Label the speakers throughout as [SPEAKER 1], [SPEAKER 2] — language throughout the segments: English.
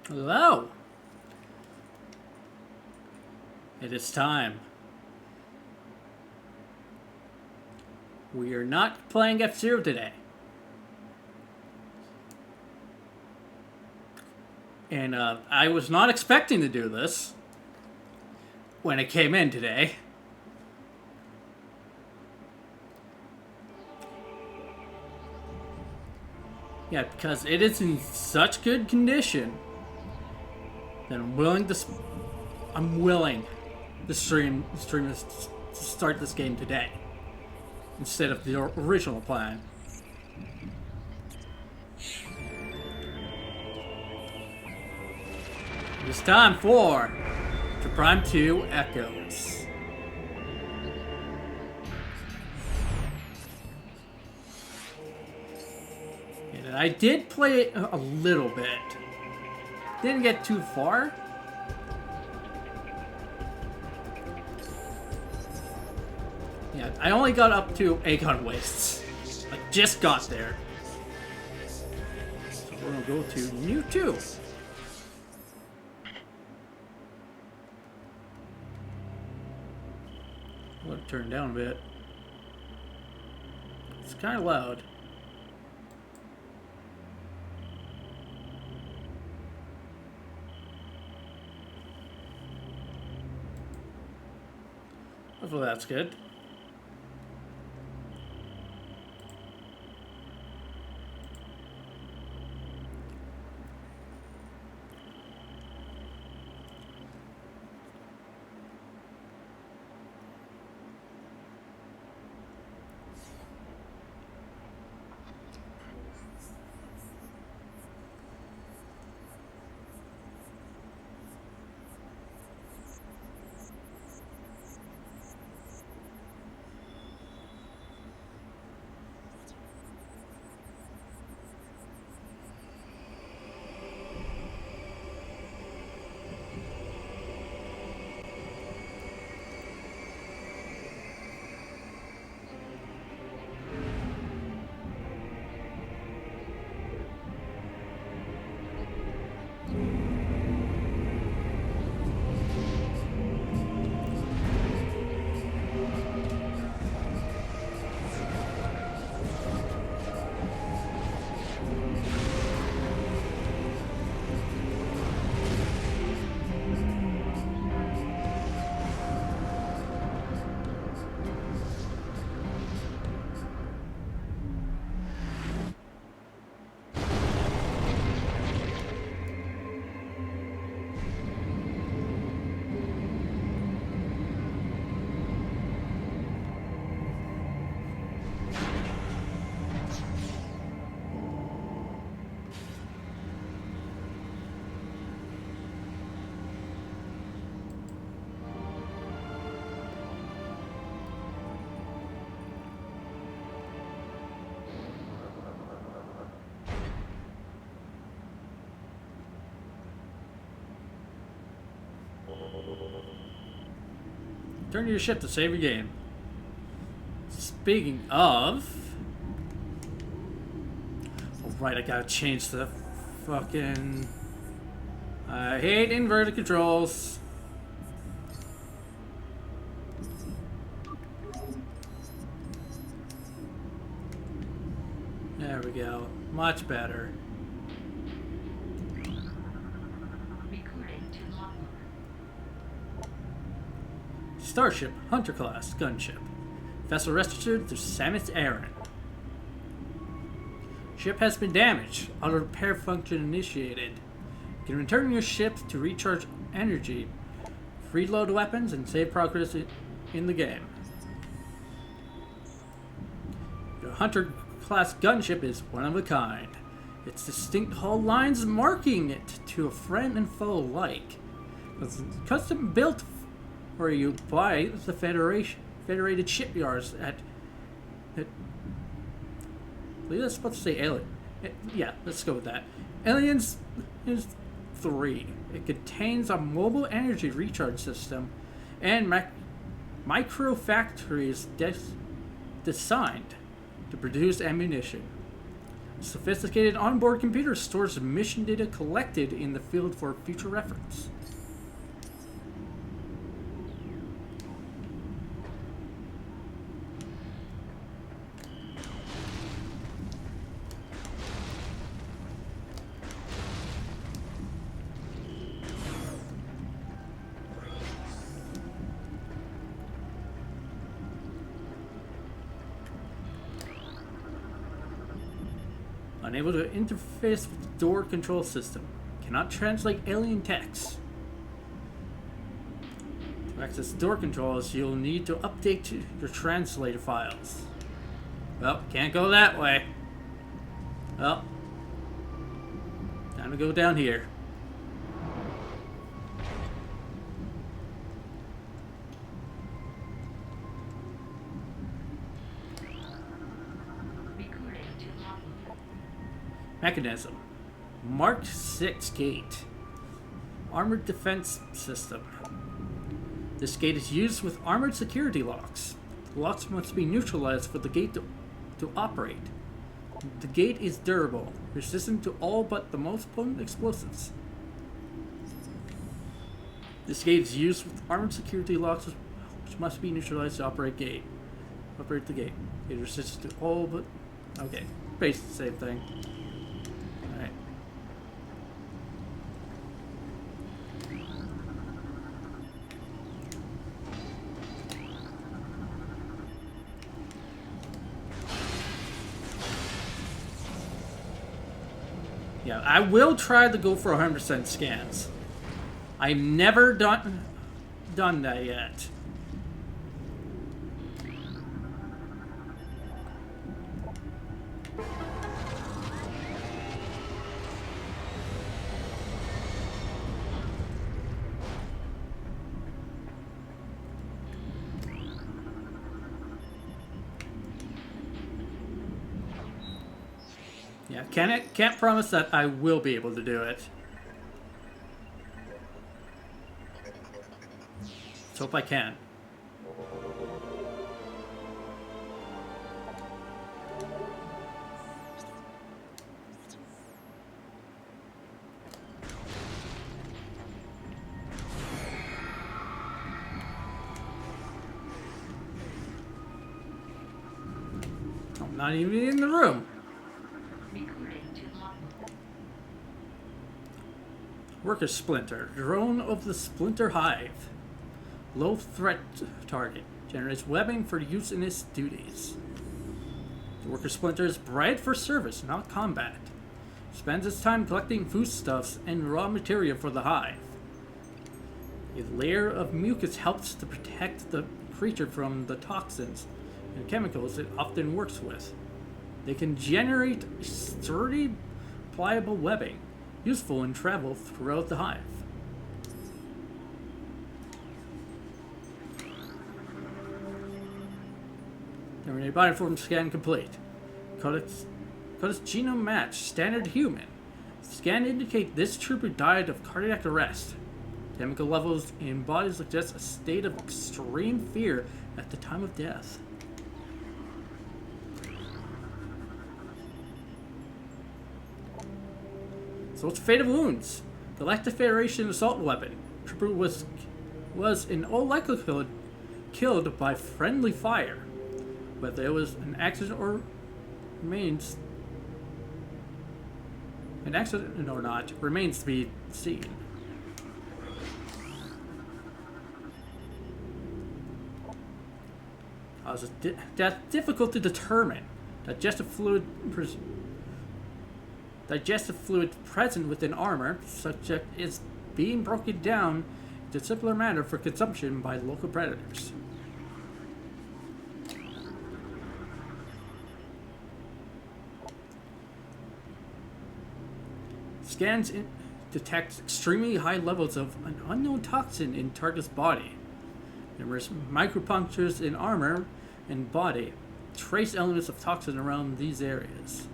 [SPEAKER 1] Hello! It is time. We are not playing F-Zero today. And I was not expecting to do this when it came in today. Yeah, because it is in such good condition that I'm willing to start this game today instead of the original plan. It's time for the Prime 2 Echoes. And I did play it a little bit. Didn't get too far. Yeah, I only got up to Aegon Wastes. I just got there. So we're gonna go to Mewtwo. I'm gonna turn it down a bit. It's kind of loud. Hopefully that's good. Turn to your ship to save your game. Speaking of... Oh, right, I gotta change the fucking... I hate inverted controls. There we go. Much better. Starship, Hunter class, gunship. Vessel registered to Samus Aran. Ship has been damaged. Auto repair function initiated. You can return your ship to recharge energy, reload weapons, and save progress in the game. Your Hunter class gunship is one of a kind. Its distinct hull lines marking it to a friend and foe alike. It's custom built for you by the Federated shipyards at I believe that's supposed to say alien. Yeah, let's go with that. Aliens is 3. It contains a mobile energy recharge system and micro factories designed to produce ammunition. Sophisticated onboard computer stores mission data collected in the field for future reference. Unable to interface with the door control system. Cannot translate alien text. To access door controls, you'll need to update your translator files. Well, can't go that way. Well, time to go down here. Mechanism. Mark 6 gate. Armored defense system. This gate is used with armored security locks. The locks must be neutralized for the gate to operate. The gate is durable, resistant to all but the most potent explosives. This gate is used with armored security locks which must be neutralized to operate the gate. It is resistant to all but... Okay, basically the same thing. Alright. Yeah, I will try to go for 100% scans. I've never done that yet. Yeah, can't promise that I will be able to do it. Let's hope I can. I'm not even in the room. Worker Splinter, drone of the Splinter Hive. Low threat target. Generates webbing for use in its duties. The Worker Splinter is bred for service, not combat. Spends its time collecting foodstuffs and raw material for the hive. A layer of mucus helps to protect the creature from the toxins and chemicals it often works with. They can generate sturdy, pliable webbing, useful in travel throughout the hive. Terminate body form scan complete. Codex genome match, standard human. Scan indicate this trooper died of cardiac arrest. Chemical levels in body suggest a state of extreme fear at the time of death. So it's Fate of Wounds. Galactic Federation assault weapon. Trooper was in all likelihood killed by friendly fire. Whether it was an accident or not remains to be seen. Causes death difficult to determine. Digestive fluid present within armor. Subject is being broken down into simpler matter for consumption by local predators. Scans detect extremely high levels of an unknown toxin in target's body. Numerous micropunctures in armor and body trace elements of toxin around these areas.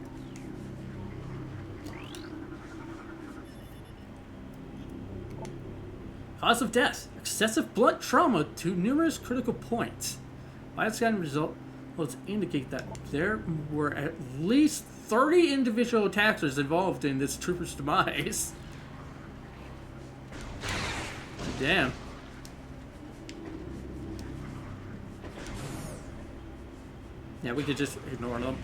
[SPEAKER 1] Cause of death: excessive blunt trauma to numerous critical points. Bioscan Let's indicate that there were at least 30 individual attackers involved in this trooper's demise. Damn. Yeah, we could just ignore them.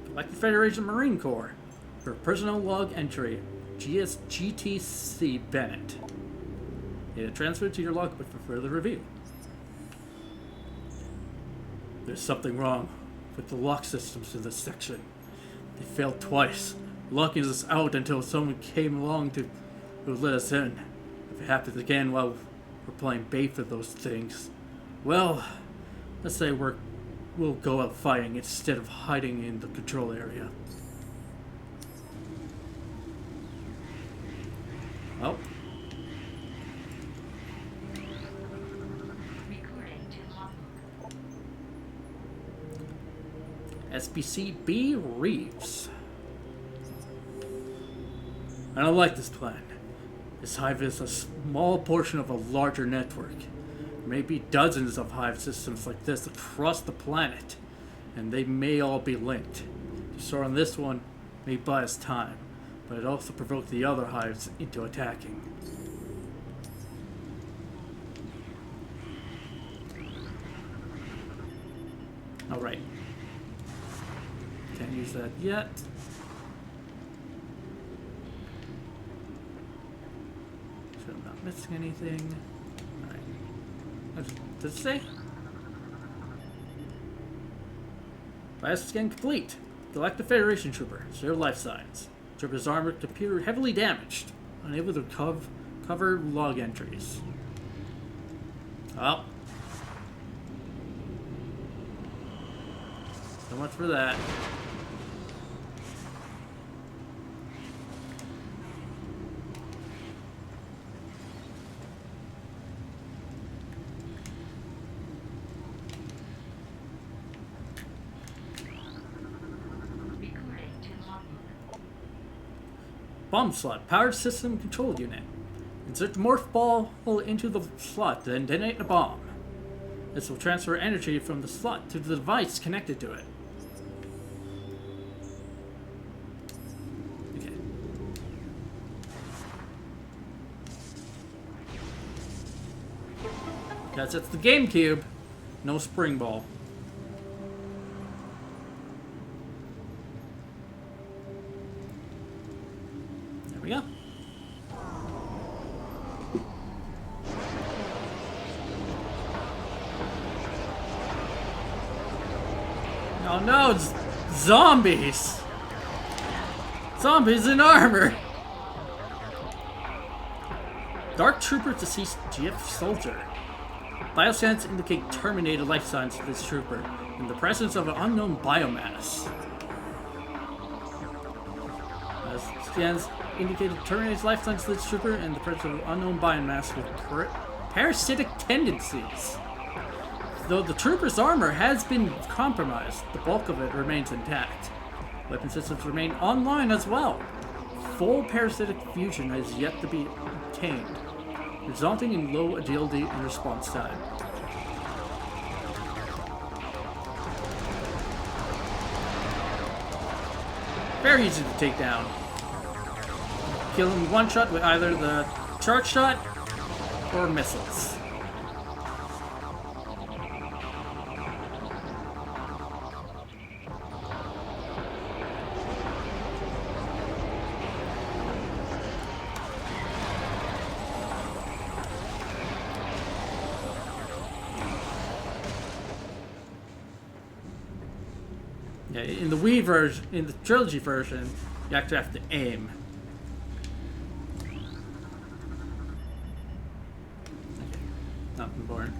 [SPEAKER 1] Galactic Federation Marine Corps. For personnel log entry, GSGTC Bennett. It transferred to your logbook for further review. There's something wrong with the lock systems in this section. They failed twice, locking us out until someone came along to let us in. If it happens again while we're playing bait for those things, well, let's say we'll go out fighting instead of hiding in the control area. Oh. SBC B. Reeves. I don't like this plan. This hive is a small portion of a larger network. There may be dozens of hive systems like this across the planet, and they may all be linked. The store on this one may buy us time, but it also provoked the other hives into attacking. Alright. Can't use that yet. So I'm not missing anything. Alright. Does it say? Bioscan complete. Galactic Federation Trooper. Zero life signs. Trooper's armor appeared heavily damaged. Unable to cover log entries. Oh. So much for that. Bomb slot. Powered system control unit. Insert the morph ball into the slot, then detonate the bomb. This will transfer energy from the slot to the device connected to it. Okay. That's the GameCube. No spring ball. There we go. Oh no, it's zombies! Zombies in armor! Dark Trooper deceased GF soldier. Bioscans indicate terminated life signs for this trooper in the presence of an unknown biomass. Scans indicated terminated life signs for this trooper in the presence of an unknown biomass with parasitic tendencies. Though the trooper's armor has been compromised, the bulk of it remains intact. Weapon systems remain online as well. Full parasitic fusion has yet to be obtained, resulting in low agility and response time. Very easy to take down. Kill him one shot with either the charge shot or missiles. Yeah, in the Wii version, in the trilogy version, you actually have to aim. Okay. Not important.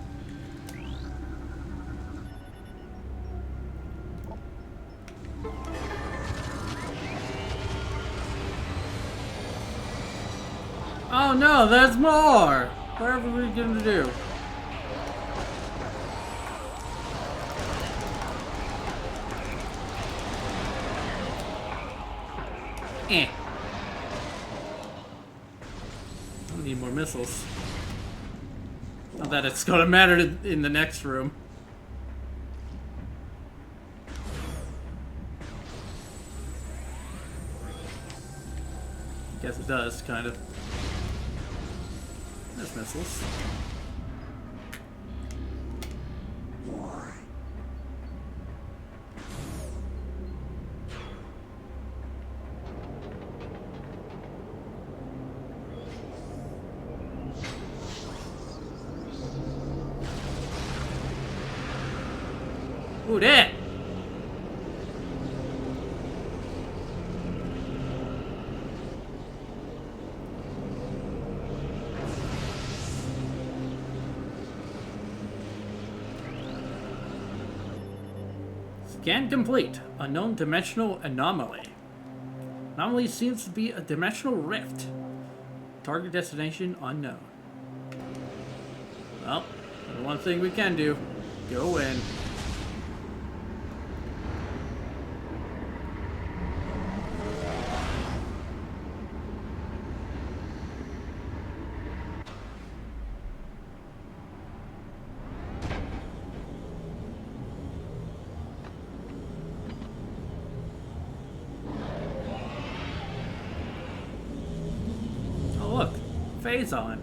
[SPEAKER 1] Oh no, there's more! What are we gonna do? I need more missiles. that it's gonna matter in the next room. Guess it does, kind of. There's missiles. Ooh, that! Scan complete. Unknown dimensional anomaly. Anomaly seems to be a dimensional rift. Target destination unknown. Well, the one thing we can do. Go in. Phase on.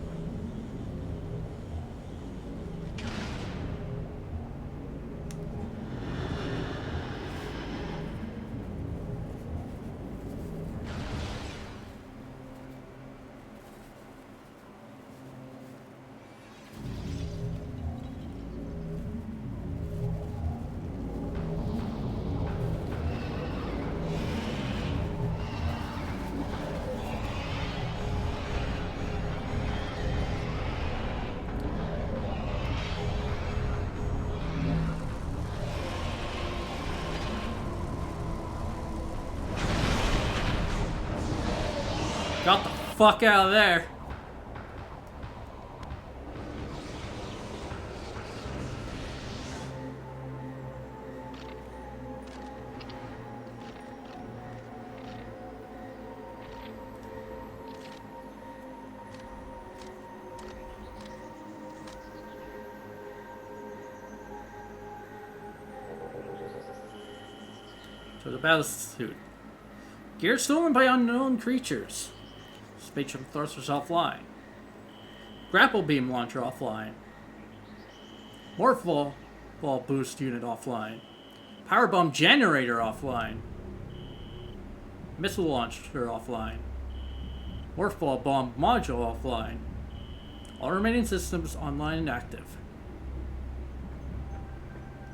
[SPEAKER 1] Got the fuck out of there. To the battle suit. Gear stolen by unknown creatures. Spatial thrusters offline. Grapple beam launcher offline. Morph ball boost unit offline. Power bomb generator offline. Missile launcher offline. Morph ball bomb module offline. All remaining systems online and active.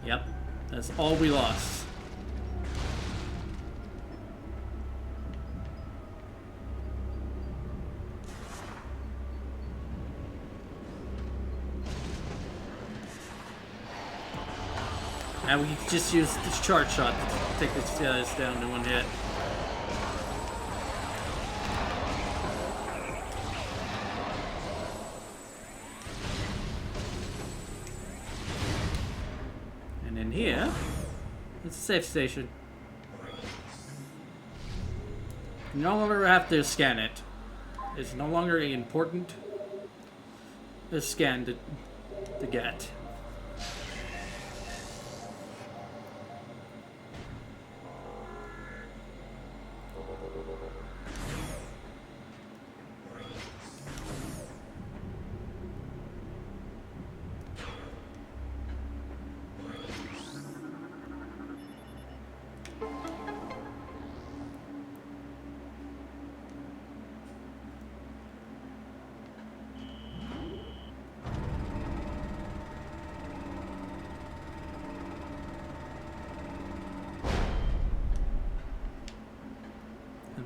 [SPEAKER 1] Yep, that's all we lost. And we can just use this charge shot to take this guys down in one hit. And in here, it's a safe station. You no longer have to scan it. It's no longer important to scan to get.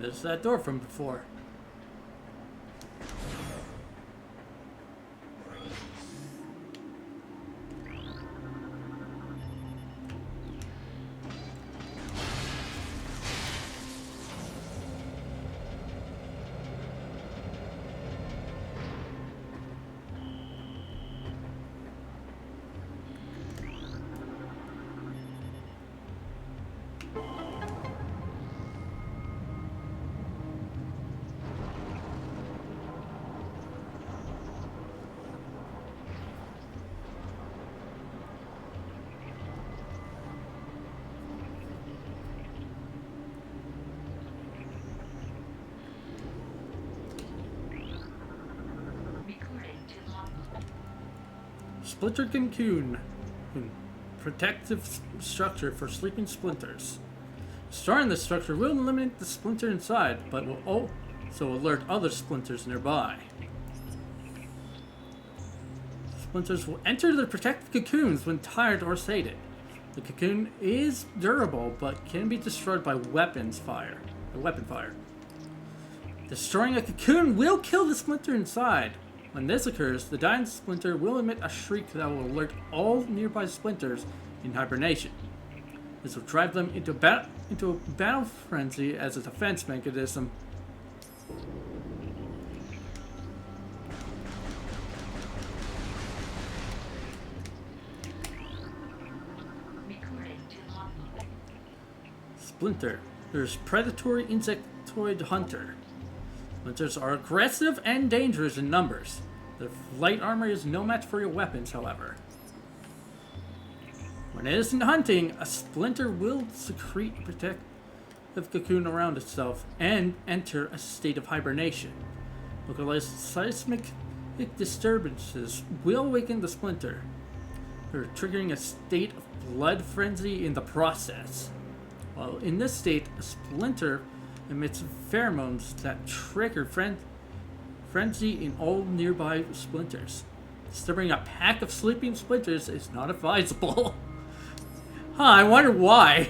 [SPEAKER 1] There's that door from before. Splinter cocoon. Protective structure for sleeping splinters. Destroying this structure will eliminate the splinter inside, but will also alert other splinters nearby. Splinters will enter their protective cocoons when tired or sated. The cocoon is durable, but can be destroyed by weapon fire. Destroying a cocoon will kill the splinter inside. When this occurs, the dying splinter will emit a shriek that will alert all nearby splinters in hibernation. This will drive them into a battle frenzy as a defense mechanism. Splinter. There's predatory insectoid hunter. Splinters are aggressive and dangerous in numbers. Their light armor is no match for your weapons, however. When it isn't hunting, a splinter will secrete a protective cocoon around itself and enter a state of hibernation. Localized seismic disturbances will awaken the splinter, triggering a state of blood frenzy in the process. While in this state, a splinter emits pheromones that trigger frenzy in all nearby splinters. Disturbing a pack of sleeping splinters is not advisable. I wonder why.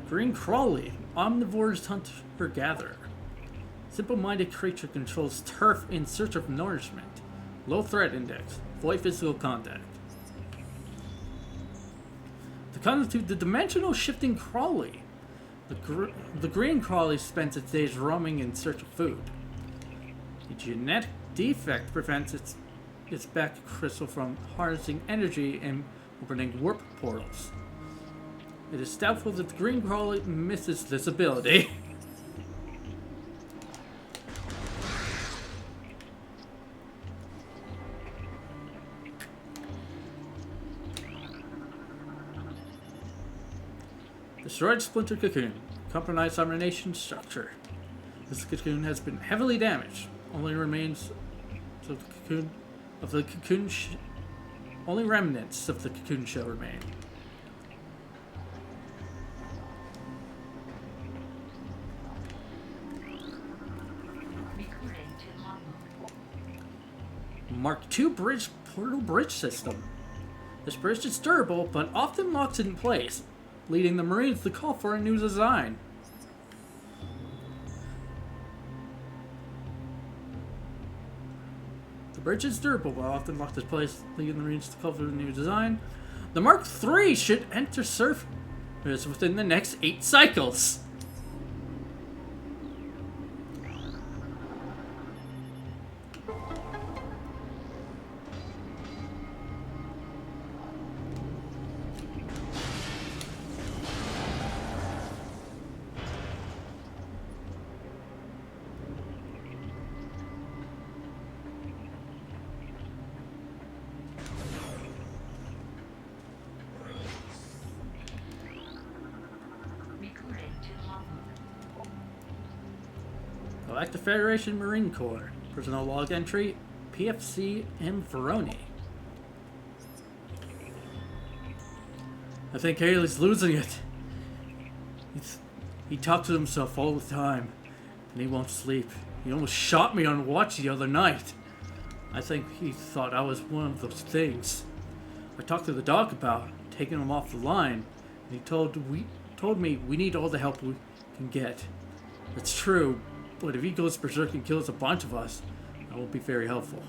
[SPEAKER 1] Green Crawly, omnivorous hunter-gatherer. Simple-minded creature controls turf in search of nourishment. Low threat index. Avoid physical contact. To constitute the dimensional shifting Crawly. The green Crawly spends its days roaming in search of food. A genetic defect prevents its back crystal from harnessing energy and opening warp portals. It is doubtful that the green Crawly misses this ability. Destroyed Splinter Cocoon. Compromised hibernation structure. This cocoon has been heavily damaged. Only remains of the cocoon. Only remnants of the cocoon shell remain. Mark II portal bridge system. This bridge is durable, but often locks in place, leading the Marines to call for a new design. The bridge is durable, but often locked in place, leading the Marines to call for a new design. The Mark III should enter service within the next 8 cycles. Galactic Federation Marine Corps. Personnel log entry, PFC M. Veroni. I think Haley's losing it. He talks to himself all the time, and he won't sleep. He almost shot me on watch the other night. I think he thought I was one of those things. I talked to the doc about taking him off the line, and he told me we need all the help we can get. It's true, but if he goes berserk and kills a bunch of us, that won't be very helpful.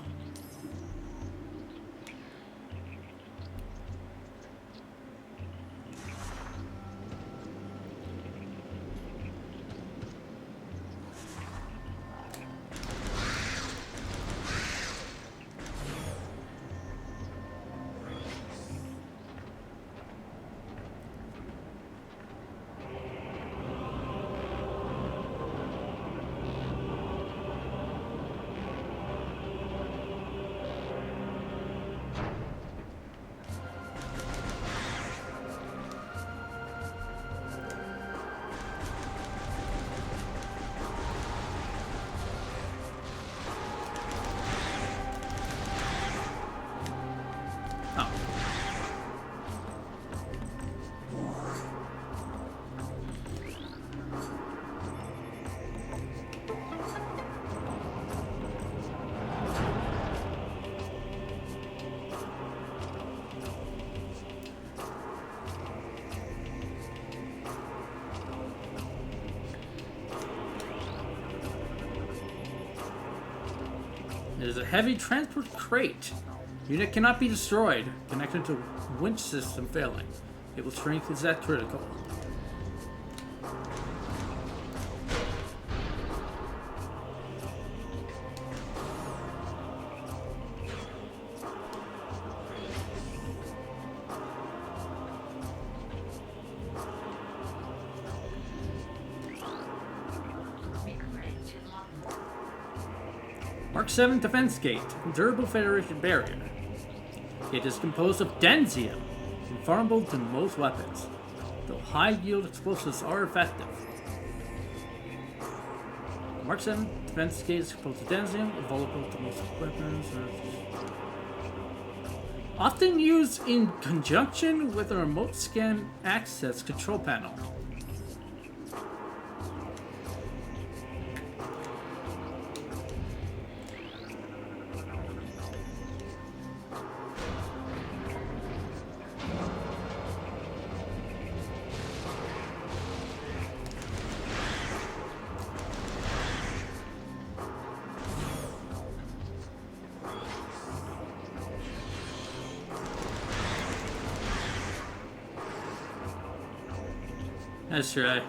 [SPEAKER 1] It is a heavy transport crate. Unit cannot be destroyed. Connected to winch system failing. Cable strength is at critical. Mark 7 defense gate. Durable Federation barrier. It is composed of densium, invulnerable to most weapons, though high-yield explosives are effective. Mark 7 defense gate is composed of densium, invulnerable to most weapons. Often used in conjunction with a remote scan access control panel. That's right.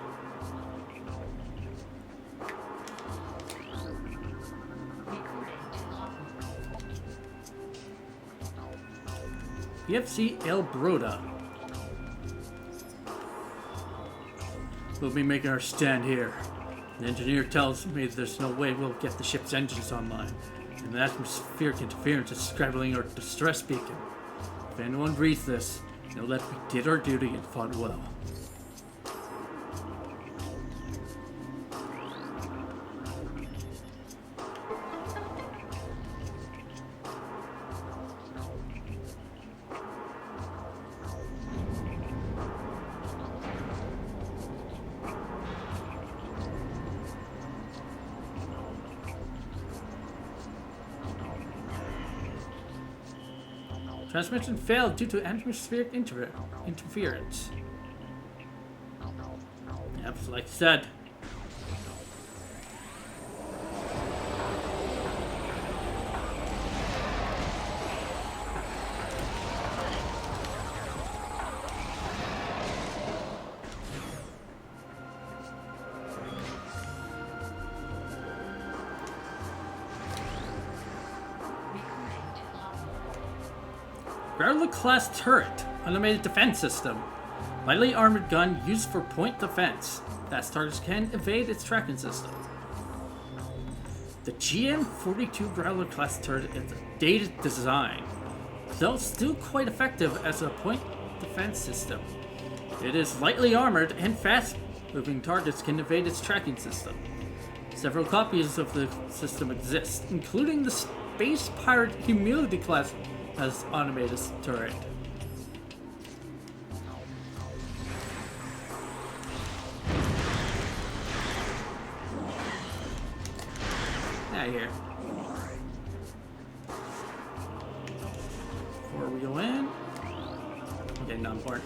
[SPEAKER 1] PFC El Broda. We'll be making our stand here. The engineer tells me there's no way we'll get the ship's engines online, and the atmospheric interference is scrambling our distress beacon. If anyone reads this, know that we did our duty and fought well. Transmission failed due to atmospheric interference. Yep, like I said. Class turret, automated defense system. Lightly armored gun used for point defense. Fast targets can evade its tracking system. The GM-42 Growler class turret is a dated design, though still quite effective as a point defense system. It is lightly armored and fast-moving targets can evade its tracking system. Several copies of the system exist, including the Space Pirate Humility class as automated turret. Out of here. Before we go in. Okay, not important.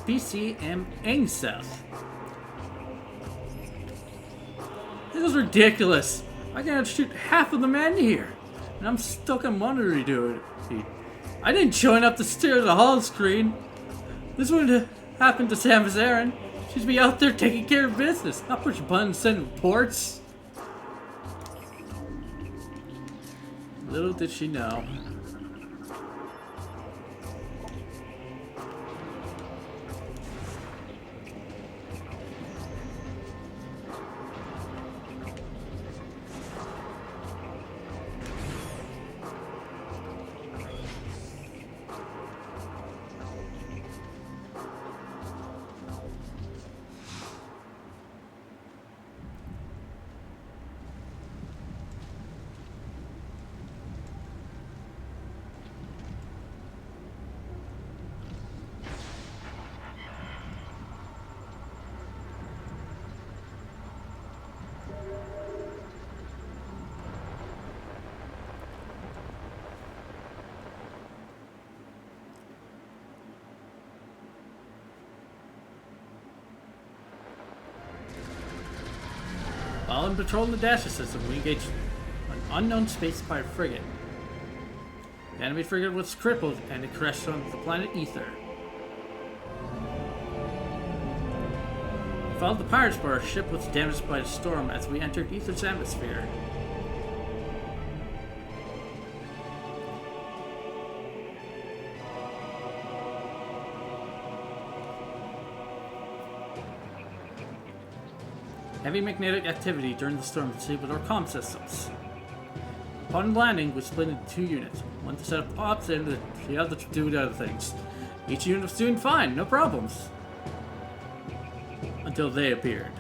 [SPEAKER 1] BCM Angseth. This is ridiculous. I gotta shoot half of the men here, and I'm stuck on monitor duty. I didn't join up to stare at the hull screen. This would happen to Samus Aran. She'd be out there taking care of business, not push buttons and send reports. Little did she know. While in patrolling the Dasher system, we engaged an unknown space pirate frigate. The enemy frigate was crippled and it crashed on the planet Ether. We followed the pirates, but our ship was damaged by the storm as we entered Ether's atmosphere. Heavy magnetic activity during the storm disabled our comm systems. Upon landing, we split into 2 units. One to set up ops and the other to do the other things. Each unit was doing fine, no problems. Until they appeared.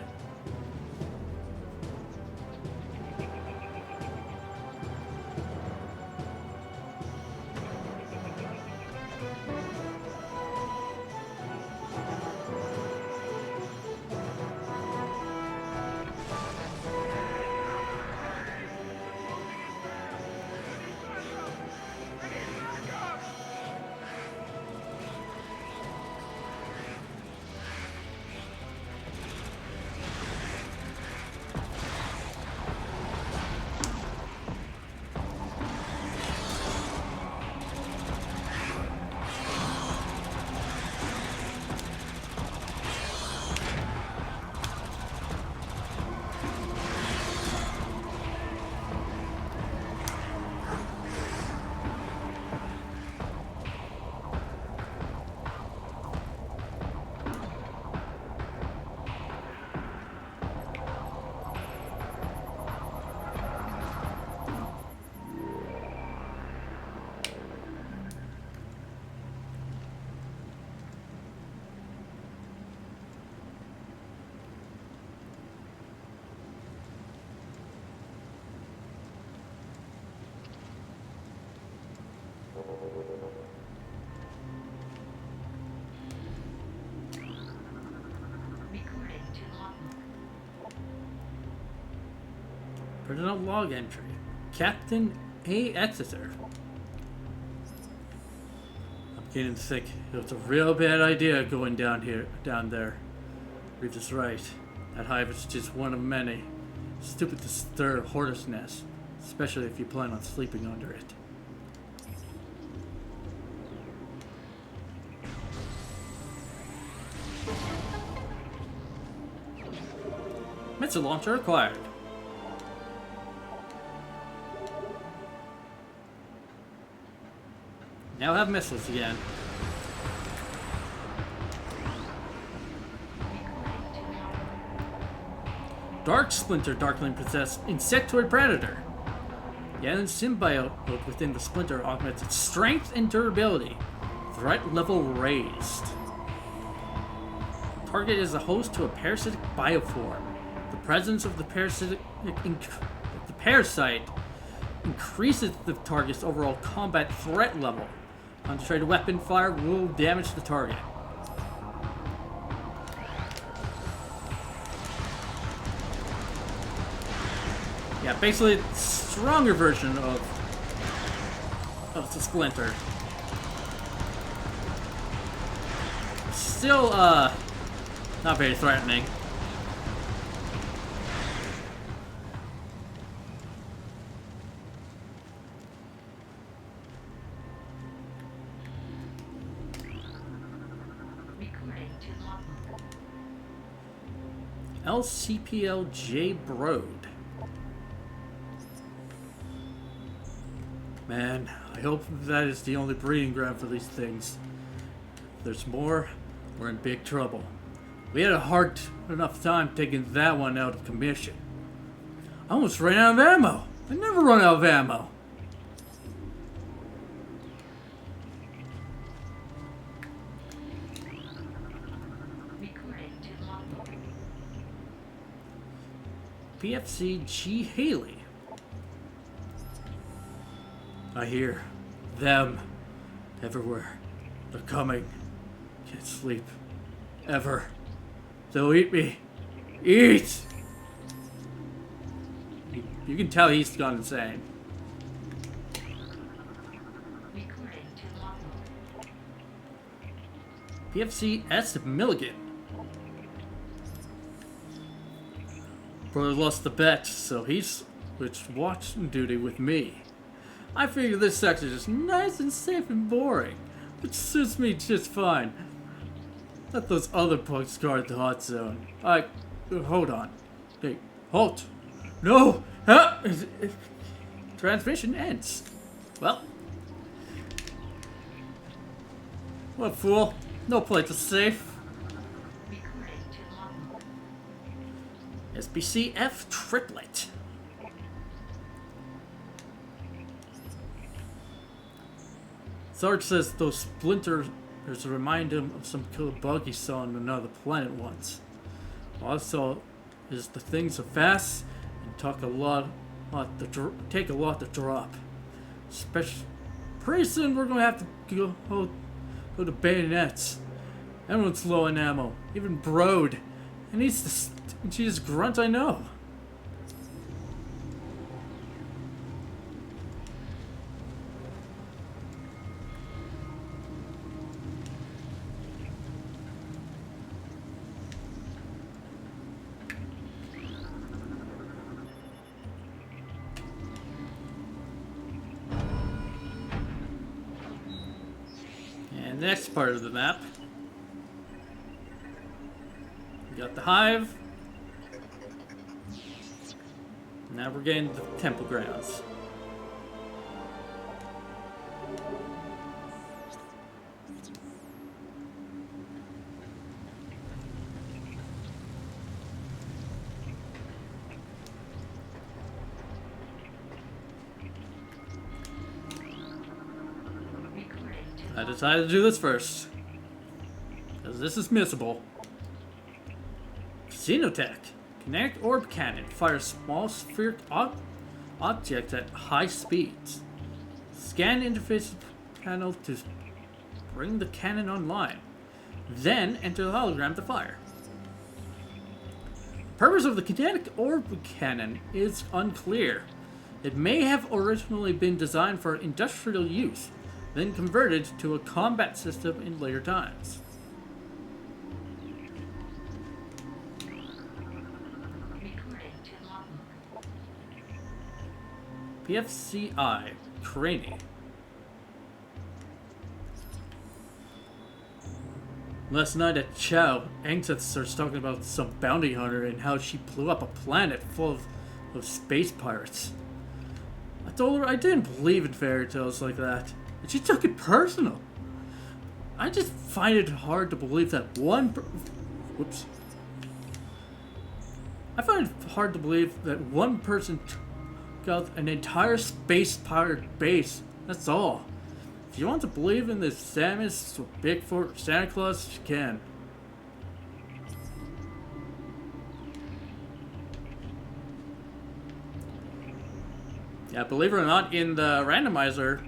[SPEAKER 1] Personnel log entry. Captain A. Exeter. I'm getting sick. It was a real bad idea going down there. Reeves is right. That hive is just one of many. Stupid to stir a hornet's nest, especially if you plan on sleeping under it. Missile launcher acquired. Now have missiles again. Dark Splinter Darkling possessed Insectoid Predator. The alien symbiote within the Splinter augments its strength and durability. Threat level raised. Target is a host to a parasitic bioform. The presence of the parasite increases the target's overall combat threat level. Concentrated weapon fire will damage the target. Yeah, basically a stronger version of the Splinter. Still, not very threatening. LCPLJ Broad. Man, I hope that is the only breeding ground for these things. If there's more, we're in big trouble. We had a hard enough time taking that one out of commission. I almost ran out of ammo. I never run out of ammo. PFC G. Haley. I hear them everywhere. They're coming. Can't sleep. Ever. They'll eat me. Eat! You can tell he's gone insane. PFC S. Milligan. Brother lost the bet, so he's switched watch duty with me. I figure this section is nice and safe and boring, which suits me just fine. Let those other punks guard the hot zone. Hold on. Hey, halt! No! Transmission ends. Well. What fool? No place is safe. SBCF triplet. Sarge says those splinters remind him of some killer bug he saw on another planet once. Also, is the things are fast and take a lot to drop. Especially, pretty soon we're gonna have to go to bayonets. Everyone's low on ammo, even Brode, and he's the cheapest grunt I know. Next part of the map, we got the hive. Now we're getting the temple grounds. I decided to do this first, because this is missable. Xenotech. Kinetic orb cannon fires small spheric objects at high speeds. Scan interface panel to bring the cannon online. Then enter the hologram to fire. The purpose of the kinetic orb cannon is unclear. It may have originally been designed for industrial use, then converted to a combat system in later times. PFCI, Craney. Last night at Chow, Angseth starts talking about some bounty hunter and how she blew up a planet full of space pirates. I told her I didn't believe in fairy tales like that, and she took it personal. I just find it hard to believe that I find it hard to believe that one person took out an entire space pirate base. That's all. If you want to believe in the Samus or Bigfoot or Santa Claus, you can. Yeah, believe it or not, in the randomizer,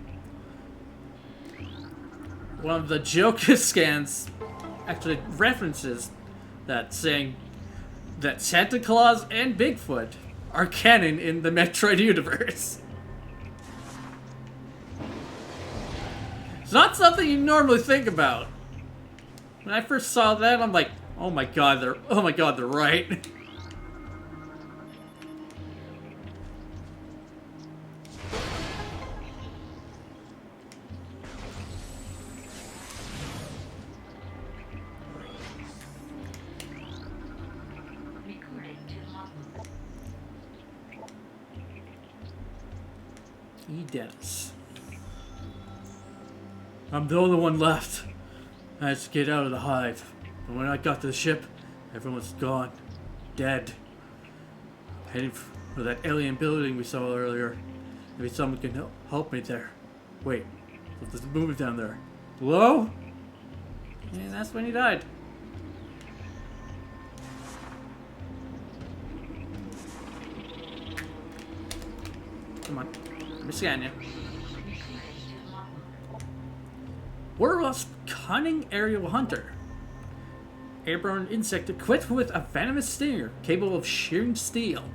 [SPEAKER 1] one of the Joker scans actually references that, saying that Santa Claus and Bigfoot are canon in the Metroid universe. It's not something you normally think about. When I first saw that, I'm like, oh my god, they're right. Dennis. I'm the only one left. I had to get out of the hive. But when I got to the ship, everyone was gone. Dead. Heading for that alien building we saw earlier. Maybe someone can help me there. Wait. There's a movie down there. Hello? And that's when he died. Come on. Let me scan you. Warwasp's cunning aerial hunter. Airborne insect equipped with a venomous stinger capable of shearing steel.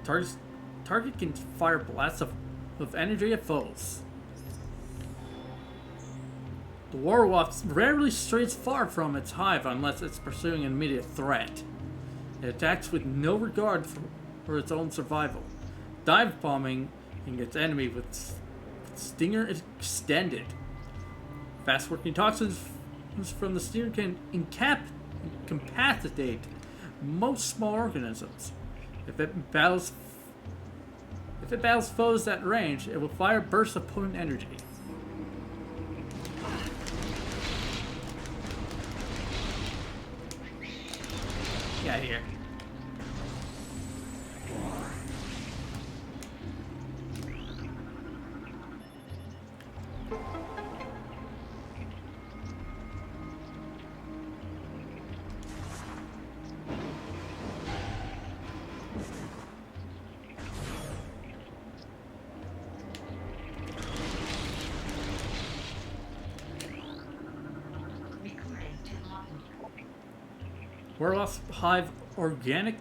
[SPEAKER 1] Target can fire blasts of energy at foes. The Warwasp rarely strays far from its hive unless it's pursuing an immediate threat. It attacks with no regard for its own survival, dive bombing its enemy with stinger extended. Fast-working toxins from the stinger can incapacitate most small organisms. If it battles foes at range, it will fire bursts of potent energy. Get out of here. Werewolf hive organic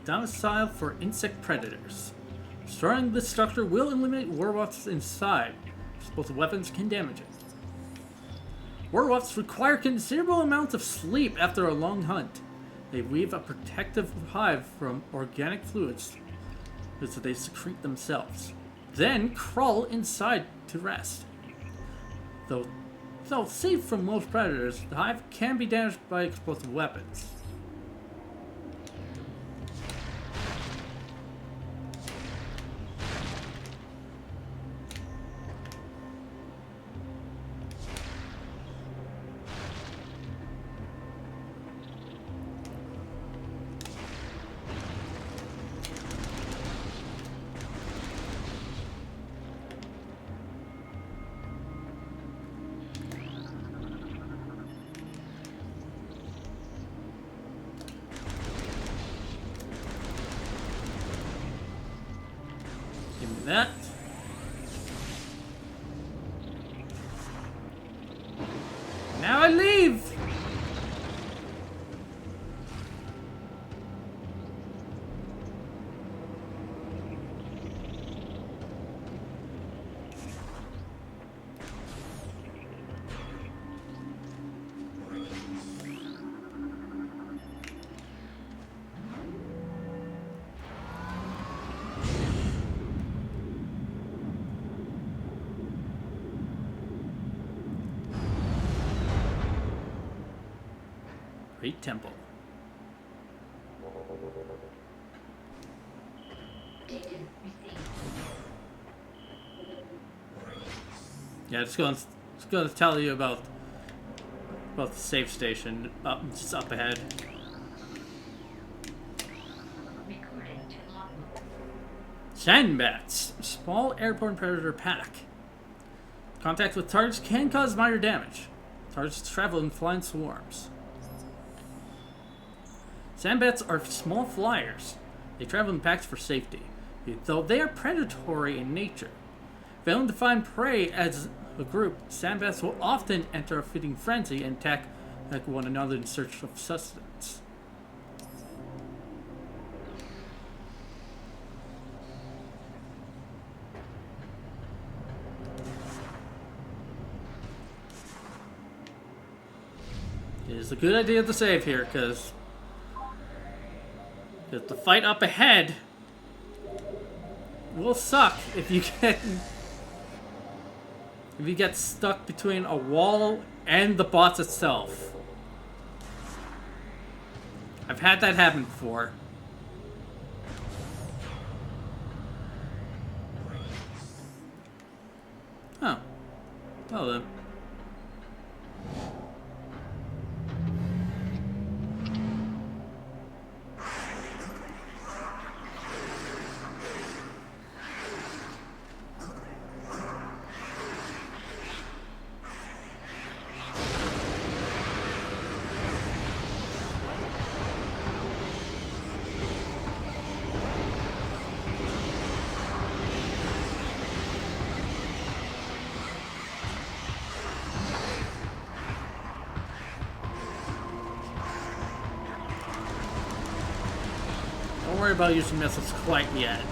[SPEAKER 1] domicile for insect predators. Destroying this structure will eliminate werewolves inside. Explosive weapons can damage it. Werewolves require considerable amounts of sleep after a long hunt. They weave a protective hive from organic fluids so they secrete themselves. Then crawl inside to rest. Though safe from most predators, the hive can be damaged by explosive weapons. That. Now I leave! Great Temple. Yeah, just going to tell you about the safe station just up ahead. Sandbats, small airborne predator pack. Contact with targets can cause minor damage. Targets travel in flying swarms. Sandbats are small flyers. They travel in packs for safety, though they are predatory in nature. Failing to find prey as a group, sandbats will often enter a feeding frenzy and attack one another in search of sustenance. It is a good idea to save here, because the fight up ahead will suck if you get stuck between a wall and the boss itself. I've had that happen before. Oh. Well then. Don't worry about using missiles quite yet.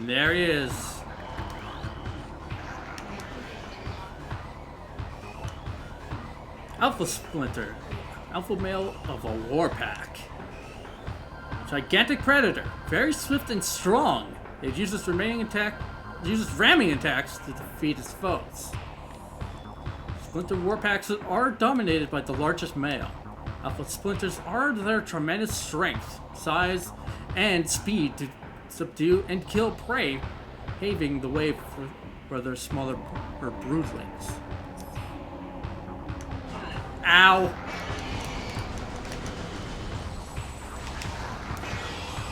[SPEAKER 1] And there he is. Alpha Splinter. Alpha male of a war pack. Gigantic predator. Very swift and strong. It uses ramming attacks to defeat its foes. Splinter warpacks are dominated by the largest male. Alpha Splinters are their tremendous strength, size, and speed to subdue and kill prey, paving the way for their smaller broodlings. Ow!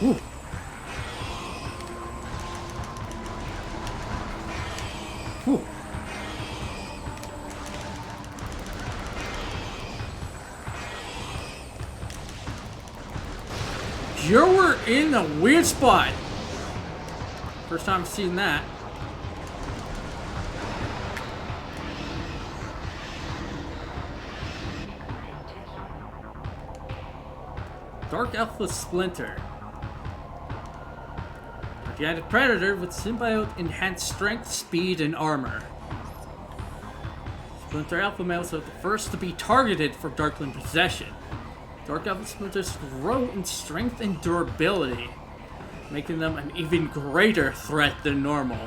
[SPEAKER 1] Ooh. Ooh. You're in a weird spot. First time I've seen that. Dark Alpha Splinter. A gigantic predator with symbiote enhanced strength, speed, and armor. Splinter Alpha males are the first to be targeted for Darkling possession. Dark Alpha Splinters grow in strength and durability, making them an even greater threat than normal.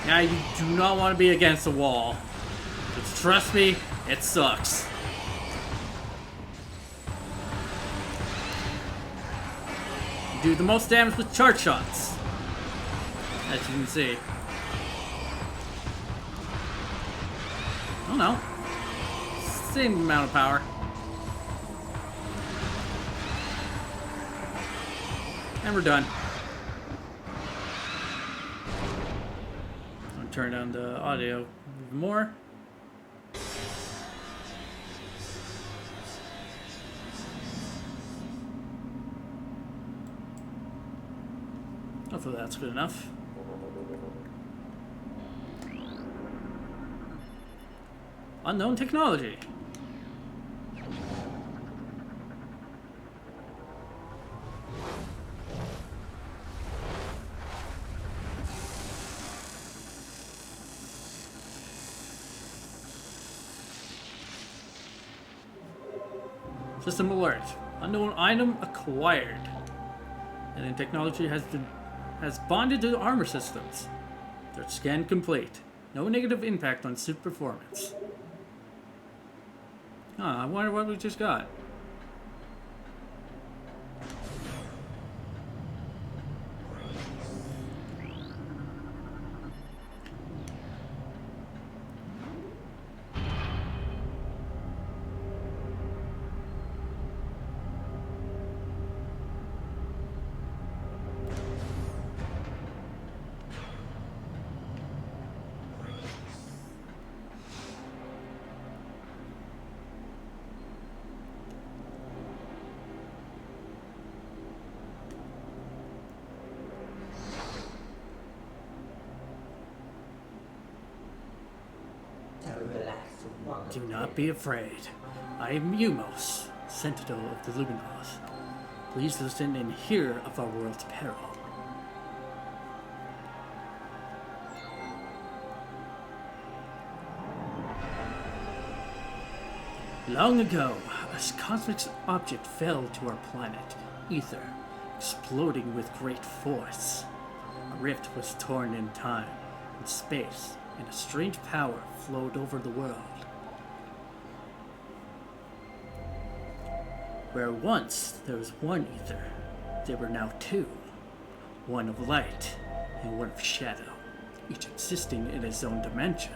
[SPEAKER 1] Now you do not want to be against the wall. Just trust me, it sucks. You do the most damage with charge shots, as you can see. I don't know. Same amount of power. And we're done. I'll turn down the audio even more. Hopefully that's good enough. Unknown technology. System alert. Unknown item acquired. And then technology has bonded to the armor systems. Their scan complete. No negative impact on suit performance. Huh, I wonder what we just got. Do not be afraid. I am Umos, Sentinel of the Luminoth. Please listen and hear of our world's peril. Long ago, a cosmic object fell to our planet, Ether, exploding with great force. A rift was torn in time and space, and a strange power flowed over the world. Where once there was one ether, there were now two. One of light and one of shadow, each existing in its own dimension.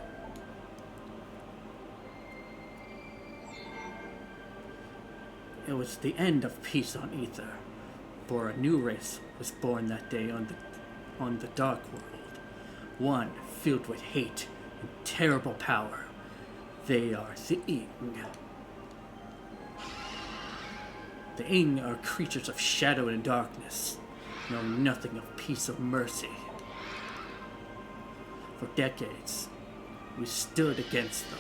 [SPEAKER 1] It was the end of peace on Ether, for a new race was born that day on the Dark World. One filled with hate and terrible power. They are the Ing. The Ing are creatures of shadow and darkness, know nothing of peace or mercy. For decades, We stood against them,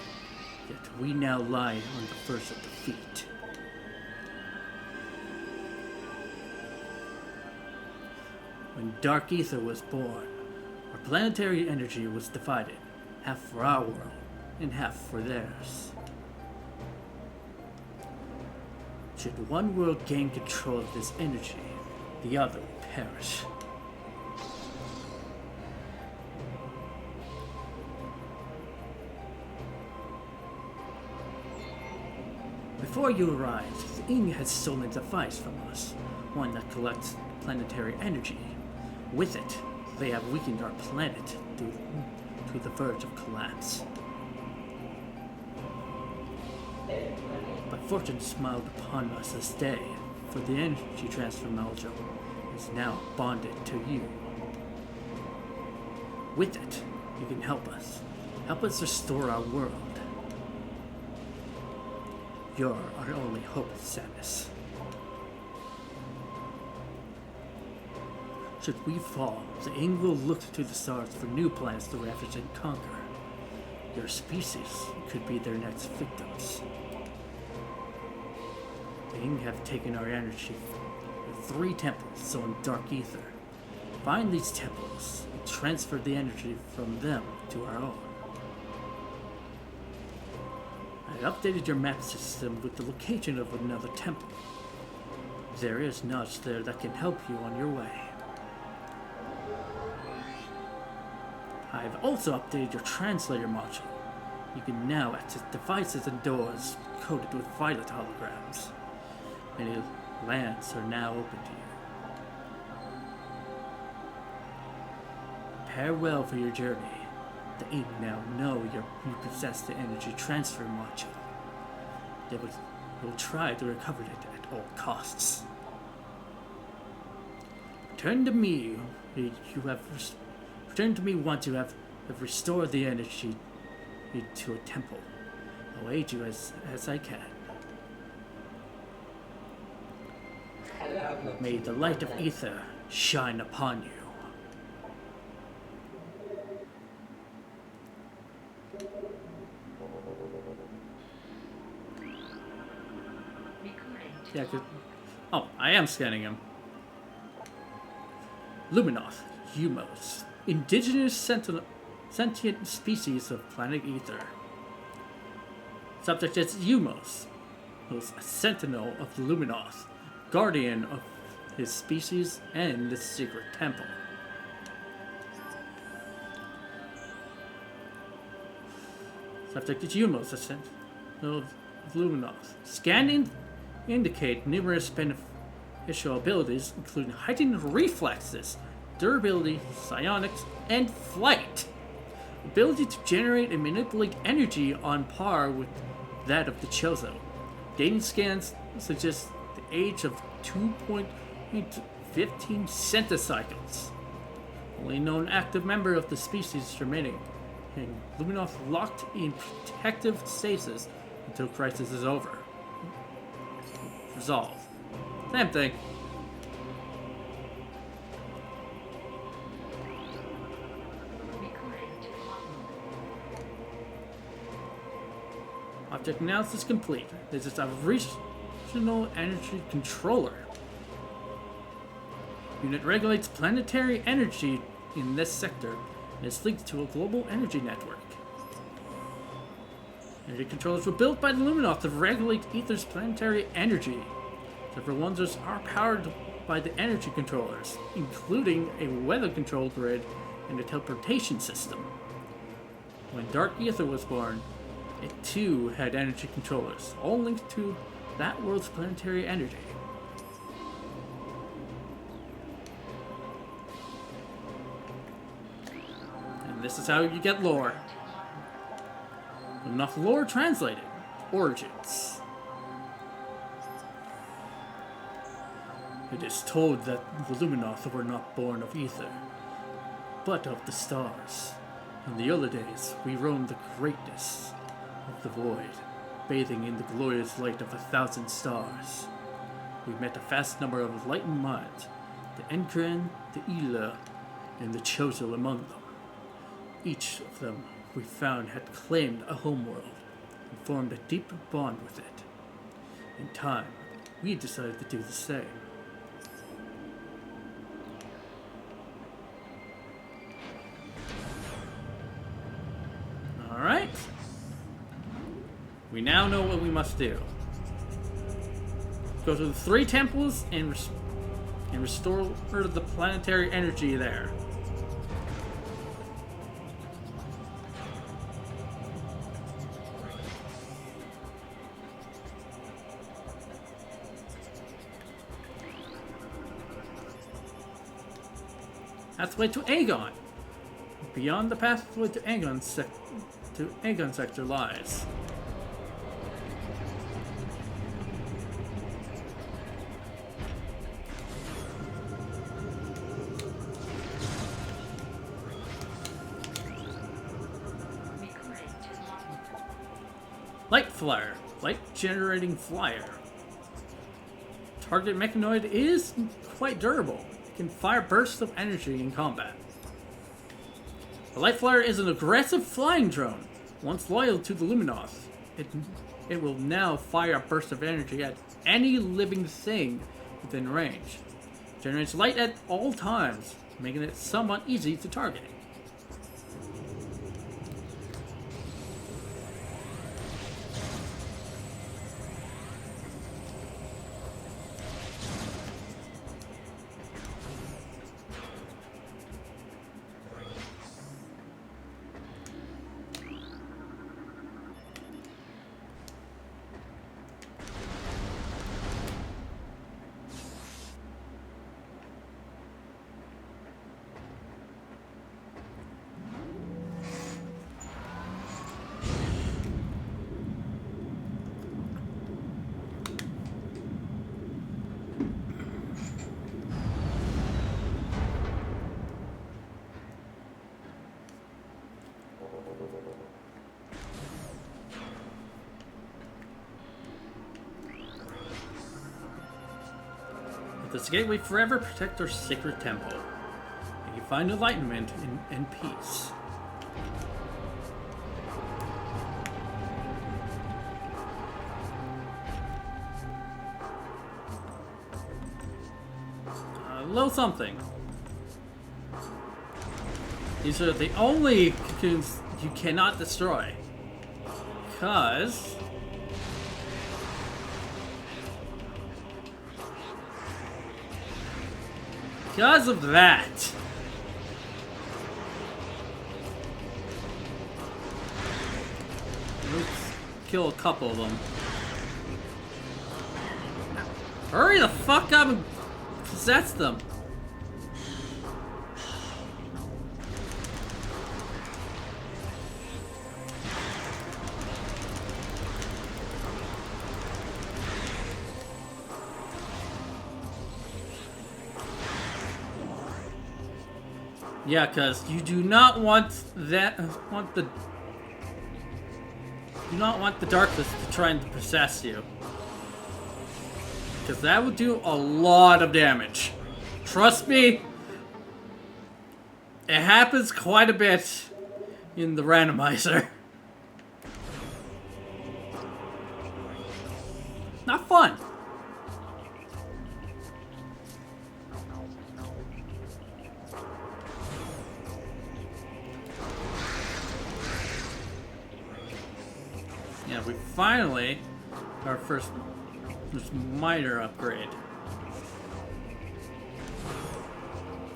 [SPEAKER 1] yet we now lie on the verge of defeat. When Dark Ether was born, our planetary energy was divided, half for our world and half for theirs. Should one world gain control of this energy, the other will perish. Before you arrived, the Ing had stolen a device from us, one that collects planetary energy. With it, they have weakened our planet to the verge of collapse. But fortune smiled upon us this day, for the energy transfer module is now bonded to you. With it, you can help us restore our world. You're our only hope, Samus. Should we fall, the Ing will look to the stars for new planets to ravage and conquer. Your species could be their next victims. The Ing have taken our energy with 3 temples on Dark Ether. Find these temples and transfer the energy from them to our own. I updated your map system with the location of another temple. There is knowledge there that can help you on your way. I've also updated your translator module. You can now access devices and doors coated with violet holograms. Many lands are now open to you. Prepare well for your journey. The Ing now know you possess the energy transfer module. They will try to recover it at all costs. Return to me once you have restored the energy to a temple. I'll aid you as I can. May the light of Ether shine upon you. Yeah, oh, I am scanning him. Luminoth, Umos, indigenous sentient species of planet Ether. Subject is Umos, who's a sentinel of Luminoth, guardian of his species and the secret temple. Subject is Umos, a sentinel of Luminoth. Scanning indicate numerous beneficial abilities, including heightened reflexes, durability, psionics, and flight. Ability to generate and manipulate energy on par with that of the Chozo. Dating scans suggest the age of 2.15 centicycles. Only known active member of the species remaining. And Luminoth locked in protective stasis until crisis is over. Resolve. Same thing. Object analysis complete. This is a regional energy controller. Unit regulates planetary energy in this sector and is linked to a global energy network. Energy controllers were built by the Luminoth to regulate Ether's planetary energy. Several ones are powered by the energy controllers, including a weather control grid and a teleportation system. When Dark Ether was born, it too had energy controllers, all linked to that world's planetary energy. And this is how you get lore. Enough lore translated. Origins. It is told that the Luminoth were not born of ether, but of the stars. In the early days, we roamed the greatness of the void, bathing in the glorious light of 1,000 stars. We met a vast number of enlightened minds, the Enkren, the Ila, and the Chozo among them. Each of them we found had claimed a homeworld and formed a deep bond with it. In time, we decided to do the same. Alright. We now know what we must do. Go to the 3 temples and restore the planetary energy there. Pathway to Aegon. Beyond the pathway to Aegon sector lies. Light Flyer. Light generating flyer. Target mechanoid is quite durable. It can fire bursts of energy in combat. The Light Flyer is an aggressive flying drone. Once loyal to the Luminoth, it will now fire a burst of energy at any living thing within range. It generates light at all times, making it somewhat easy to target. With this gateway forever, protect our sacred temple. And you find enlightenment and peace. A little something. These are the only cocoons you cannot destroy. Because of that. Let's kill a couple of them. Hurry the fuck up and possess them. Yeah, because you do not want that. Do not want the darkness to try and possess you, because that would do a lot of damage. Trust me, it happens quite a bit in the randomizer. Not fun. Yeah, we finally our first minor upgrade.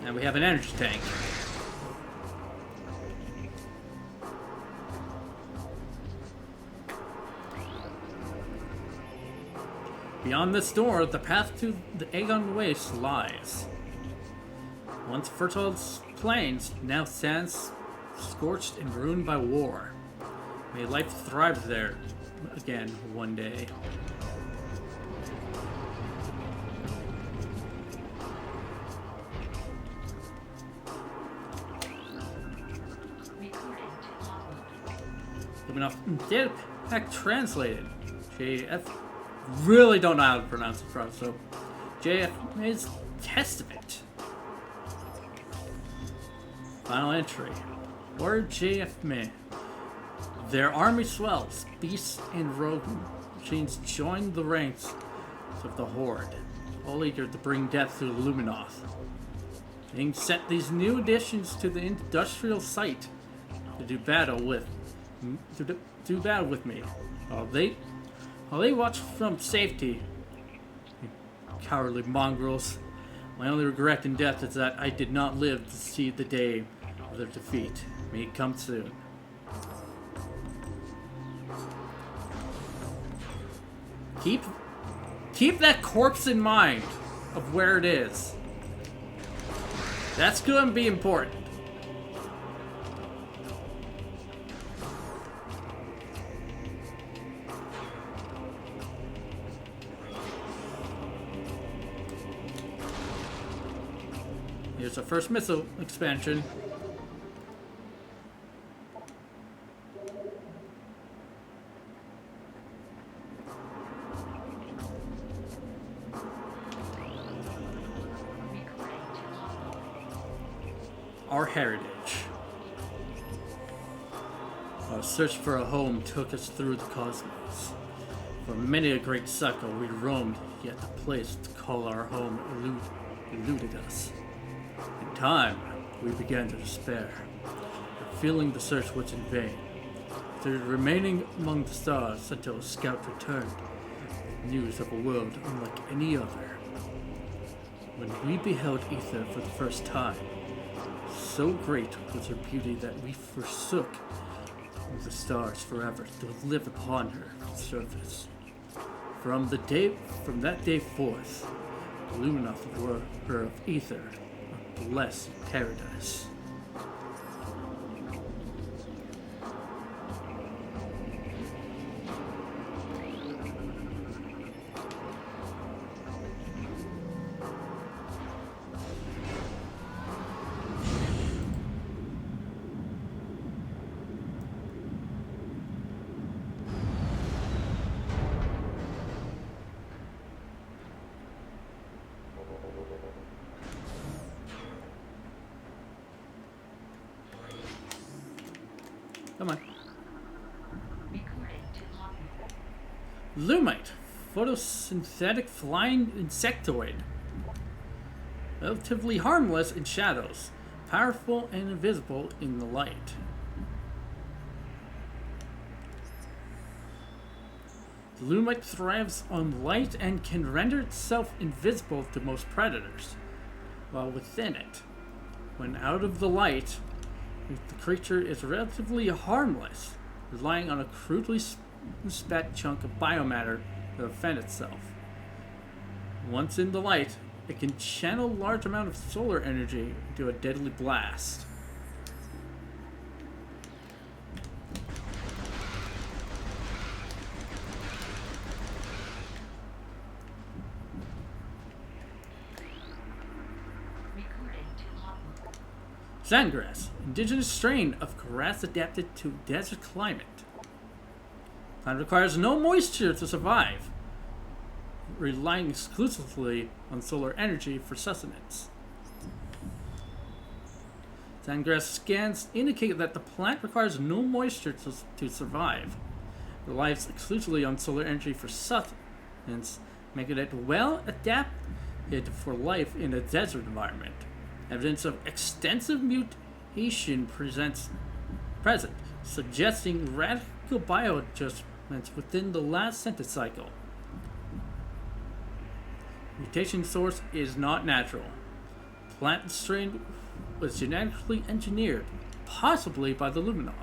[SPEAKER 1] And we have an energy tank. Beyond this door, the path to the Aegon Waste lies. Once fertile plains, now stands scorched and ruined by war. May life thrive there again one day. Data pack translated. JF really don't know how to pronounce it from, so JF is Testament. Final entry. Word JF May. Their army swells. Beasts and rogue machines join the ranks of the Horde, all eager to bring death to Luminoth. Being sent these new additions to the industrial site to do battle with me. While they watch from safety. You cowardly mongrels. My only regret in death is that I did not live to see the day of their defeat. May it come soon. Keep that corpse in mind of where it is. That's going to be important. Here's our first missile expansion. Our heritage. Our search for a home took us through the cosmos. For many a great cycle we roamed, yet the place to call our home eluded us. In time, we began to despair, feeling the search was in vain. Through remaining among the stars until a scout returned, with news of a world unlike any other. When we beheld Ether for the first time, so great was her beauty that we forsook the stars forever to live upon her surface. From that day forth, Luminoth wore her of Ether, a blessed paradise. Come on. Lumite, photosynthetic flying insectoid. Relatively harmless in shadows, powerful and invisible in the light. The Lumite thrives on light and can render itself invisible to most predators, while within it. When out of the light, the creature is relatively harmless, relying on a crudely spat chunk of biomatter to defend itself. Once in the light, it can channel a large amount of solar energy into a deadly blast. Sandgrass, indigenous strain of grass adapted to desert climate. Plant requires no moisture to survive, relying exclusively on solar energy for sustenance. Sandgrass scans indicate that the plant requires no moisture to survive, relies exclusively on solar energy for sustenance, making it well adapted for life in a desert environment. Evidence of extensive mutation present, suggesting radical bioadjustments within the last sentence cycle. Mutation source is not natural. Plant strain was genetically engineered, possibly by the Luminoth.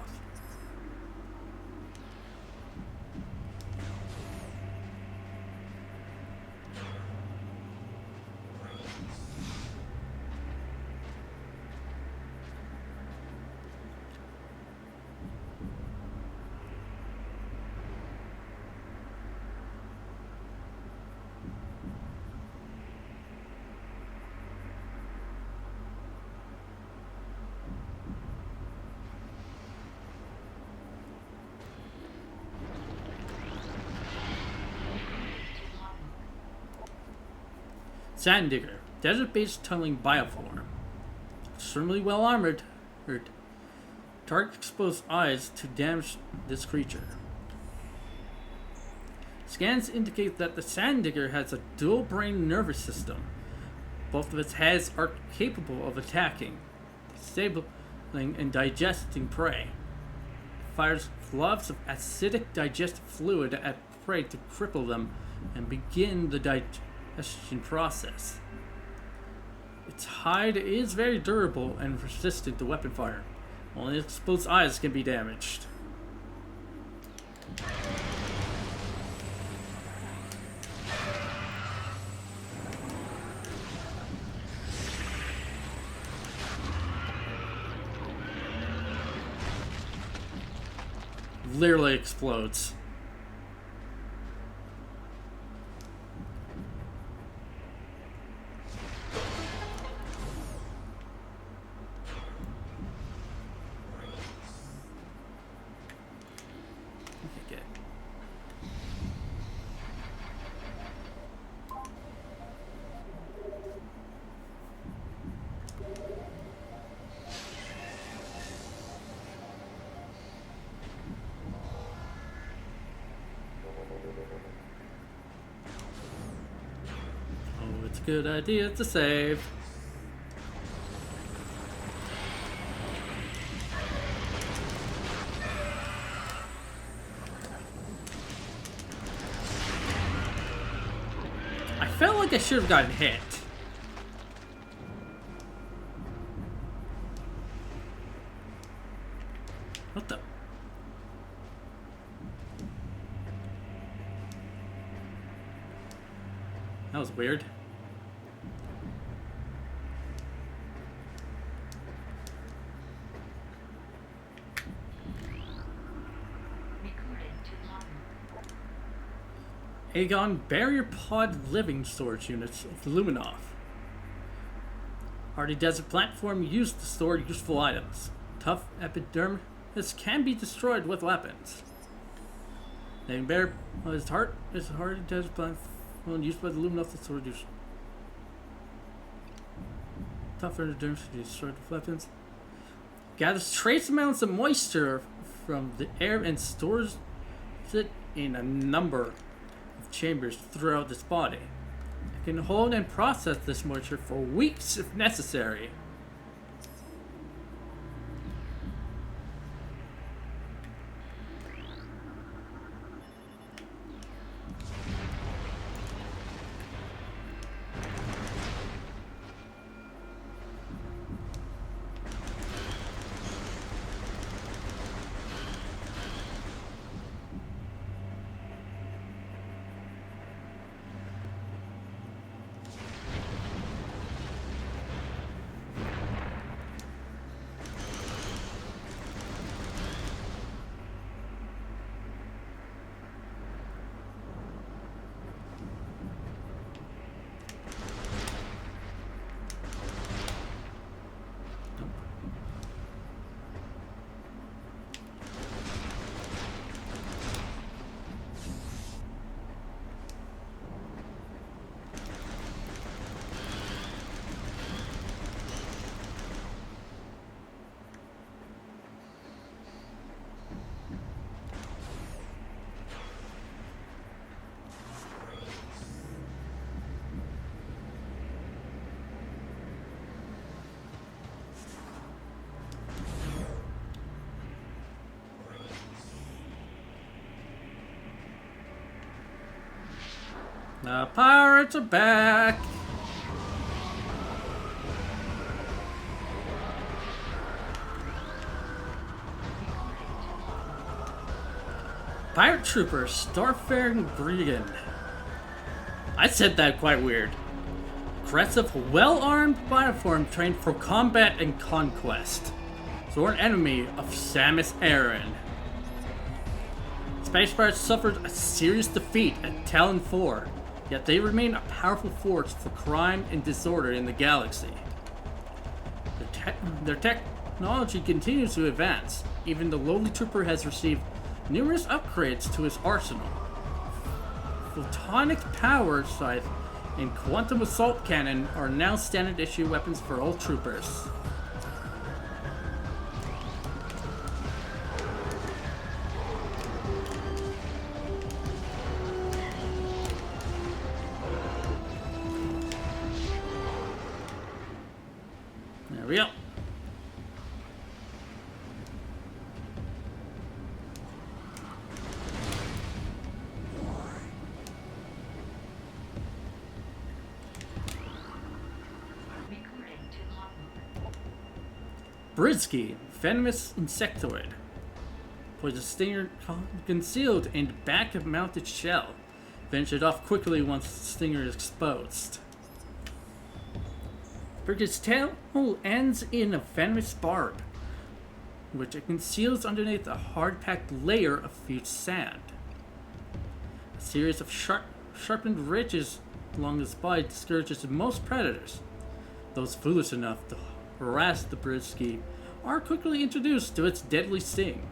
[SPEAKER 1] Sand Digger, desert-based tunneling bioform. Extremely well armored. Target exposed eyes to damage this creature. Scans indicate that the Sand Digger has a dual brain nervous system. Both of its heads are capable of attacking, disabling, and digesting prey. It fires globs of acidic digestive fluid at prey to cripple them and begin the digestion process. Its hide is very durable and resistant to weapon fire. Only exposed eyes can be damaged. Literally explodes. Okay, good. Oh, it's a good idea to save. I felt like I should have gotten hit. What the? That was weird. Aegon barrier pod living storage units of Luminov. Hardy desert platform used to store useful items. Tough epidermis can be destroyed with weapons. Living barrier is hardy desert platform used by the Luminov to store useful. Tough epidermis can be destroyed with weapons. Gathers trace amounts of moisture from the air and stores it in a number chambers throughout its body. It can hold and process this moisture for weeks if necessary. The pirates are back! Pirate Trooper, Starfaring Brigand. I said that quite weird. Aggressive, well-armed platform trained for combat and conquest. Sworn enemy of Samus Aran. Space Pirates suffered a serious defeat at Talon 4, yet they remain a powerful force for crime and disorder in the galaxy. Their technology continues to advance. Even the lowly trooper has received numerous upgrades to his arsenal. Photonic power scythe and quantum assault cannon are now standard issue weapons for all troopers. we go. Britsky, venomous insectoid. Poison stinger concealed in the back of mounted shell. Finish it off quickly once the stinger is exposed. Britsky's tail ends in a venomous barb, which it conceals underneath a hard-packed layer of fused sand. A series of sharpened ridges along its body discourages most predators. Those foolish enough to harass the Britsky are quickly introduced to its deadly sting.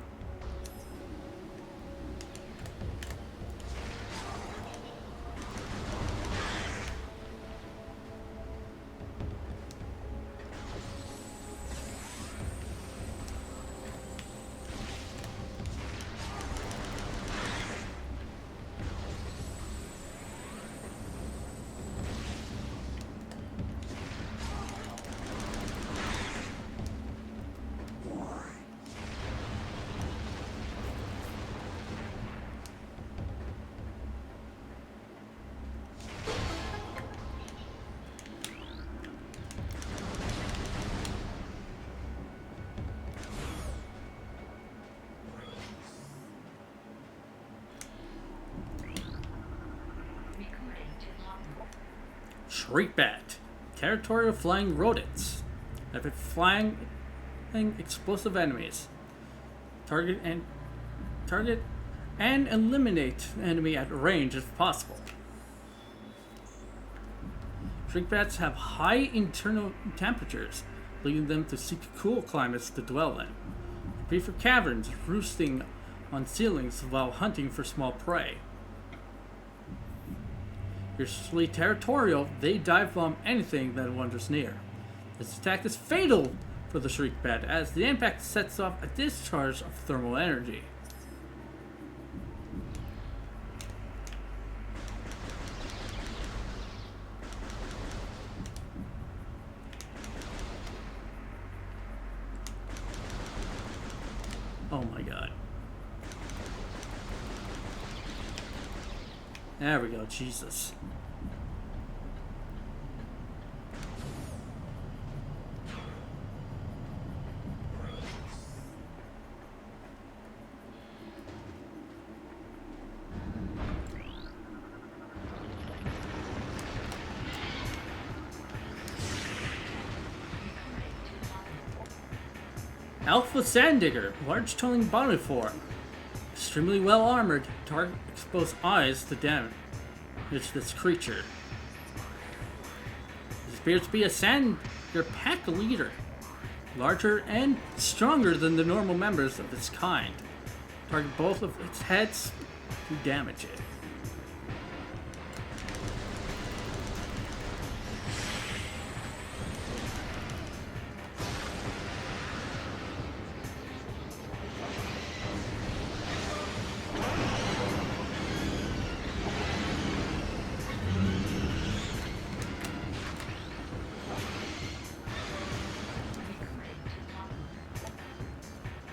[SPEAKER 1] Shriekbat, territorial flying rodents. Epic flying explosive enemies. Target and eliminate enemy at range if possible. Shriekbats have high internal temperatures, leading them to seek cool climates to dwell in. They prefer caverns, roosting on ceilings while hunting for small prey. Fiercely territorial, they dive bomb anything that wanders near. This attack is fatal for the Shriekbat, as the impact sets off a discharge of thermal energy. Oh my god. There we go, Jesus. Alpha Sanddigger, large tunneling body form. Extremely well armored, target exposed eyes to damage this creature. It appears to be a Sanddigger pack leader, larger and stronger than the normal members of its kind. Target both of its heads to damage it.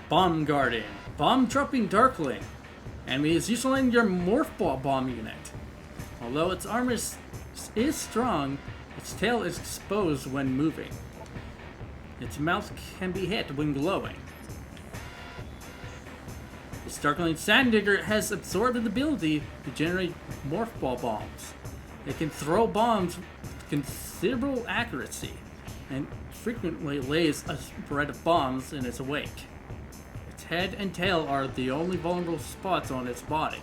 [SPEAKER 1] Bomb Guardian, bomb dropping Darkling. Enemy is utilizing your Morph Ball bomb unit. Although its armor is strong, its tail is exposed when moving. Its mouth can be hit when glowing. This Darkling Sanddigger has absorbed the ability to generate Morph Ball bombs. It can throw bombs with considerable accuracy, and frequently lays a spread of bombs in its wake. Head and tail are the only vulnerable spots on its body.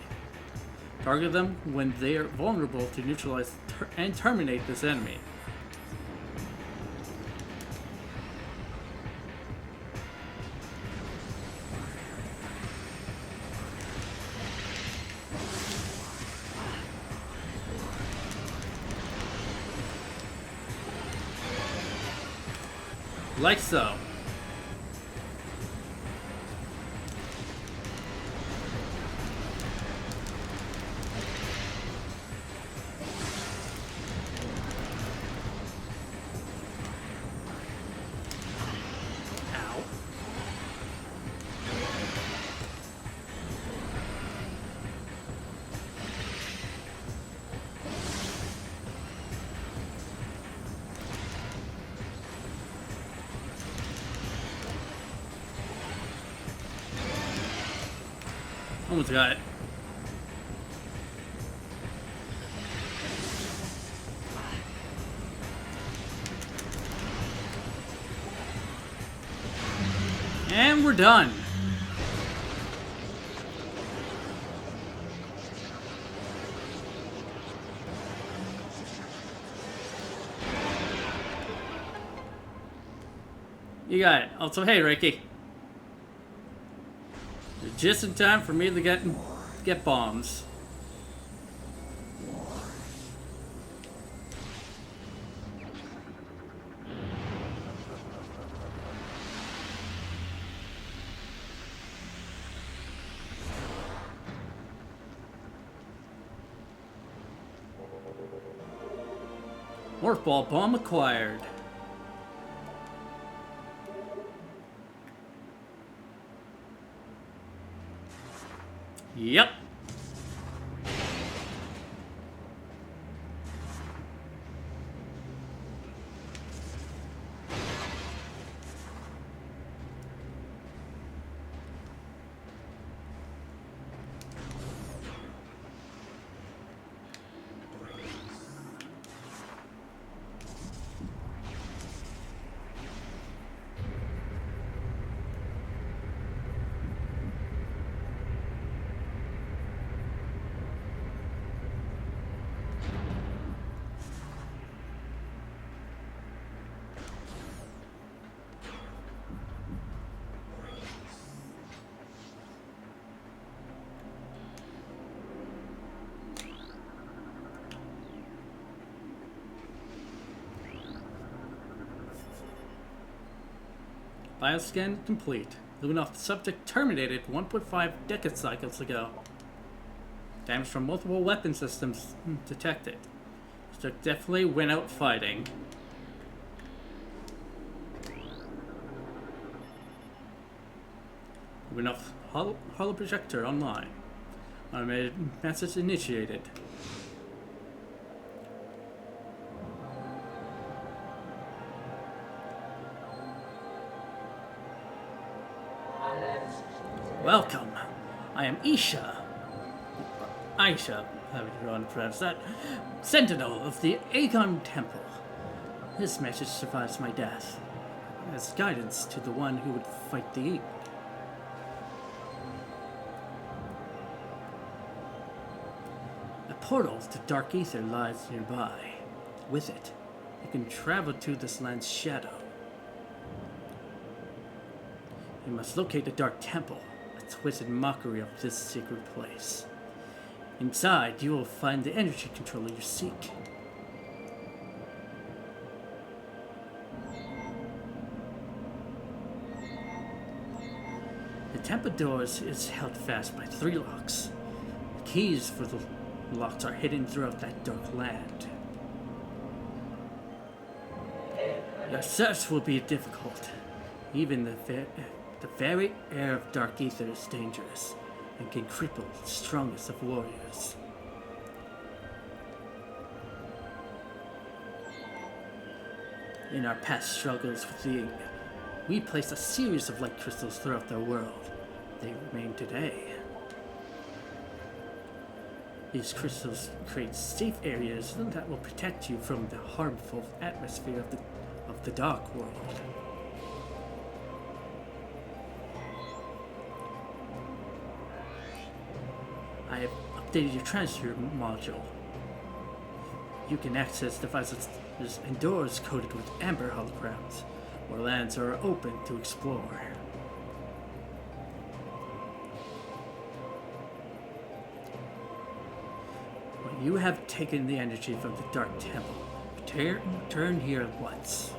[SPEAKER 1] Target them when they are vulnerable to neutralize and terminate this enemy. Like so. Almost got it. And we're done. You got it. Also, hey, Ricky. You're just in time for me to get bombs. Morph ball bomb acquired. Yep. Bioscan complete. Luminoff subject terminated 1.5 decacycles ago. Damage from multiple weapon systems detected. Subject definitely went out fighting. Luminoff holo projector online. Automated message initiated. Welcome. I am Aisha, however you want to pronounce that, Sentinel of the Aegon Temple. This message survives my death, as guidance to the one who would fight the evil. A portal to Dark Ether lies nearby. With it, you can travel to this land's shadow. You must locate the Dark Temple, a twisted mockery of this sacred place. Inside, you will find the energy controller you seek. The temple doors is held fast by 3 locks. The keys for the locks are hidden throughout that dark land. Your search will be difficult. Even the very air of Dark Ether is dangerous and can cripple the strongest of warriors. In our past struggles with the Ing, we placed a series of light crystals throughout the world. They remain today. These crystals create safe areas that will protect you from the harmful atmosphere of the dark world. I have updated your transfer module. You can access devices and doors coated with amber holograms, where lands are open to explore. When you have taken the energy from the Dark Temple, return here at once.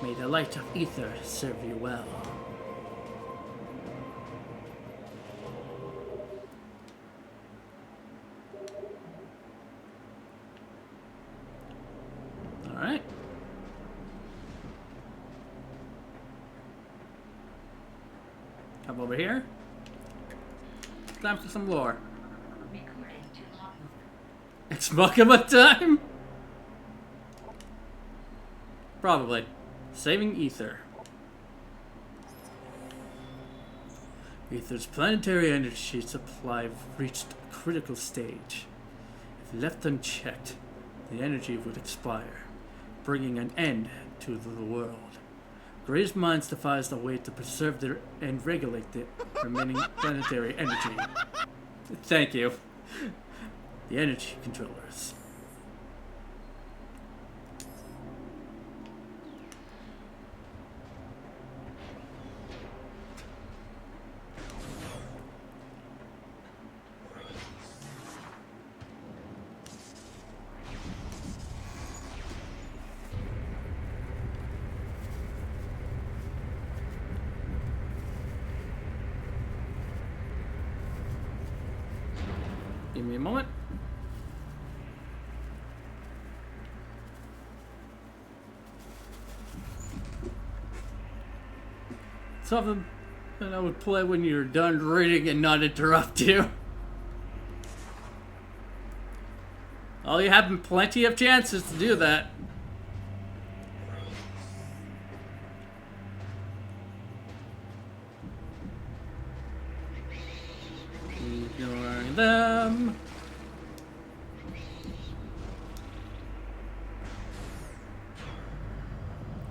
[SPEAKER 1] May the light of Ether serve you well. Alright. Come over here. Time for some lore. It's Makama time? Probably. Saving Ether. Aether's planetary energy supply reached a critical stage. If left unchecked, the energy would expire, bringing an end to the world. Gray's Minds devised a way to preserve and regulate the remaining planetary energy. Thank you. The energy controllers. Give me a moment. Something that I would play when you're done reading and not interrupt you. Oh, you have plenty of chances to do that. Ignoring them.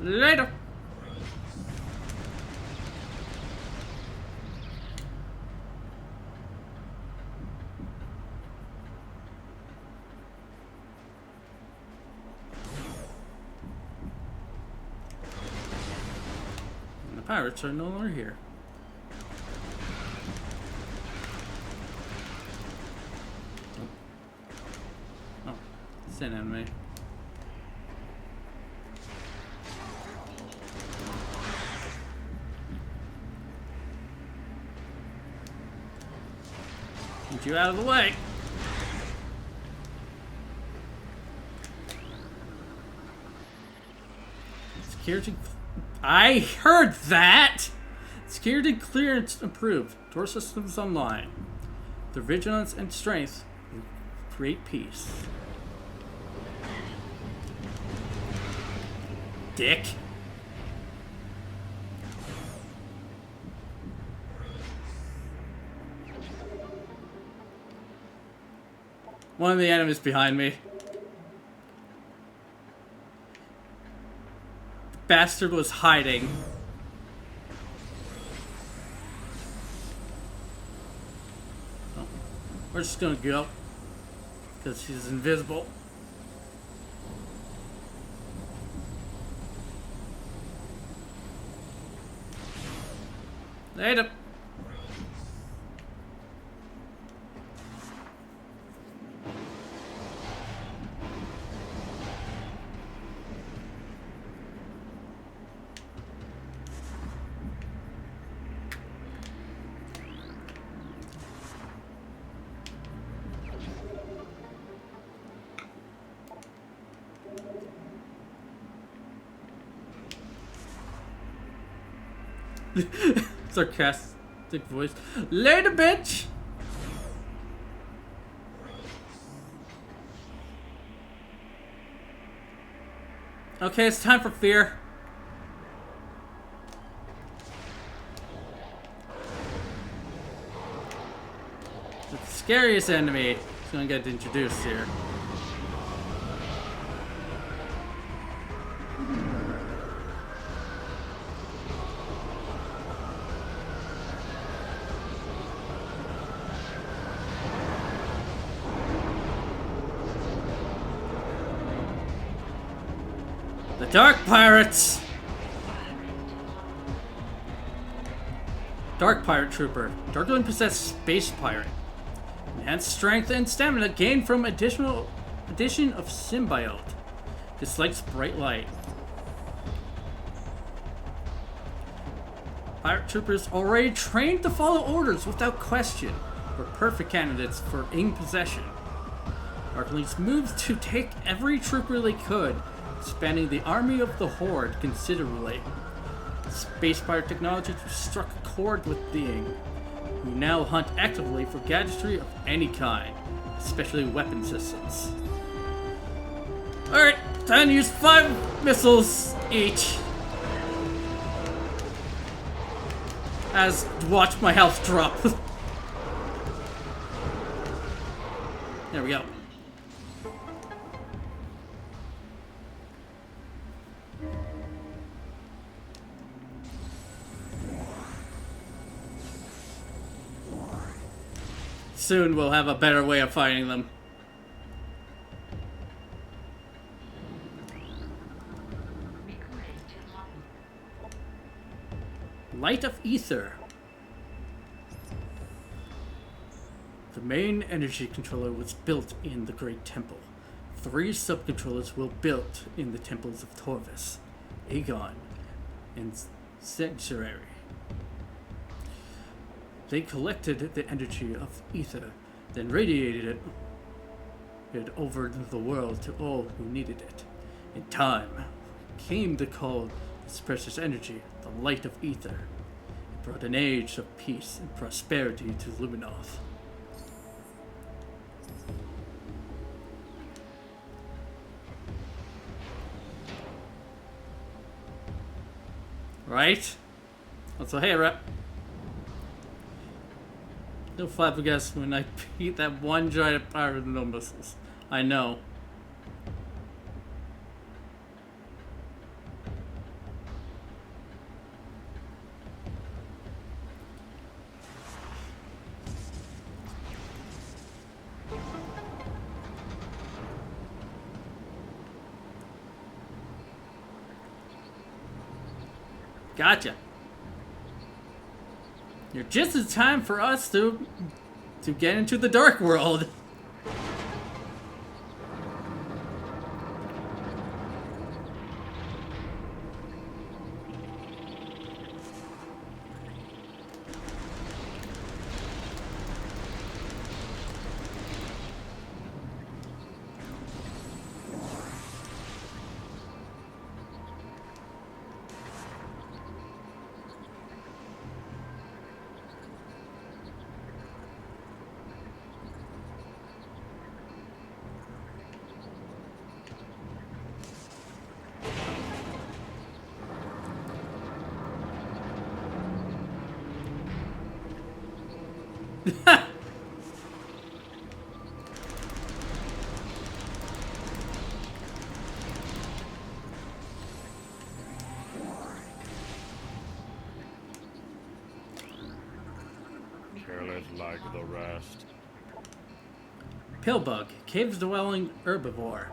[SPEAKER 1] Later. And the pirates are no longer here. Oh, it's an enemy. Get you out of the way. Security. I heard that! Security clearance improved. Door systems online. Their vigilance and strength will create peace. Dick. One of the enemies behind me. The bastard was hiding. Oh, we're just gonna go. Because he's invisible. Later. Sarcastic voice. Later, bitch! Okay, it's time for fear. The scariest enemy is gonna get introduced here. Dark Pirates! Dark Pirate Trooper. Darkling possessed Space Pirate. Enhanced strength and stamina gained from addition of Symbiote. Dislikes bright light. Pirate Troopers already trained to follow orders without question. Were perfect candidates for in-possession. Darkling's moved to take every trooper they could, expanding the army of the Horde considerably. Space pirate technology struck a chord with being, who now hunt actively for gadgetry of any kind, especially weapon systems. Alright, time to use 5 missiles each. As watch my health drop. There we go. Soon we'll have a better way of fighting them. Light of Ether. The main energy controller was built in the Great Temple. 3 subcontrollers were built in the temples of Torvis, Aegon, and Sanctuary. They collected the energy of Ether, then radiated it over the world to all who needed it. In time came to call this precious energy the Light of Ether. It brought an age of peace and prosperity to Luminoth. Right? Also, hey, rep. No flabbergasted when I beat that one giant pirate with no missiles. I know. Gotcha. You're just in time for us to get into the dark world.
[SPEAKER 2] Careless like the rest.
[SPEAKER 1] Pillbug, cave-dwelling herbivore.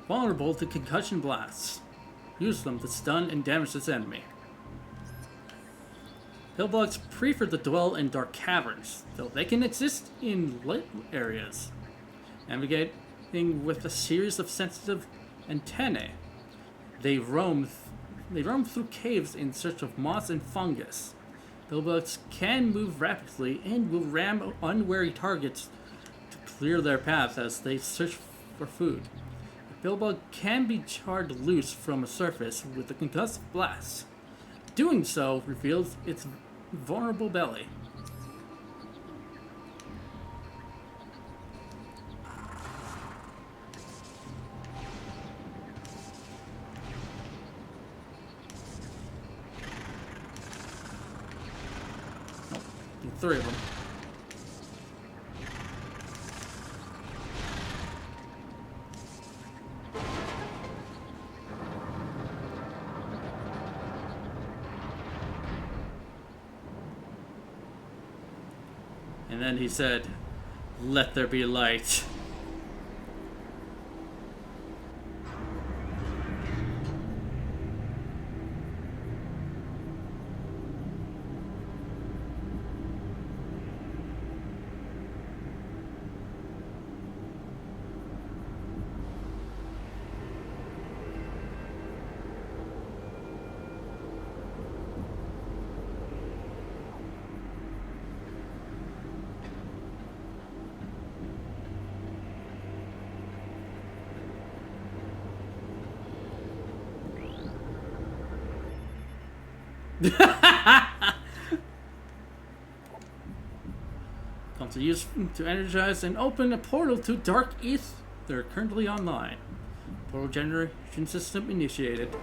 [SPEAKER 1] Vulnerable to concussion blasts. Use them to stun and damage its enemy. Pillbugs prefer to dwell in dark caverns, though they can exist in lit areas. Navigating with a series of sensitive antennae, they roam through caves in search of moss and fungus. Pillbugs can move rapidly and will ram unwary targets to clear their path as they search for food. A pillbug can be charred loose from a surface with a concussive blast. Doing so reveals its vulnerable belly. Oh, 3 of them. And then he said, "Let there be light." Comes to use to energize and open a portal to Dark East. They're currently online. Portal generation system initiated.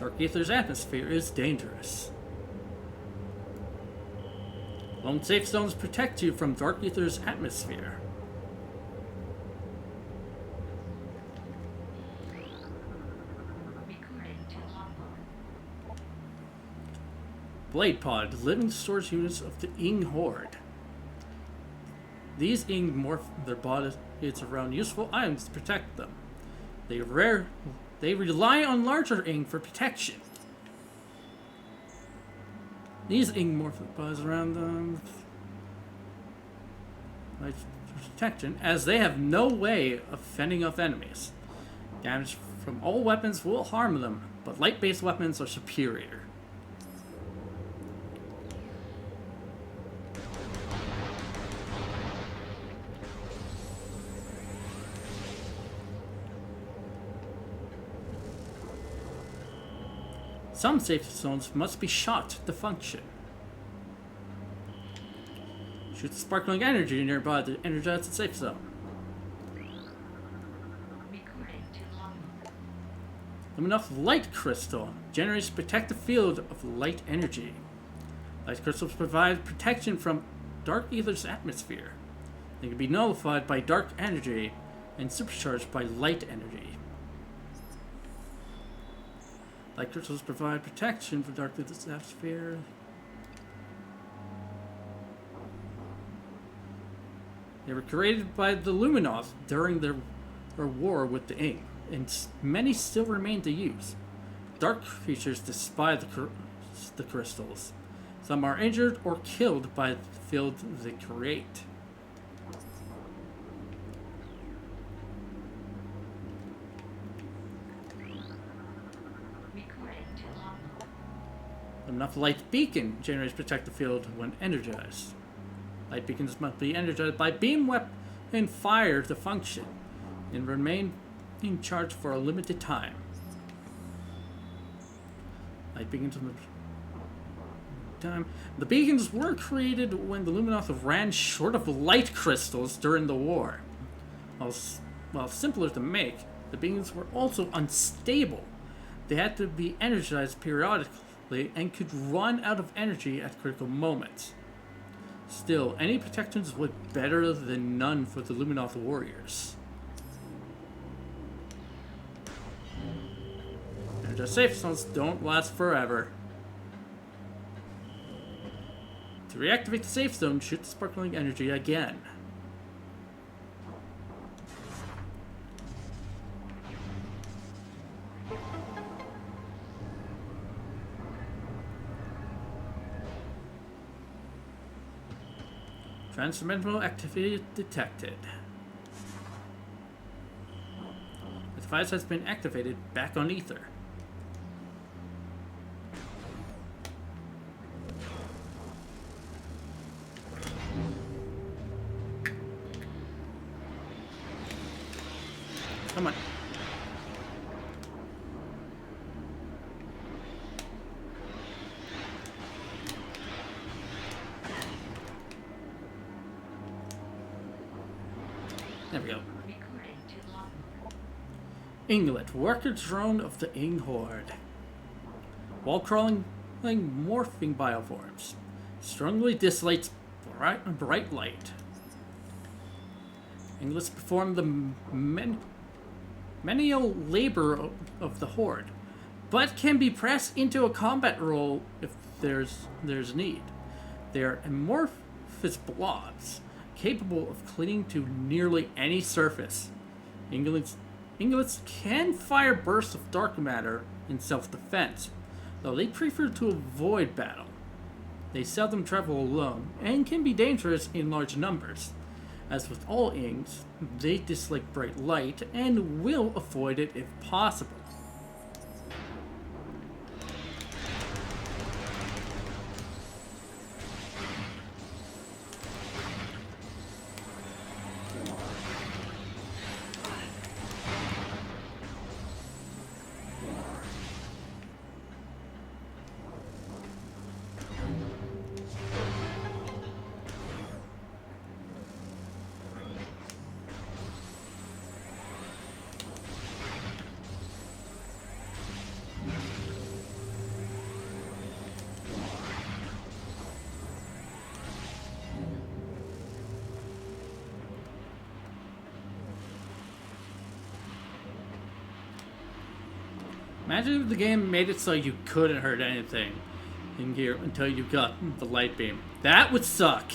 [SPEAKER 1] Dark Aether's atmosphere is dangerous. Lone safe zones protect you from Dark Aether's atmosphere. Blade Pod, living storage units of the Ing Horde. These Ing morph their bodies around useful items to protect them. They rely on larger Ing for protection. These Ing morph their bodies around them for protection, as they have no way of fending off enemies. Damage from all weapons will harm them, but light-based weapons are superior. Some safe zones must be shot to function. Shoot sparkling energy nearby to energize the safe zone. Luminous light crystal generates a protective field of light energy. Light crystals provide protection from Dark Aether's atmosphere. They can be nullified by dark energy and supercharged by light energy. Light crystals provide protection from Dark Aether's atmosphere. They were created by the Luminoth during their war with the Ing, and many still remain to use. Dark creatures despise the crystals. Some are injured or killed by the field they create. Enough light beacon generates protective field when energized. Light beacons must be energized by beam weapon fire to function and remain in charge for a limited time. Light beacons time. The beacons were created when the Luminoth ran short of light crystals during the war. While simpler to make, the beacons were also unstable. They had to be energized periodically and could run out of energy at critical moments. Still, any protections was better than none for the Luminoth warriors. Energized safe zones don't last forever. To reactivate the safe zone, shoot the sparkling energy again. Transcendental activity detected. The device has been activated back on Ether. Come on. There we go. Inglet, worker drone of the Ing Horde. Wall crawling, morphing bioforms. Strongly dislikes bright light. Inglets perform the menial labor of the Horde, but can be pressed into a combat role if there's need. They are amorphous blobs, capable of clinging to nearly any surface. Inglets can fire bursts of dark matter in self-defense, though they prefer to avoid battle. They seldom travel alone, and can be dangerous in large numbers. As with all Ings, they dislike bright light, and will avoid it if possible. Imagine if the game made it so you couldn't hurt anything in here until you got the light beam. That would suck.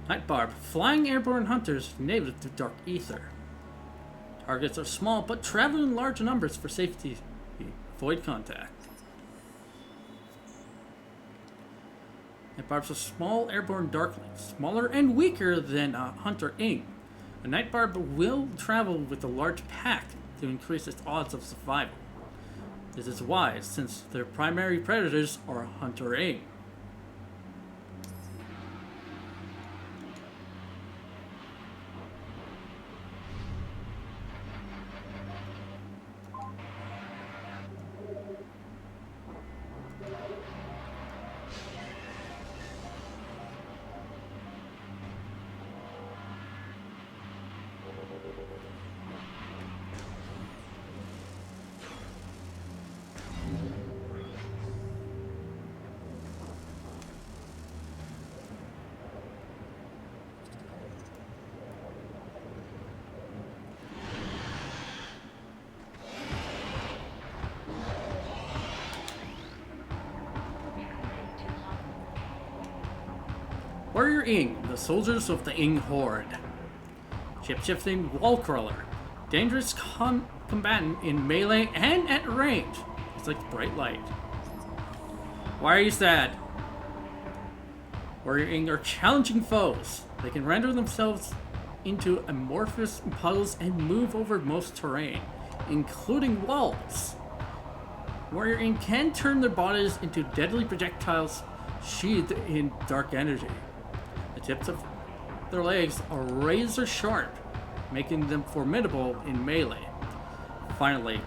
[SPEAKER 1] Night Barb. Flying airborne hunters native to dark ether. Targets are small but travel in large numbers for safety. Avoid contact. Night Barb's a small airborne darkling, smaller and weaker than a hunter ing. A Night Barb will travel with a large pack to increase its odds of survival. This is wise, since their primary predators are hunter ing. Warrior Ing, the soldiers of the Ing Horde. Shape-shifting wall crawler. Dangerous combatant in melee and at range. It's like bright light. Why are you sad? Warrior Ing are challenging foes. They can render themselves into amorphous puddles and move over most terrain, including walls. Warrior Ing can turn their bodies into deadly projectiles sheathed in dark energy. The tips of their legs are razor sharp, making them formidable in melee. Finally,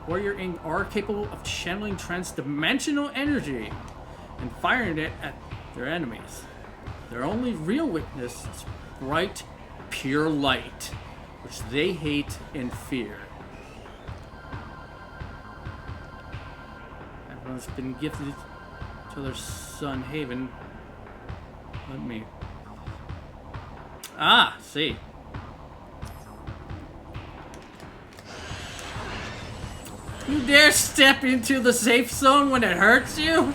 [SPEAKER 1] Warrior Ing are capable of channeling trans-dimensional energy and firing it at their enemies. Their only real weakness is bright, pure light, which they hate and fear. Everyone's been gifted to their son Haven. Let me... Ah, see. You dare step into the safe zone when it hurts you?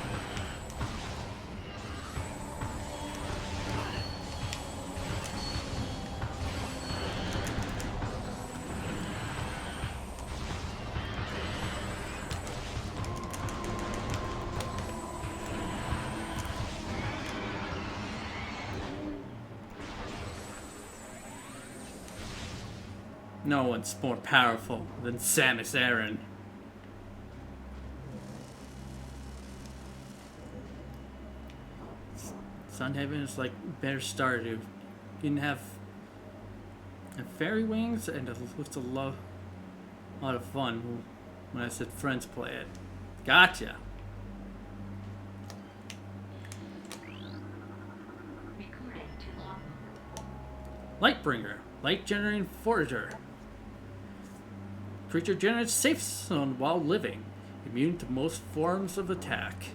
[SPEAKER 1] No one's more powerful than Samus Aran. Sunhaven is like better Stardew. Didn't have fairy wings, and it looks a lot of fun when I said friends play it. Gotcha. Lightbringer, light generating forager. Creature generates safe zone while living, immune to most forms of attack.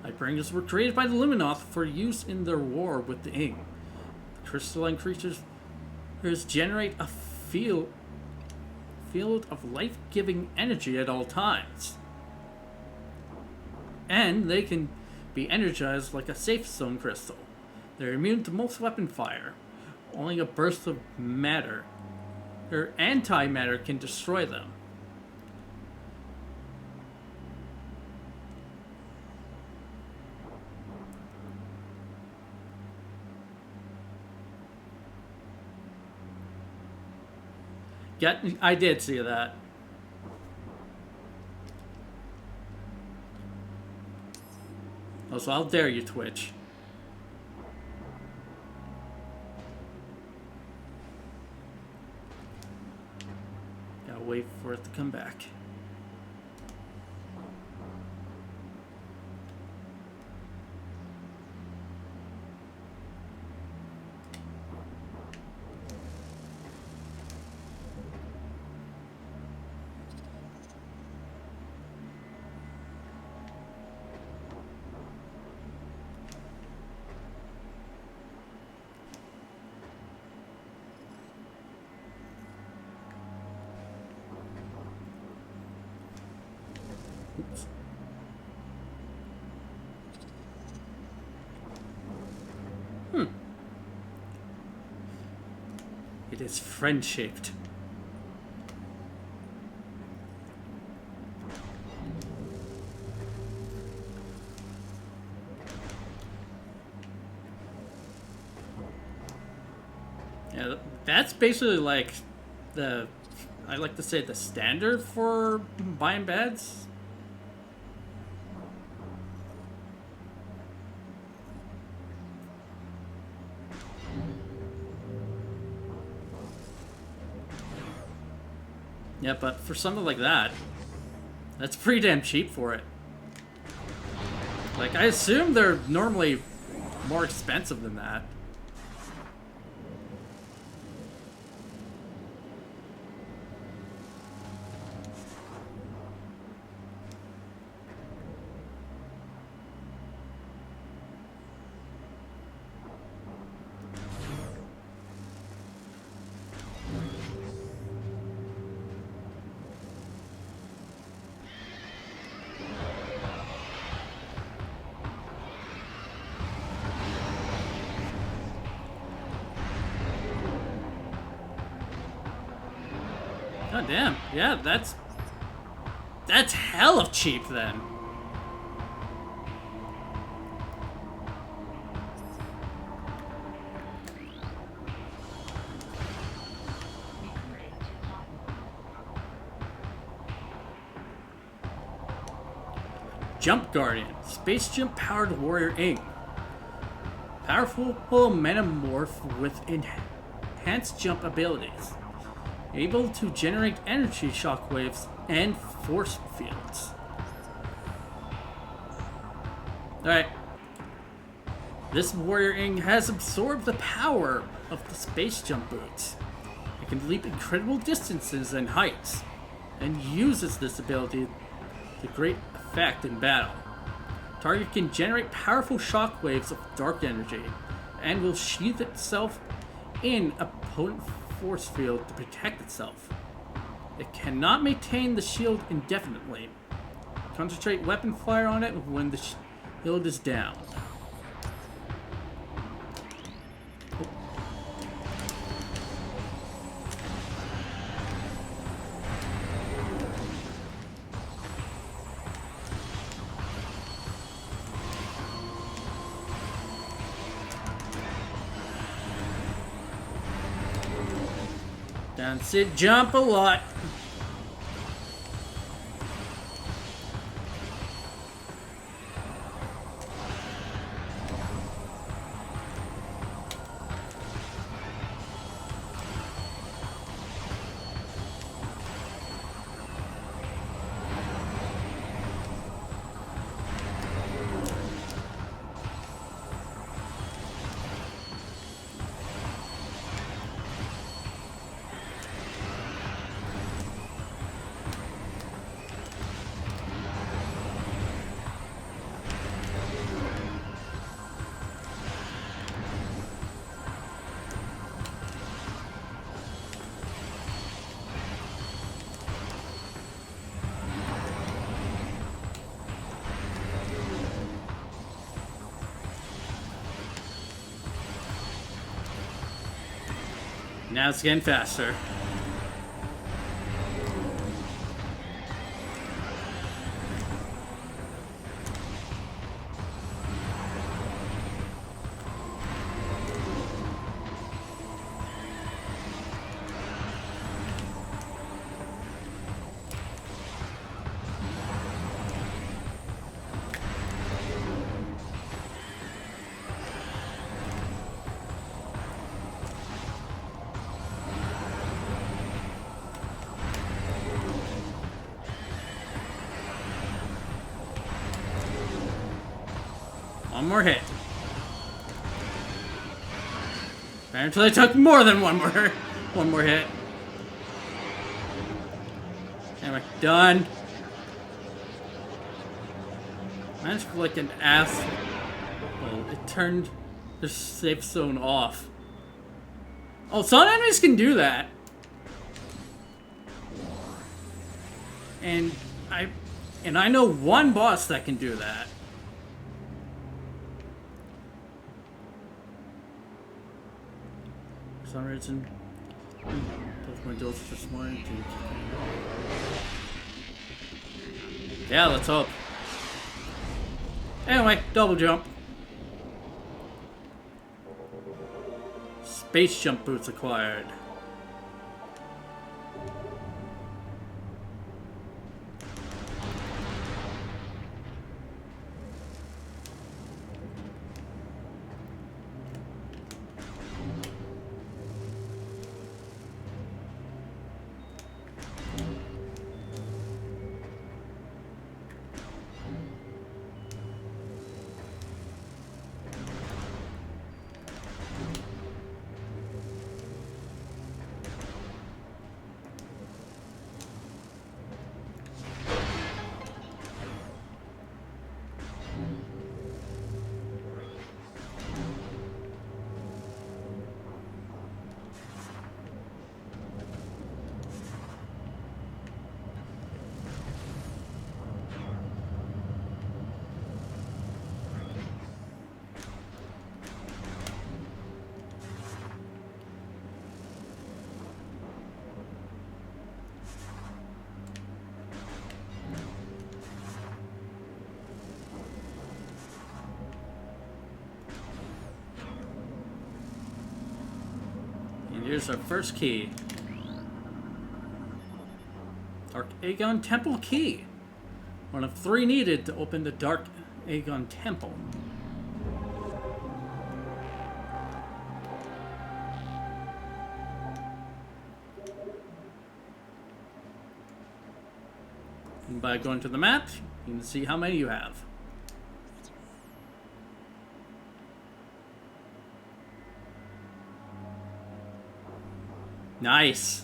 [SPEAKER 1] Lightbringers were created by the Luminoth for use in their war with the Ing. The crystalline creatures generate a field of life-giving energy at all times. And they can be energized like a safe zone crystal. They're immune to most weapon fire. Only a burst of matter or antimatter can destroy them. Yeah, I did see that. Oh, so how dare you, Twitch. Gotta wait for it to come back. It is friend-shaped. Yeah, that's basically like the, I like to say, the standard for buying beds. Yeah, but for something like that, that's pretty damn cheap for it. Like, I assume they're normally more expensive than that. Oh damn, yeah, that's hella cheap then. Jump Guardian, Space Jump powered warrior ink. Powerful metamorph with enhanced jump abilities. Able to generate energy shockwaves and force fields. Alright. This warrior ink has absorbed the power of the space jump boots. It can leap incredible distances and heights, and uses this ability to great effect in battle. Target can generate powerful shockwaves of dark energy, and will sheath itself in a potent force field to protect itself. It cannot maintain the shield indefinitely. Concentrate weapon fire on it when the shield is down. Down, sit, jump a lot. Now it's getting faster. One more hit. Apparently I took more than one more hit. Anyway, done. I just feel like an ass. Well, it turned the safe zone off. Oh, some enemies can do that. And I know one boss that can do that. For some reason. windows this morning. Yeah, let's hope. Anyway, double jump. Space jump boots acquired. Here's our first key. Dark Aegon Temple key. One of 3 needed to open the Dark Aegon Temple. And by going to the map, you can see how many you have. Nice.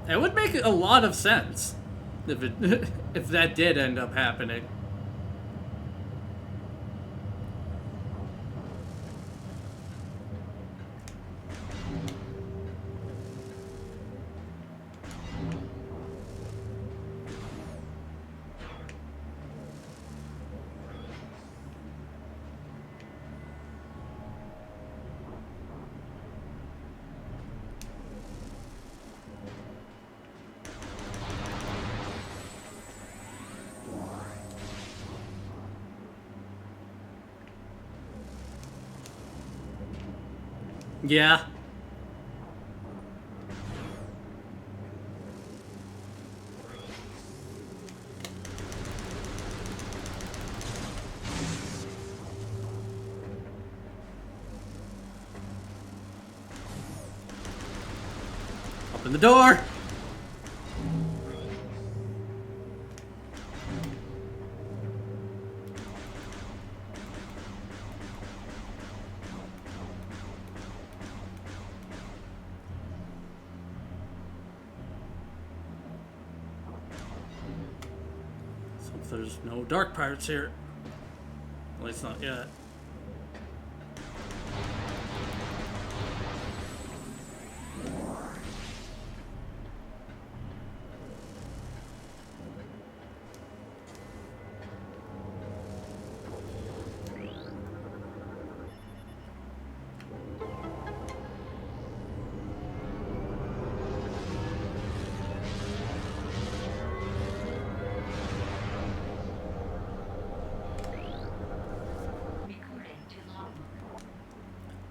[SPEAKER 1] It would make a lot of sense if it if that did end up happening. Yeah. Open the door. There's no dark pirates here. At least not yet.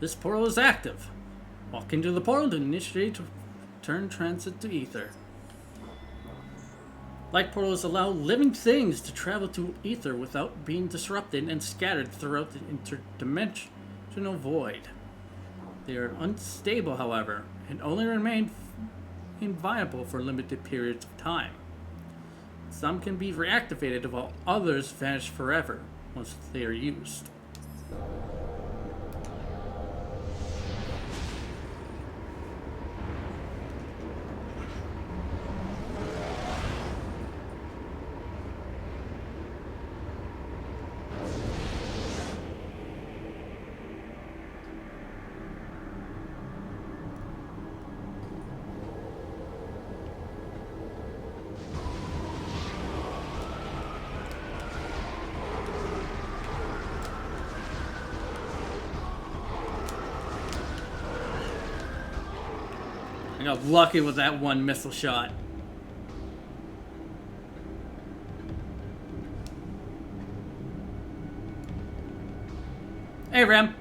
[SPEAKER 1] This portal is active. Walk into the portal to initiate turn transit to ether. Light portals allow living things to travel to ether without being disrupted and scattered throughout the interdimensional void. They are unstable, however, and only remain inviolable for limited periods of time. Some can be reactivated while others vanish forever once they are used. I got lucky with that one missile shot. Hey, Rem.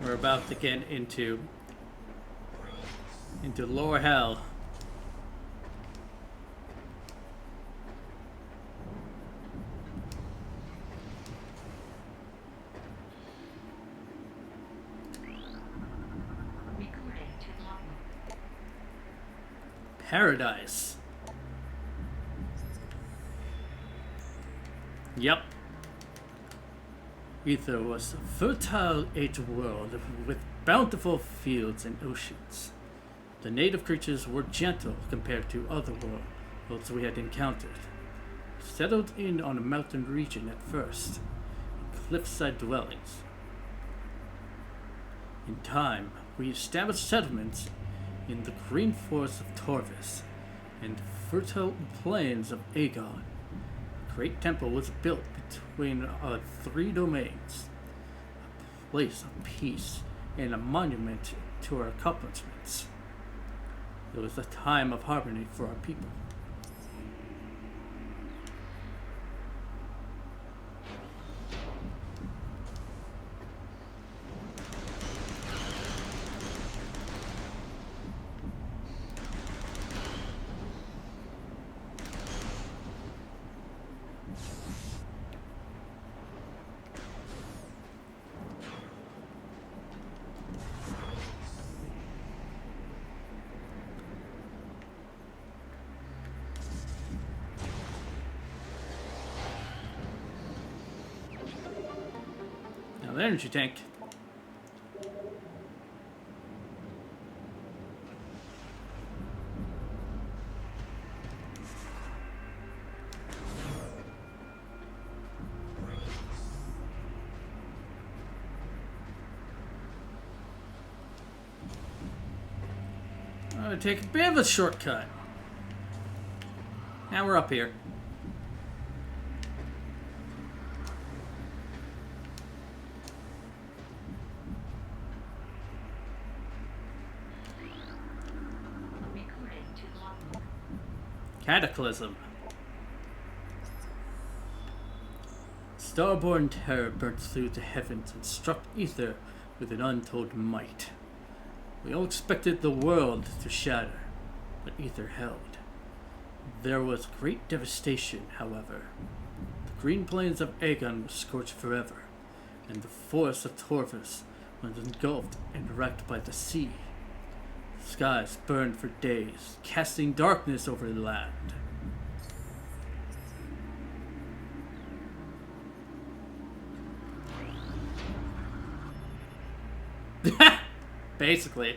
[SPEAKER 1] We're about to get into lower hell. Paradise. Yep. Ether was a fertile age world with bountiful fields and oceans. The native creatures were gentle compared to other worlds we had encountered. Settled in on a mountain region at first, cliffside dwellings. In time, we established settlements in the green forests of Torvis and fertile plains of Aegon. A great temple was built between our three domains, a place of peace and a monument to our accomplishments. It was a time of harmony for our people. The energy tank. I'm gonna take a bit of a shortcut. Now we're up here. Cataclysm. Starborn terror burnt through the heavens and struck Ether with an untold might. We all expected the world to shatter, but Ether held. There was great devastation, however. The green plains of Aegon were scorched forever, and the forests of Torvis was engulfed and wrecked by the sea. The skies burned for days, casting darkness over the land. Basically.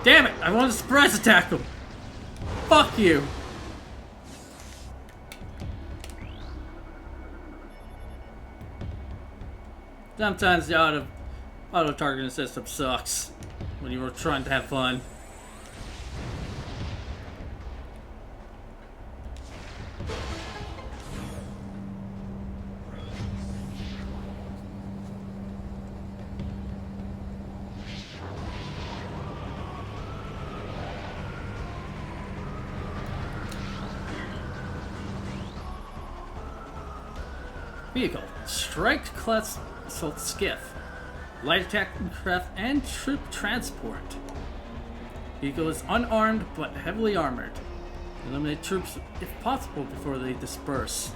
[SPEAKER 1] Damn it! I want to surprise attack him! Fuck you! Sometimes the auto targeting system sucks when you were trying to have fun. Vehicle: strike class assault skiff, light attack craft, and troop transport. Vehicle is unarmed but heavily armored. Eliminate troops if possible before they disperse.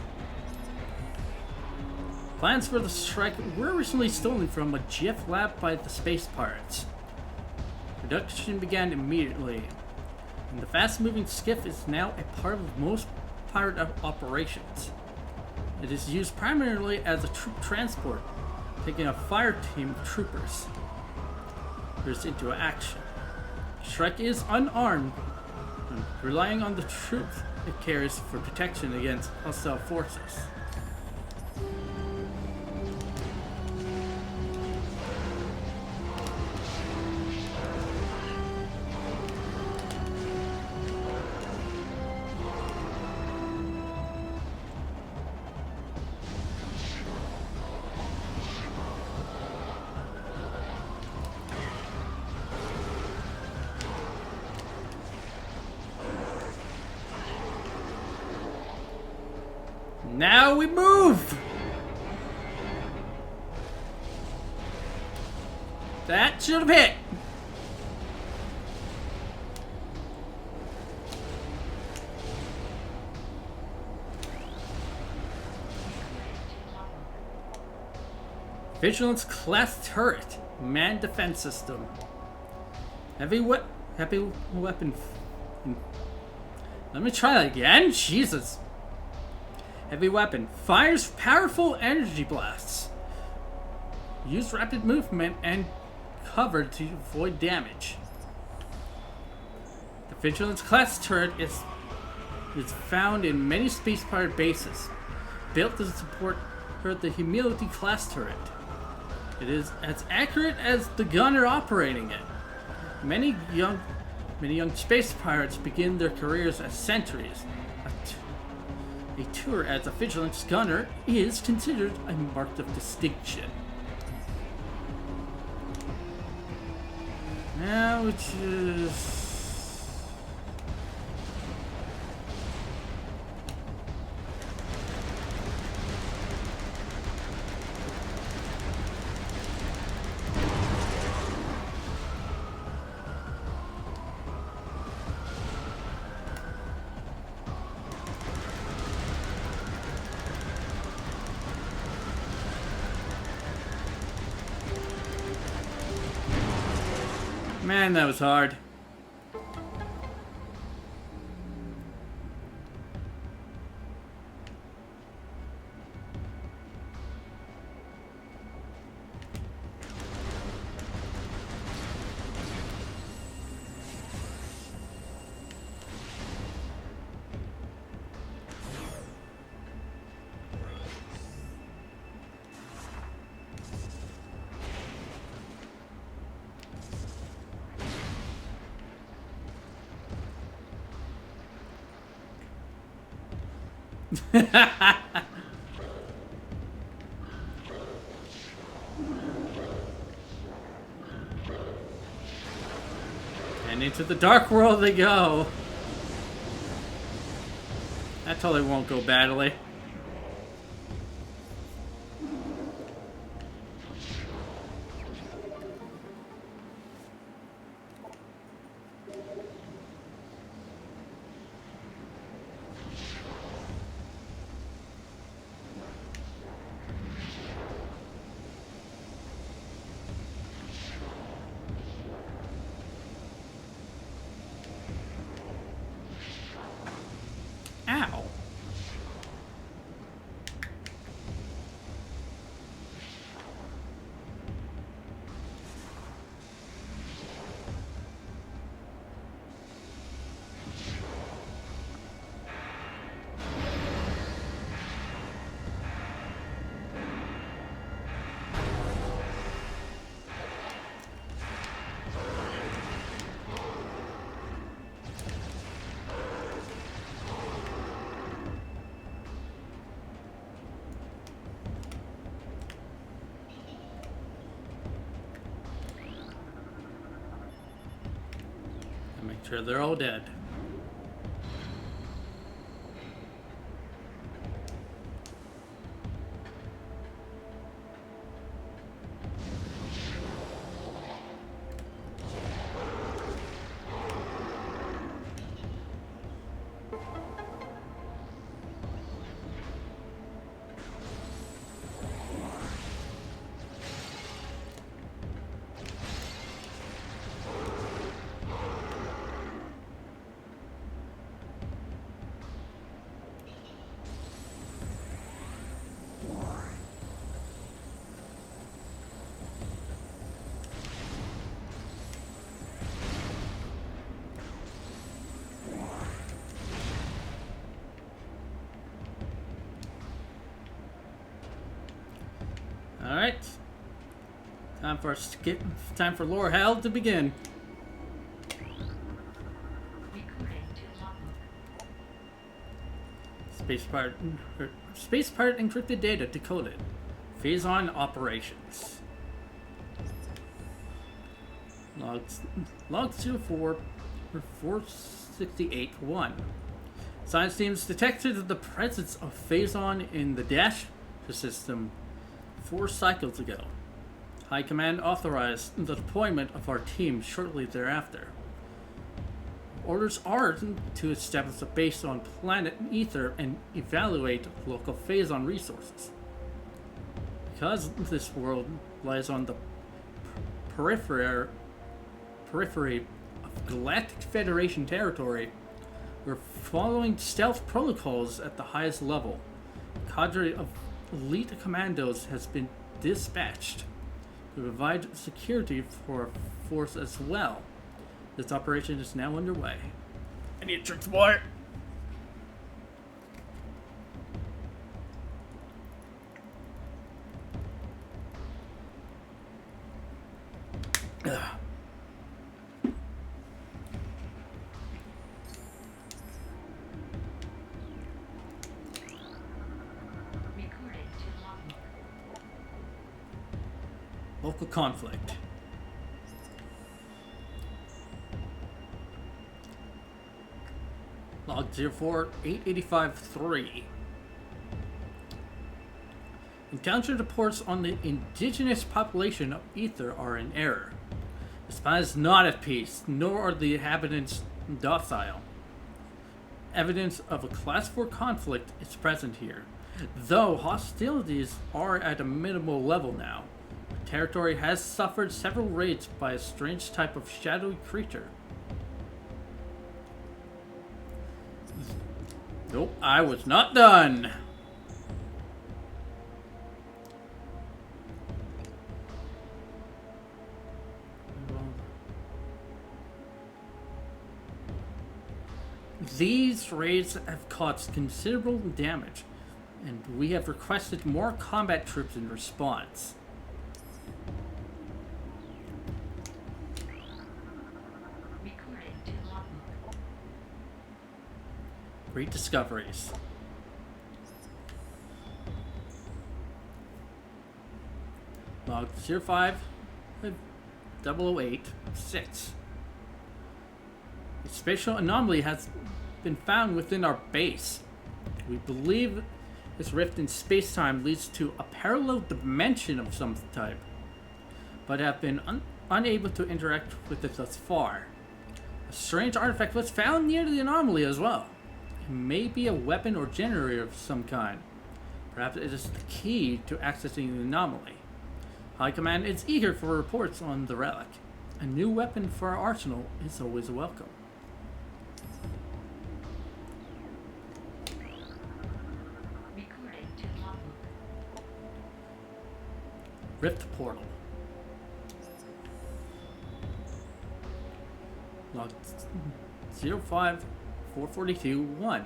[SPEAKER 1] Plans for the strike were originally stolen from a GF lab by the space pirates. Production began immediately, and the fast-moving skiff is now a part of most pirate operations. It is used primarily as a troop transport, taking a fire team of troopers into action. Shrek is unarmed, relying on the troops it carries for protection against hostile forces. Now we move! That should have hit! Vigilance class turret. Man defense system. Heavy weapon. Let me try that again. Jesus. Heavy weapon. Fires powerful energy blasts. Use rapid movement and cover to avoid damage. The Vigilance class turret is found in many space pirate bases, built to support the Humility class turret. It is as accurate as the gunner operating it. Many young space pirates begin their careers as sentries. A tour as a Vigilance gunner is considered a mark of distinction. Now it's just... Man, that was hard. And into the dark world they go. That totally won't go badly. Ow. Make sure they're all dead. Alright. Time for lore hell to begin. Space part encrypted data decoded. Phase-on operations. Log 04 468-1. Science teams detected the presence of phase-on in the dash system 4 cycles ago. High Command authorized the deployment of our team shortly thereafter. Orders are to establish a base on planet Ether and evaluate local phase-on resources. Because this world lies on the periphery of Galactic Federation territory, we're following stealth protocols at the highest level. A cadre of elite commandos has been dispatched to provide security for our force as well. This operation is now underway. I need a drink some water. Local conflict. Log 04-885-3. Encounter reports on the indigenous population of Ether are in error. The planet is not at peace, nor are the inhabitants docile. Evidence of a Class 4 conflict is present here, though hostilities are at a minimal level now. The territory has suffered several raids by a strange type of shadowy creature. Nope, I was not done. These raids have caused considerable damage, and we have requested more combat troops in response. Great discoveries. Log 05-008-6. A spatial anomaly has been found within our base. We believe this rift in space-time leads to a parallel dimension of some type, but have been unable to interact with it thus far. A strange artifact was found near the anomaly as well. It may be a weapon or generator of some kind. Perhaps it is the key to accessing the anomaly. High Command is eager for reports on the relic. A new weapon for our arsenal is always welcome. Rift Portal. Log 05-442-1.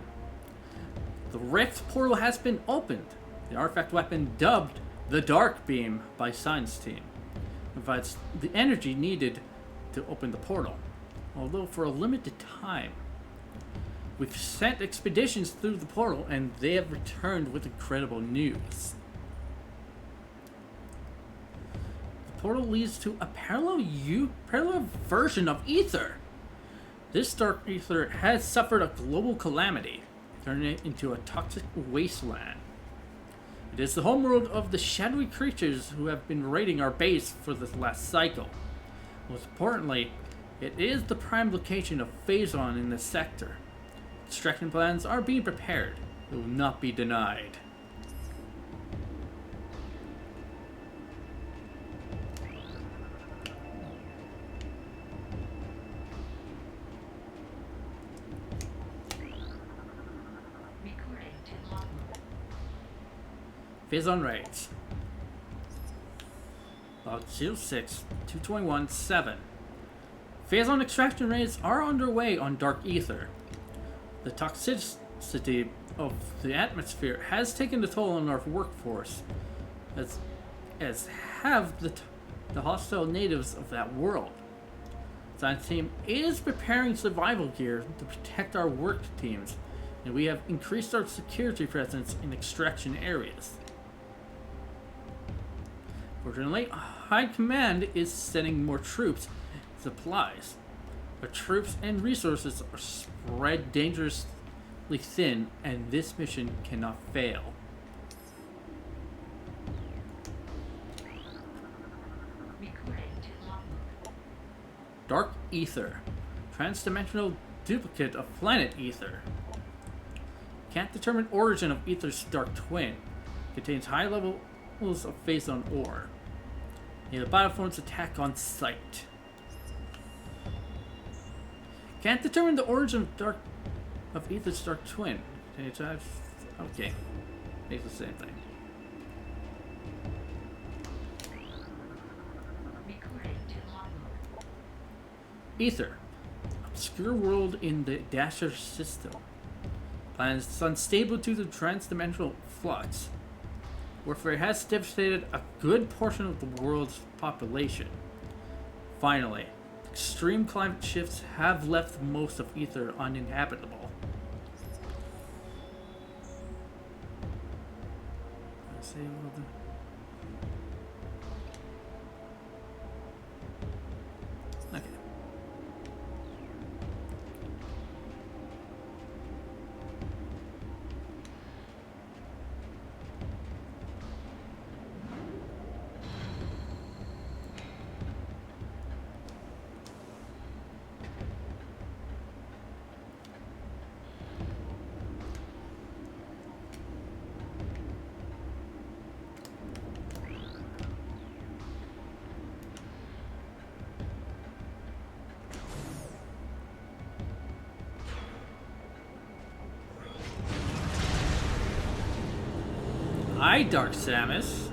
[SPEAKER 1] The Rift Portal has been opened. The artifact weapon, dubbed the Dark Beam by Science Team, provides the energy needed to open the portal, although for a limited time. We've sent expeditions through the portal, and they have returned with incredible news. The portal leads to a parallel version of Ether. This dark ether has suffered a global calamity, turning it into a toxic wasteland. It is the homeworld of the shadowy creatures who have been raiding our base for this last cycle. Most importantly, it is the prime location of Phazon in this sector. Extraction plans are being prepared. It will not be denied. Phazon raids. Log 06 221 7. Phazon extraction raids are underway on Dark Ether. The toxicity of the atmosphere has taken a toll on our workforce, as have the hostile natives of that world. The science team is preparing survival gear to protect our work teams, and we have increased our security presence in extraction areas. Fortunately, High Command is sending more troops and supplies. Our troops and resources are spread dangerously thin, and this mission cannot fail. Dark Ether. Transdimensional duplicate of planet Ether. Can't determine origin of Ether's dark twin. Contains high levels of Phazon ore. The Bioforms attack on sight. Can't determine the origin of Ether's dark twin. Okay. Makes the same thing. Ether. Obscure world in the Dasher system. Planet is unstable due to transdimensional flux. Warfare has devastated a good portion of the world's population. Finally, extreme climate shifts have left most of Ether uninhabitable. Okay. Hi, Dark Samus.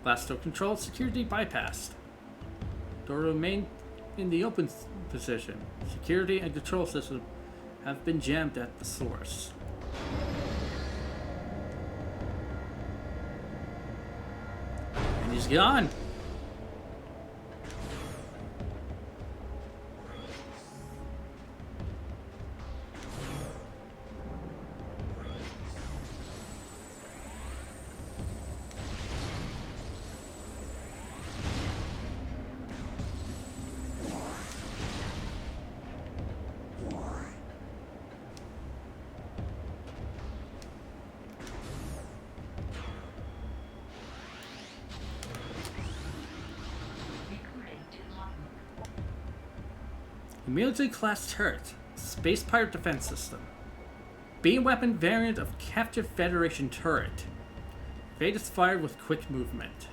[SPEAKER 1] Blasto control security bypassed. Door remain in the open position. Security and control system have been jammed at the source. And he's gone. Military class turret, Space Pirate Defense System. Beam weapon variant of Captured Federation turret. Fate is fired with quick movement.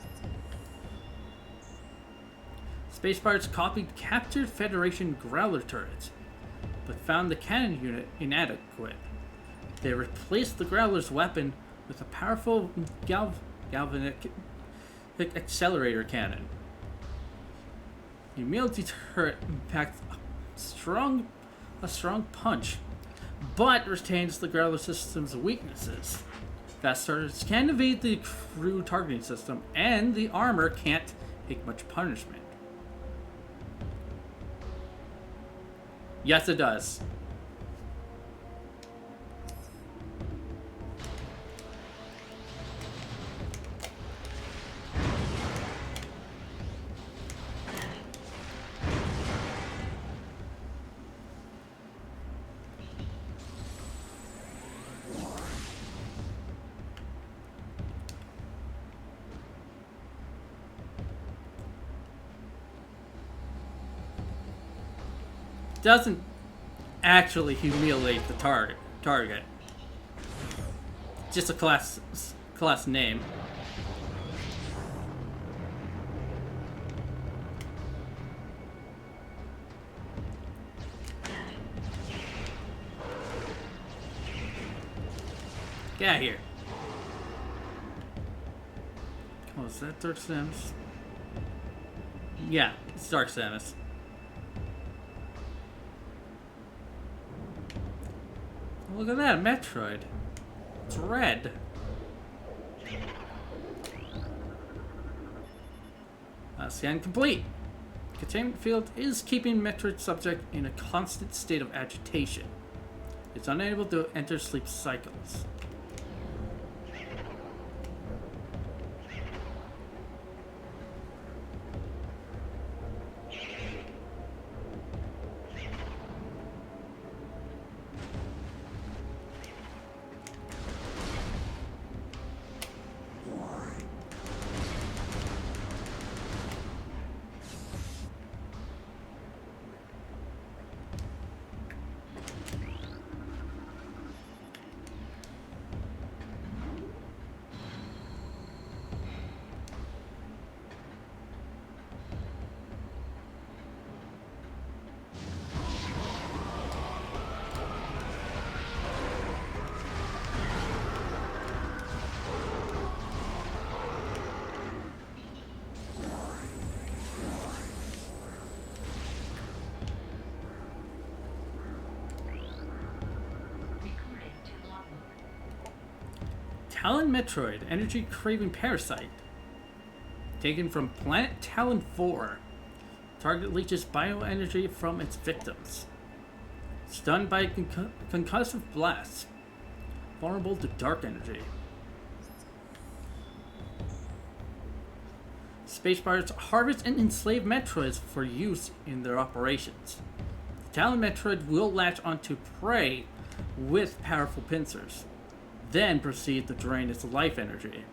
[SPEAKER 1] Space Pirates copied Captured Federation Growler turrets, but found the cannon unit inadequate. They replaced the Growler's weapon with a powerful galvanic accelerator cannon. The military turret impacts a strong punch, but retains the Growler system's weaknesses. Fast starters can evade the crew targeting system, and the armor can't take much punishment. Yes, it does. Doesn't actually humiliate the target. Just a class name. Get out of here. Oh, is that Dark Samus? Yeah, it's Dark Samus. Look at that, Metroid. It's red. Scan complete. Containment field is keeping Metroid subject in a constant state of agitation. It's unable to enter sleep cycles. Talon Metroid, energy craving parasite. Taken from Planet Talon 4. Target leeches bioenergy from its victims. Stunned by concussive blasts. Vulnerable to dark energy. Space pirates harvest and enslave Metroids for use in their operations. The Talon Metroid will latch onto prey with powerful pincers, then proceed to drain its life energy.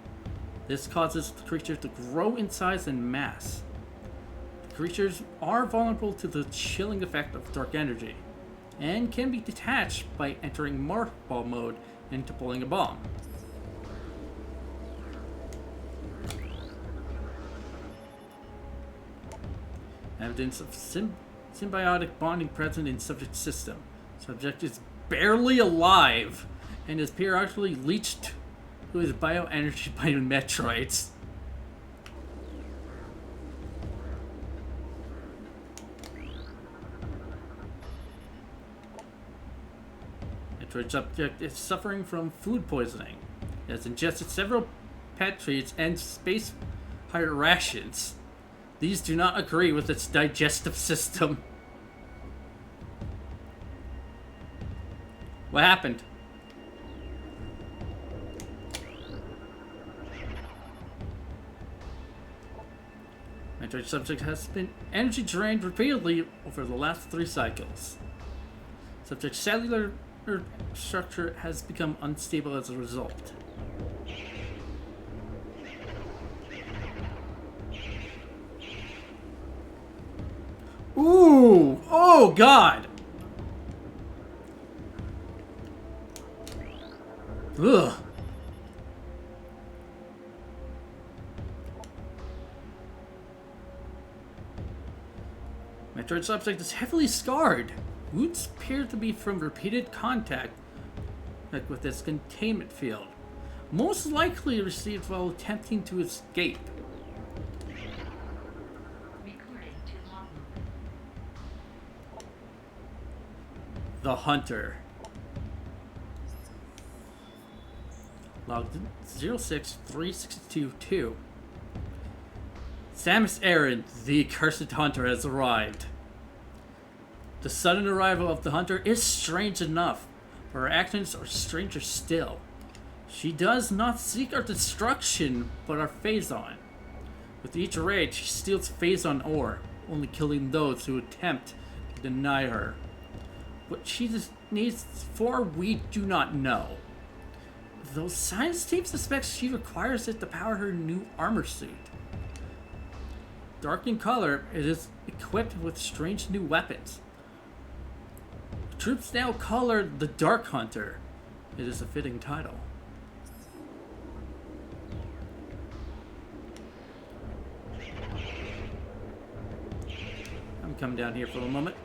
[SPEAKER 1] This causes the creature to grow in size and mass. The creatures are vulnerable to the chilling effect of dark energy, and can be detached by entering Mark Ball mode and deploying a bomb. Evidence of symbiotic bonding present in subject system. Subject is barely alive and is periodically leached to his bioenergy by Metroids. Metroid subject is suffering from food poisoning. It has ingested several pet treats and space pirate rations. These do not agree with its digestive system. What happened? Metroid subject has been energy drained repeatedly over the last 3 cycles. Subject's cellular structure has become unstable as a result. Ooh! Oh, God! Ugh. Metroid subject is heavily scarred. Wounds appear to be from repeated contact with its containment field, most likely received while attempting to escape. The Hunter. Log 06362-2. Samus Aran, the Cursed Hunter, has arrived. The sudden arrival of the hunter is strange enough, but her actions are stranger still. She does not seek our destruction, but our Phazon. With each raid, she steals Phazon ore, only killing those who attempt to deny her. What she needs for, we do not know. Though science team suspects she requires it to power her new armor suit. Dark in color, it is equipped with strange new weapons. Troops now call her the Dark Hunter. It is a fitting title. I'm coming down here for a moment.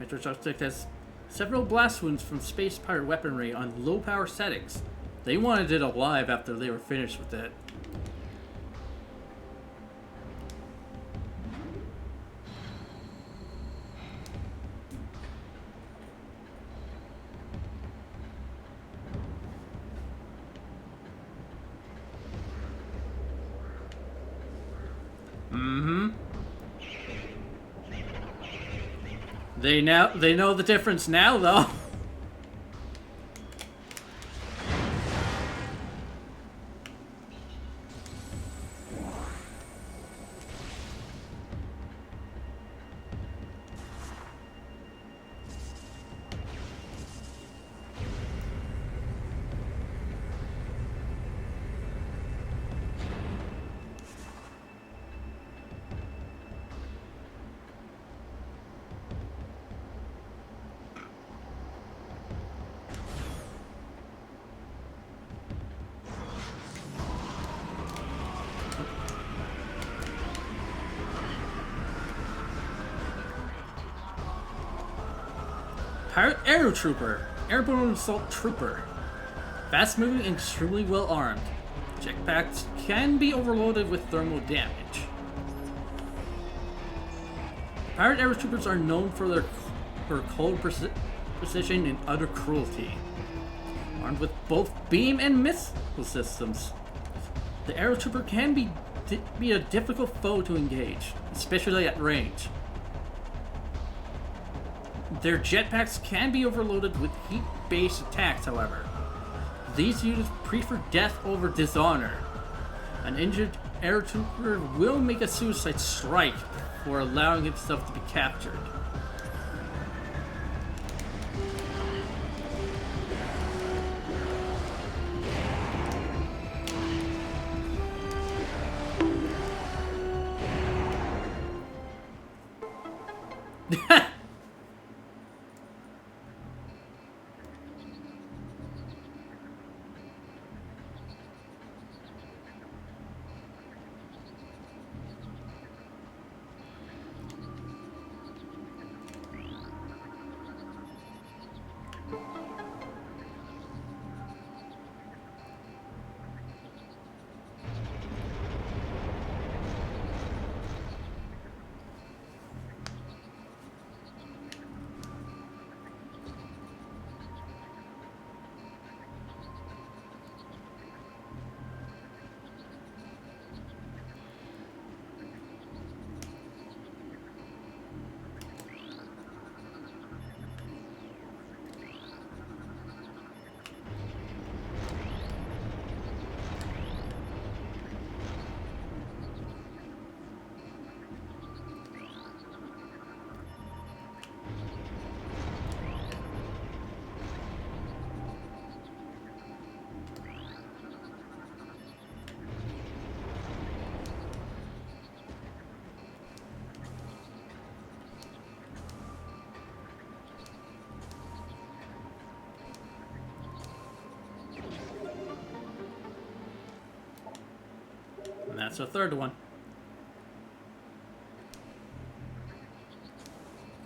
[SPEAKER 1] Metroid has several blast wounds from space pirate weaponry on low power settings. They wanted it alive after they were finished with it. They know the difference now, though. Pirate Aero Trooper, Airborne Assault Trooper. Fast moving and extremely well armed. Jetpacks can be overloaded with thermal damage. Pirate Aero Troopers are known for their cold precision and utter cruelty. Armed with both beam and missile systems, the Aero Trooper can be a difficult foe to engage, especially at range. Their jetpacks can be overloaded with heat-based attacks, however. These units prefer death over dishonor. An injured air trooper will make a suicide strike before allowing himself to be captured. And that's the third one.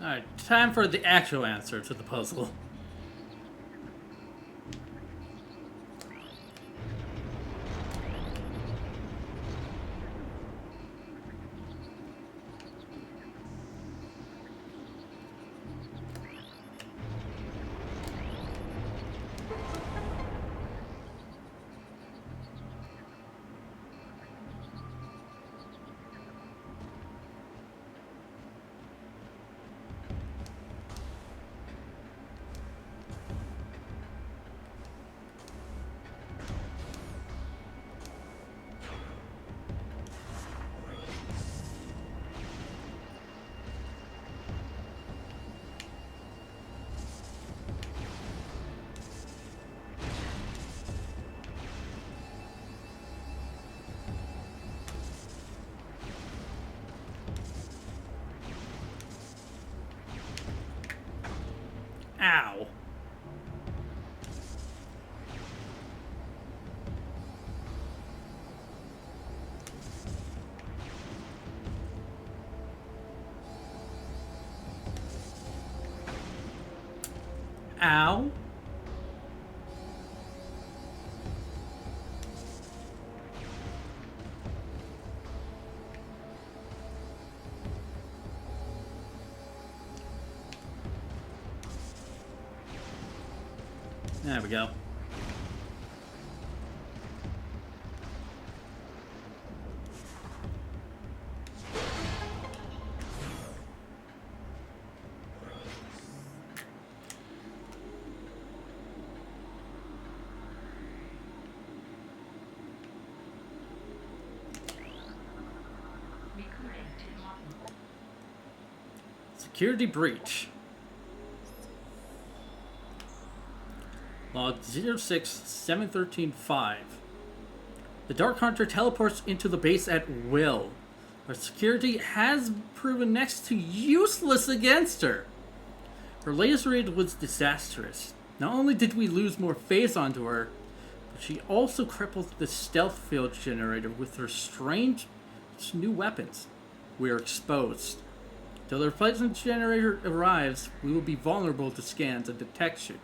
[SPEAKER 1] Alright, time for the actual answer to the puzzle. Ow. Ow. There we go. Security breach. Log 067135. The Dark Hunter teleports into the base at will. Our security has proven next to useless against her. Her latest raid was disastrous. Not only did we lose more phase onto her, but she also crippled the stealth field generator with her strange new weapons. We are exposed. Till the replacement generator arrives, we will be vulnerable to scans and detection.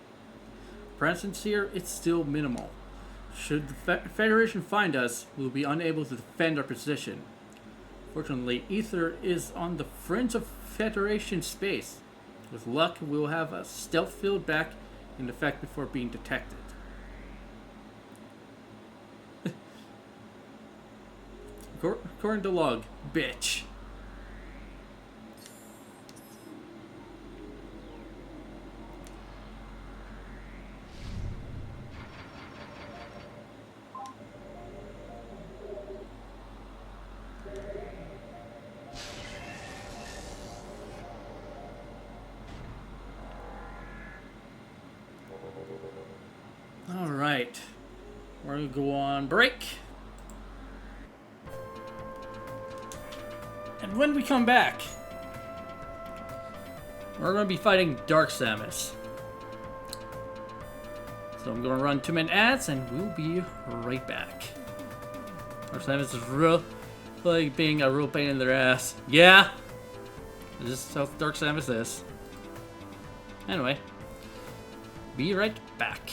[SPEAKER 1] Presence here is still minimal. Should the Federation find us, we will be unable to defend our position. Fortunately, Ether is on the fringe of Federation space. With luck, we will have a stealth field back in effect before being detected. According to log, bitch. Alright. We're gonna go on break. And when we come back, we're gonna be fighting Dark Samus. So I'm gonna run 2-minute ads and we'll be right back. Dark Samus is real, like being a real pain in their ass. Yeah! This is how Dark Samus is. Anyway, be right back.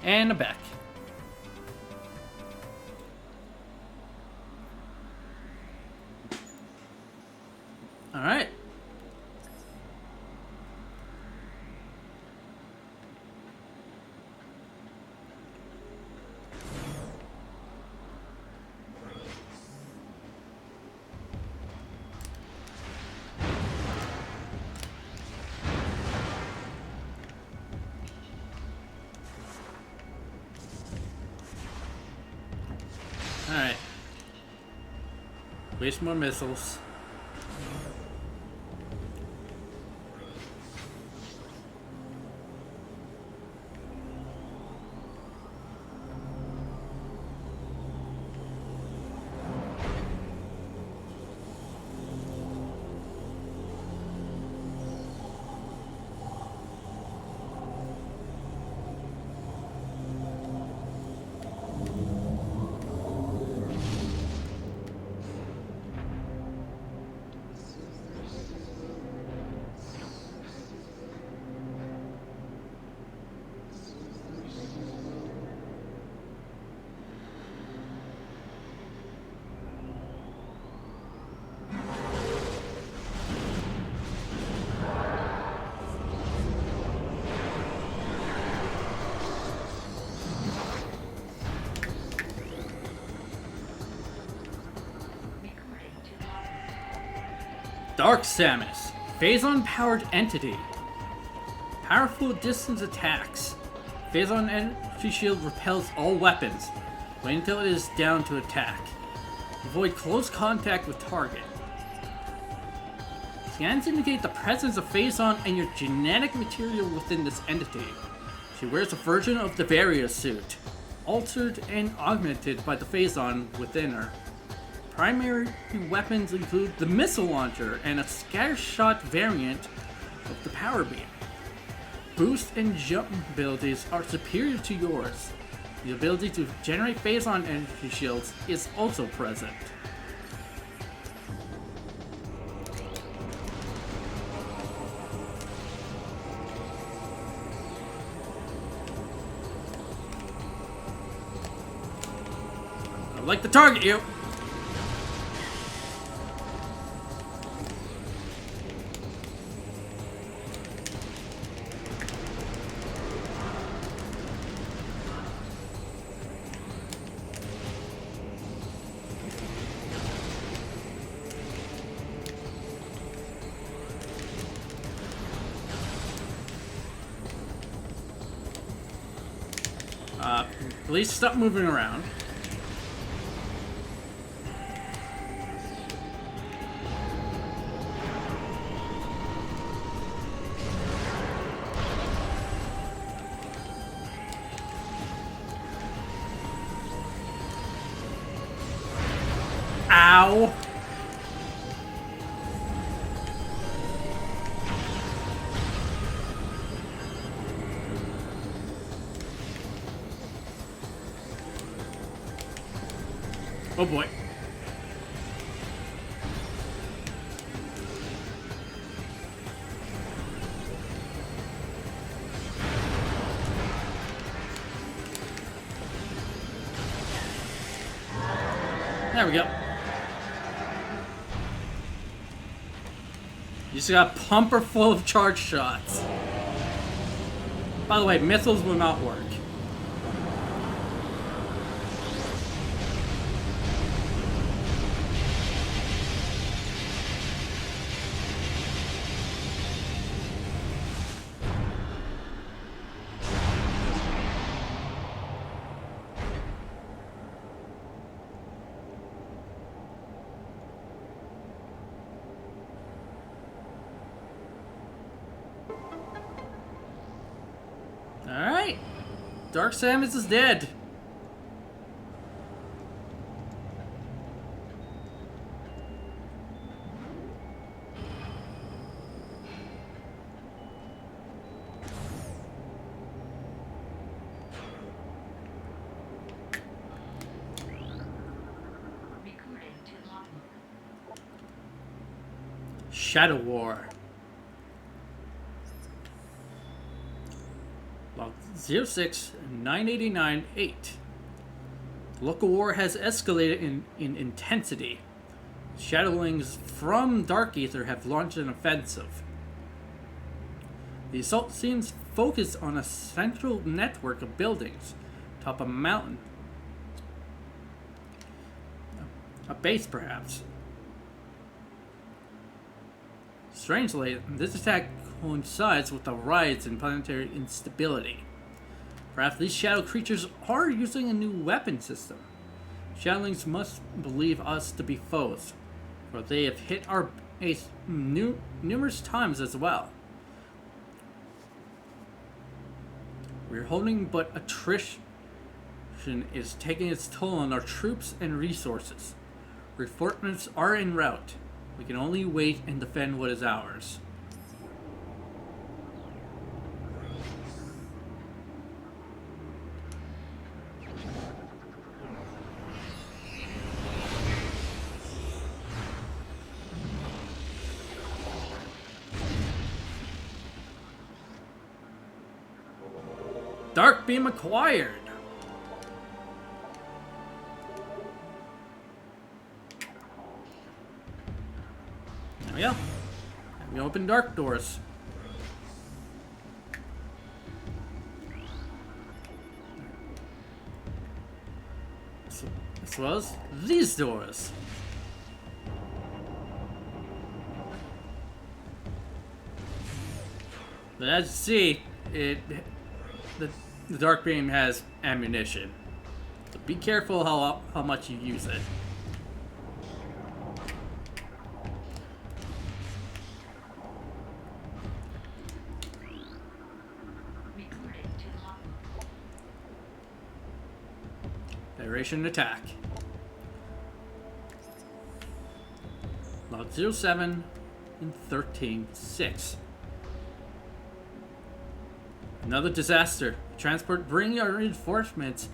[SPEAKER 1] And a back. Alright. Alright. Waste more missiles. Dark Samus, Phazon-powered entity. Powerful distance attacks. Phazon energy shield repels all weapons. Wait until it is down to attack. Avoid close contact with target. Scans indicate the presence of Phazon and your genetic material within this entity. She wears a version of the barrier suit, altered and augmented by the Phazon within her. Primary weapons include the missile launcher and a scattershot variant of the power beam. Boost and jump abilities are superior to yours. The ability to generate Phazon energy shields is also present. I'd like to target you. Please stop moving around. Ow! Oh boy. There we go. You just got a pumper full of charge shots. By the way, missiles will not work. Alright. Dark Samus is dead. Shadow War. Log 06989-8. The local war has escalated in intensity. Shadowlings from Dark Aether have launched an offensive. The assault seems focused on a central network of buildings atop a mountain. A base, perhaps. Strangely, this attack coincides with a rise in planetary instability. Perhaps these shadow creatures are using a new weapon system. Shadowlings must believe us to be foes, for they have hit our base numerous times as well. We're holding, but attrition is taking its toll on our troops and resources. Reinforcements are en route. We can only wait and defend what is ours. Dark Beam acquired! There we go. We open dark doors. As well as these doors. But as you see, the Dark Beam has ammunition. So be careful how much you use it. Federation attack. Log 07 and 13-6. Another disaster. Transport bringing our reinforcements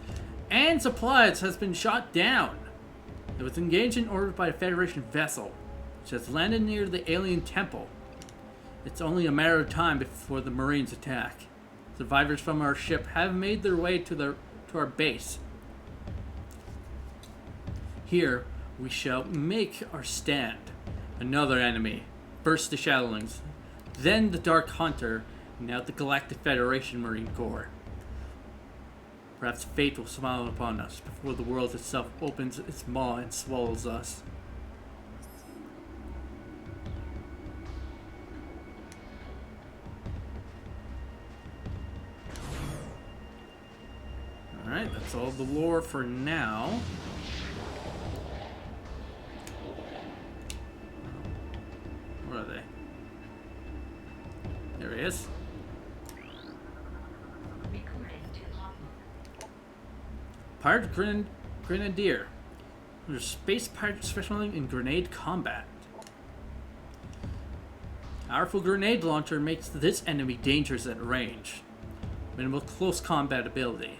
[SPEAKER 1] and supplies has been shot down. It was engaged in orbit by a Federation vessel, which has landed near the alien temple. It's only a matter of time before the Marines attack. Survivors from our ship have made their way to our base. Here, we shall make our stand. Another enemy. First the Shadowlings, then the Dark Hunter, and now the Galactic Federation Marine Corps. Perhaps fate will smile upon us before the world itself opens its maw and swallows us. Alright, that's all the lore for now. Where are they? There he is. Pirate Grenadier. There's space pirate specializing in grenade combat. Powerful grenade launcher makes this enemy dangerous at range. Minimal close combat ability.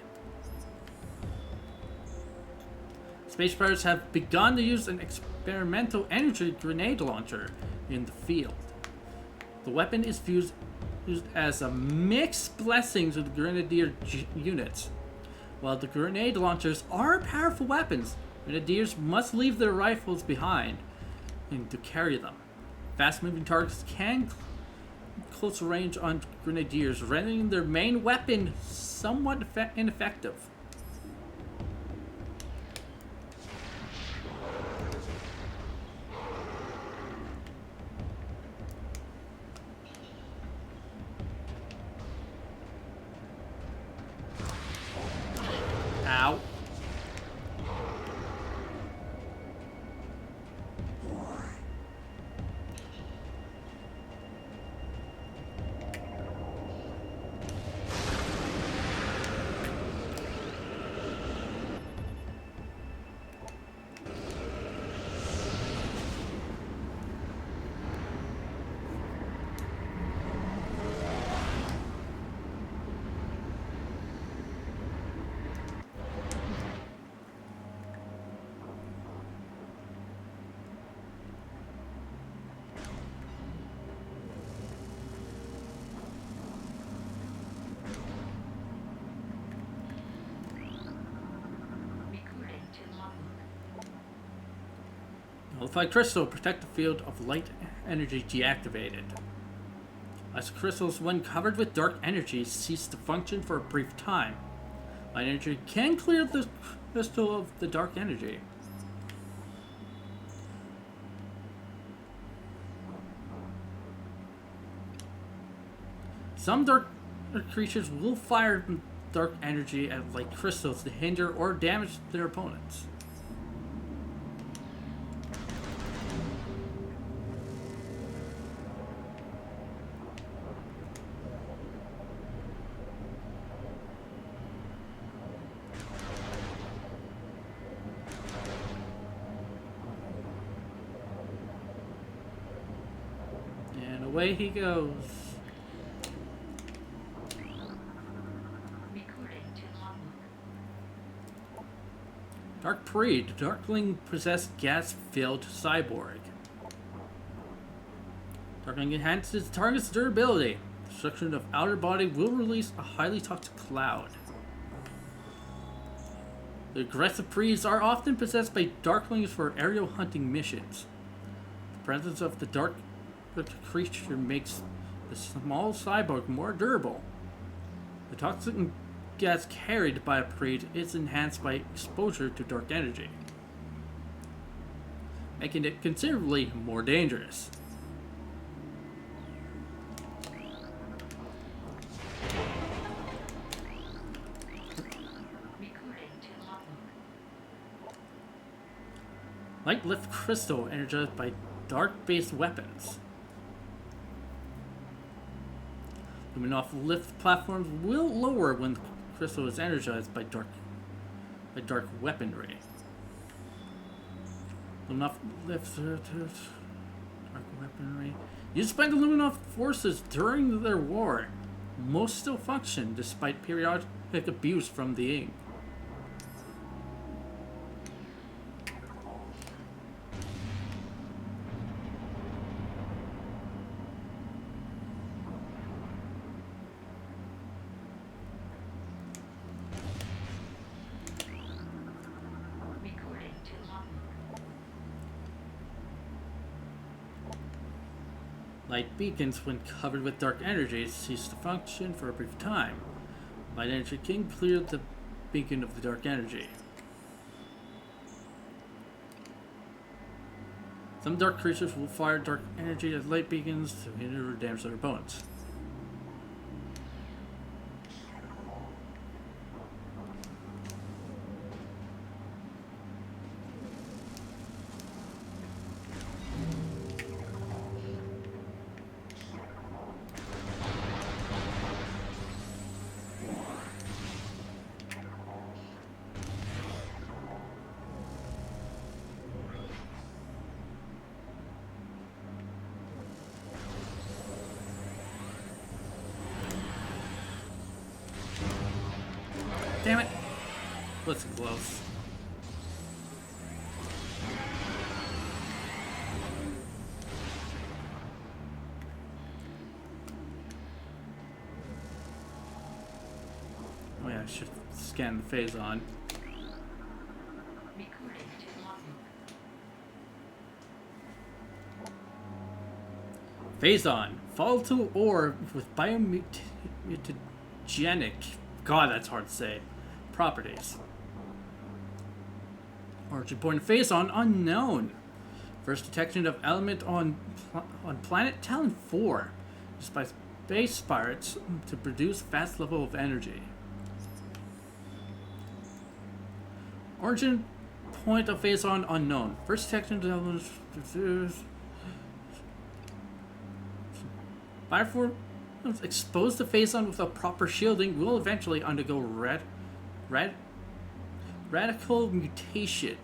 [SPEAKER 1] Space pirates have begun to use an experimental energy grenade launcher in the field. The weapon is used as a mixed blessings with Grenadier units. While the grenade launchers are powerful weapons, Grenadiers must leave their rifles behind and to carry them. Fast-moving targets can close range on Grenadiers, rendering their main weapon somewhat ineffective. Ow. Nullified crystal protect the field of light energy deactivated. As crystals, when covered with dark energy, cease to function for a brief time. Light energy can clear the crystal of the dark energy. Some dark creatures will fire dark energy at light crystals to hinder or damage their opponents. And away he goes. Dark Breed, Darkling possessed gas-filled cyborg. Darkling enhances target's durability. Destruction of outer body will release a highly toxic cloud. The aggressive breeds are often possessed by Darklings for aerial hunting missions. The presence of the dark creature makes the small cyborg more durable. The toxic gas carried by a breed is enhanced by exposure to dark energy, making it considerably more dangerous. Light lift crystal energized by dark-based weapons. Luminoff lift platforms will lower when the crystal is energized by dark weaponry. Luminoff lifts dark weaponry used by the Luminoff forces during their war. Most still function despite periodic abuse from the ink. Light beacons, when covered with dark energy, cease to function for a brief time. Light energy can clear the beacon of the dark energy. Some dark creatures will fire dark energy as light beacons to hinder or damage their opponents. Damn it! Let's close. Oh yeah, I should scan the phase on. Phase on. Volatile ore with biomutagenic. God, that's hard to say. Properties. Origin point phase on unknown. First detection of element on planet Talon 4. Used by space pirates to produce fast level of energy. Origin point of phase on unknown. First detection of elements. Bioform exposed to phase-on without proper shielding will eventually undergo radical mutation.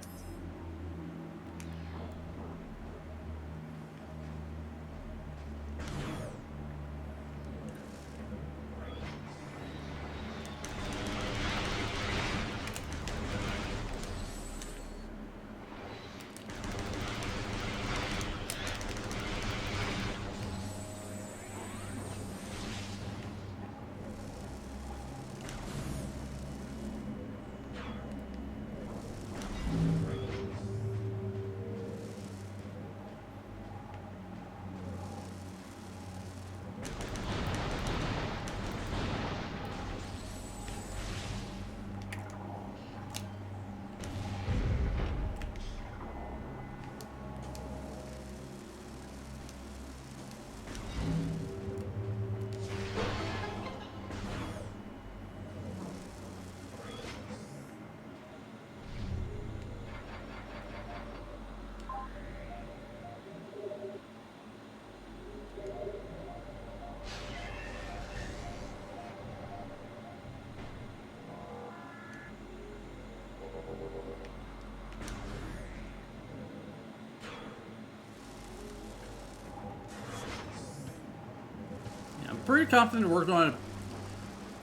[SPEAKER 1] pretty confident we're going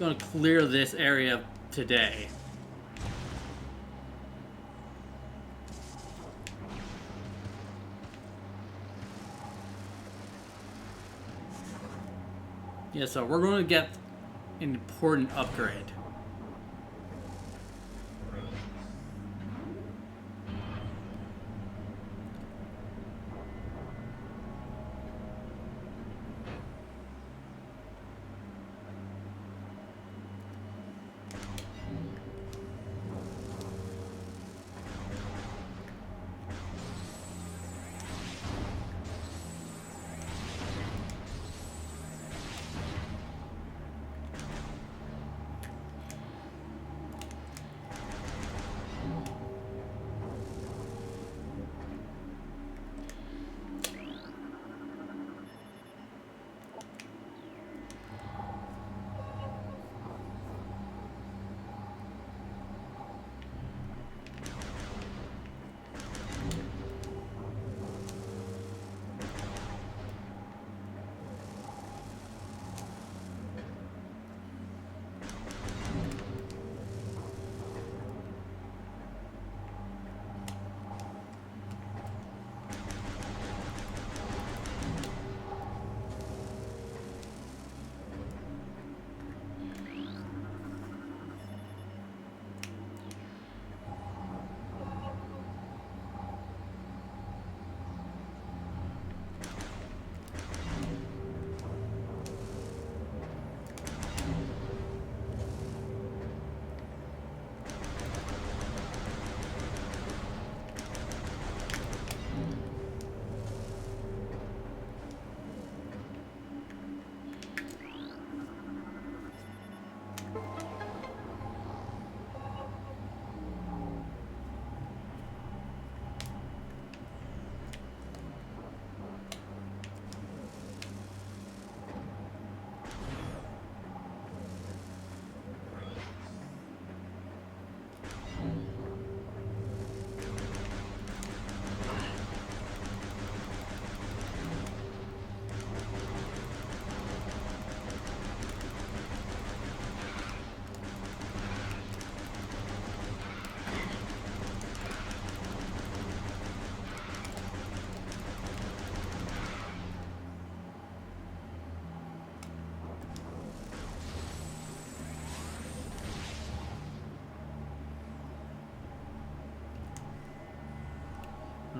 [SPEAKER 1] to clear this area today. Yeah, so we're going to get an important upgrade.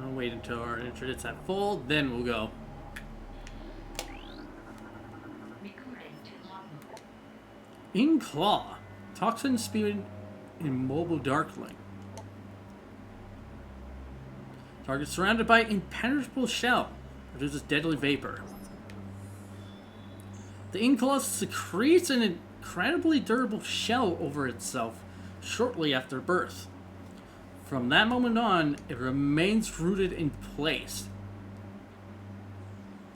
[SPEAKER 1] I'll wait until our internet's at full, then we'll go. In Claw, toxin spewed immobile darkling. Target surrounded by impenetrable shell, produces deadly vapor. The Inkclaw secretes an incredibly durable shell over itself shortly after birth. From that moment on, it remains rooted in place.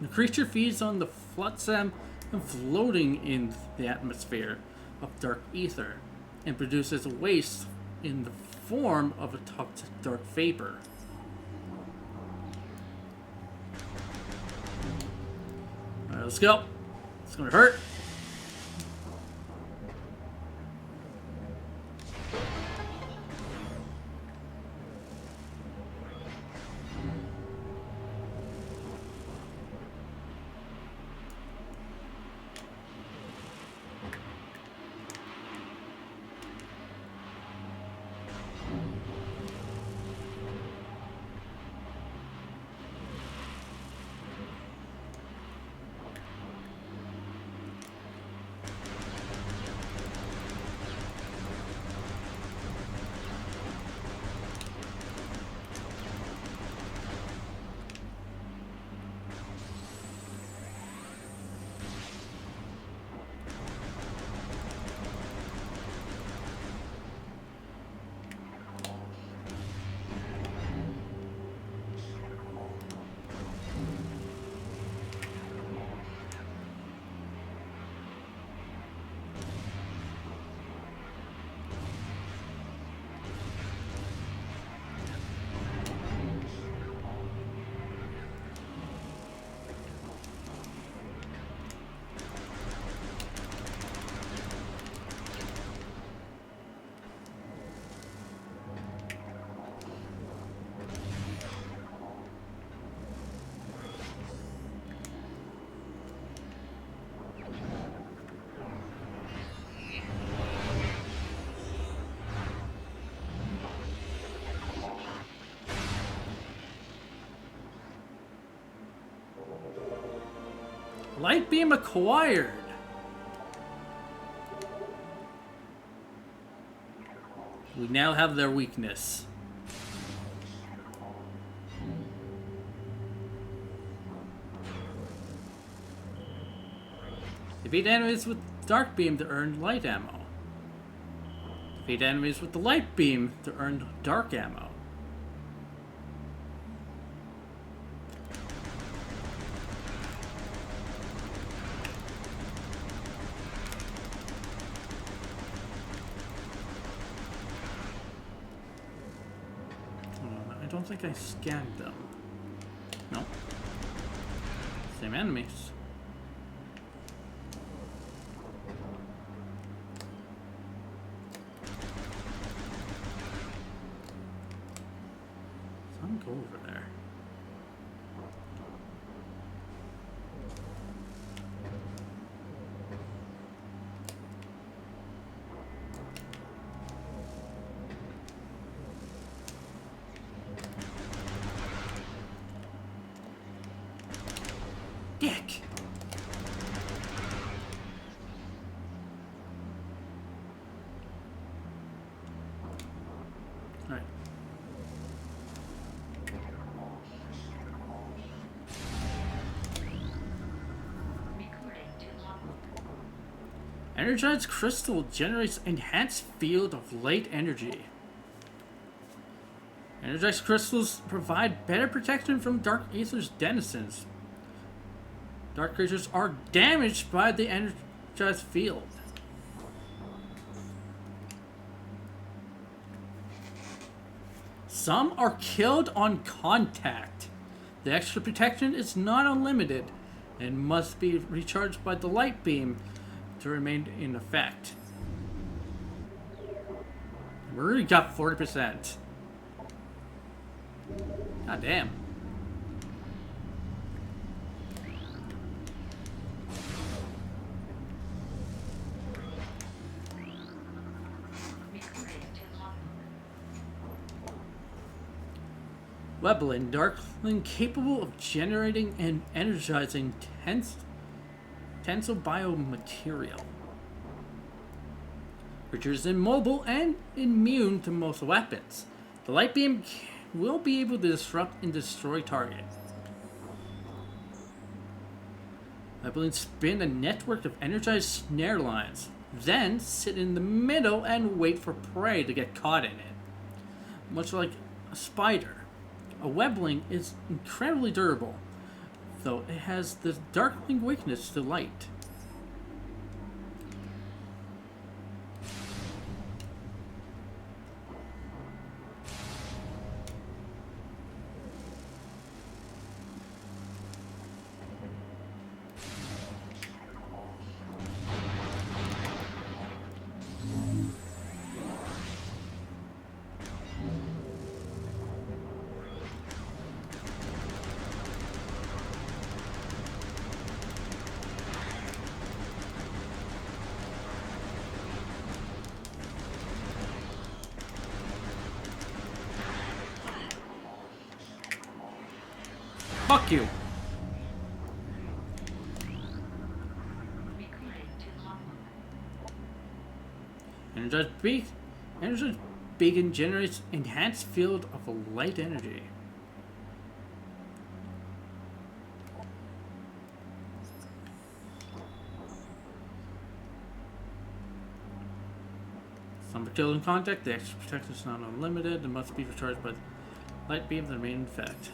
[SPEAKER 1] The creature feeds on the flotsam and floating in the atmosphere of dark ether, and produces waste in the form of a toxic dark vapor. Alright, let's go. It's gonna hurt. Light beam acquired. We now have their weakness. Defeat enemies with dark beam to earn light ammo. Defeat enemies with the light beam to earn dark ammo. I don't think I scanned them. No. Same enemies. Go over there. Dick. All right. Energized crystal generates enhanced field of light energy. Energized crystals provide better protection from Dark Aether's denizens. Dark creatures are damaged by the energized field. Some are killed on contact. The extra protection is not unlimited and must be recharged by the light beam to remain in effect. We already got 40%. God damn. Weblin, Darkling capable of generating and energizing tensile biomaterial. Creature is immobile and immune to most weapons. The light beam will be able to disrupt and destroy targets. Weblin spin a network of energized snare lines, then sit in the middle and wait for prey to get caught in it. Much like a spider. A webling is incredibly durable, though it has the darkling weakness to light. Fuck you. Energized beacon generates enhanced field of light energy. Some are killed in contact. The extra protection is not unlimited and must be recharged by the light beam to remain in effect.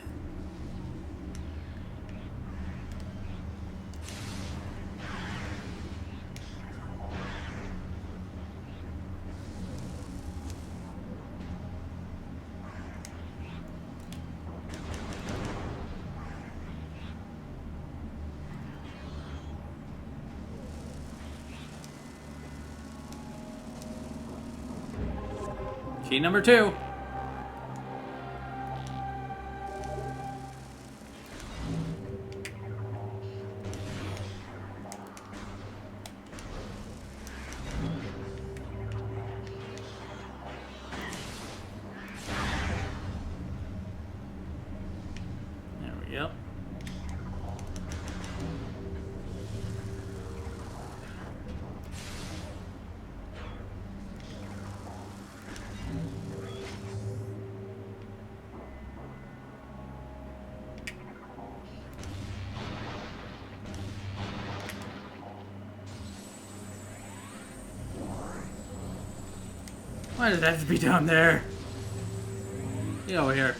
[SPEAKER 1] Key number 2. There we go. Why did that have to be down there? Get over here.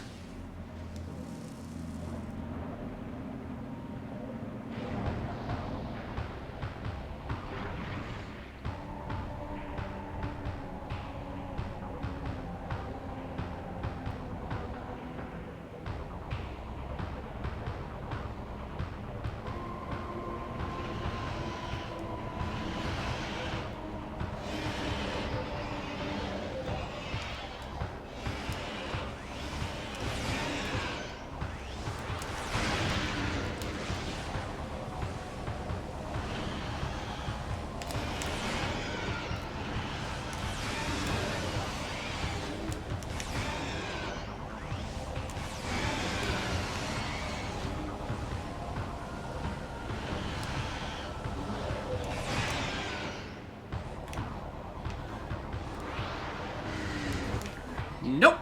[SPEAKER 1] Nope.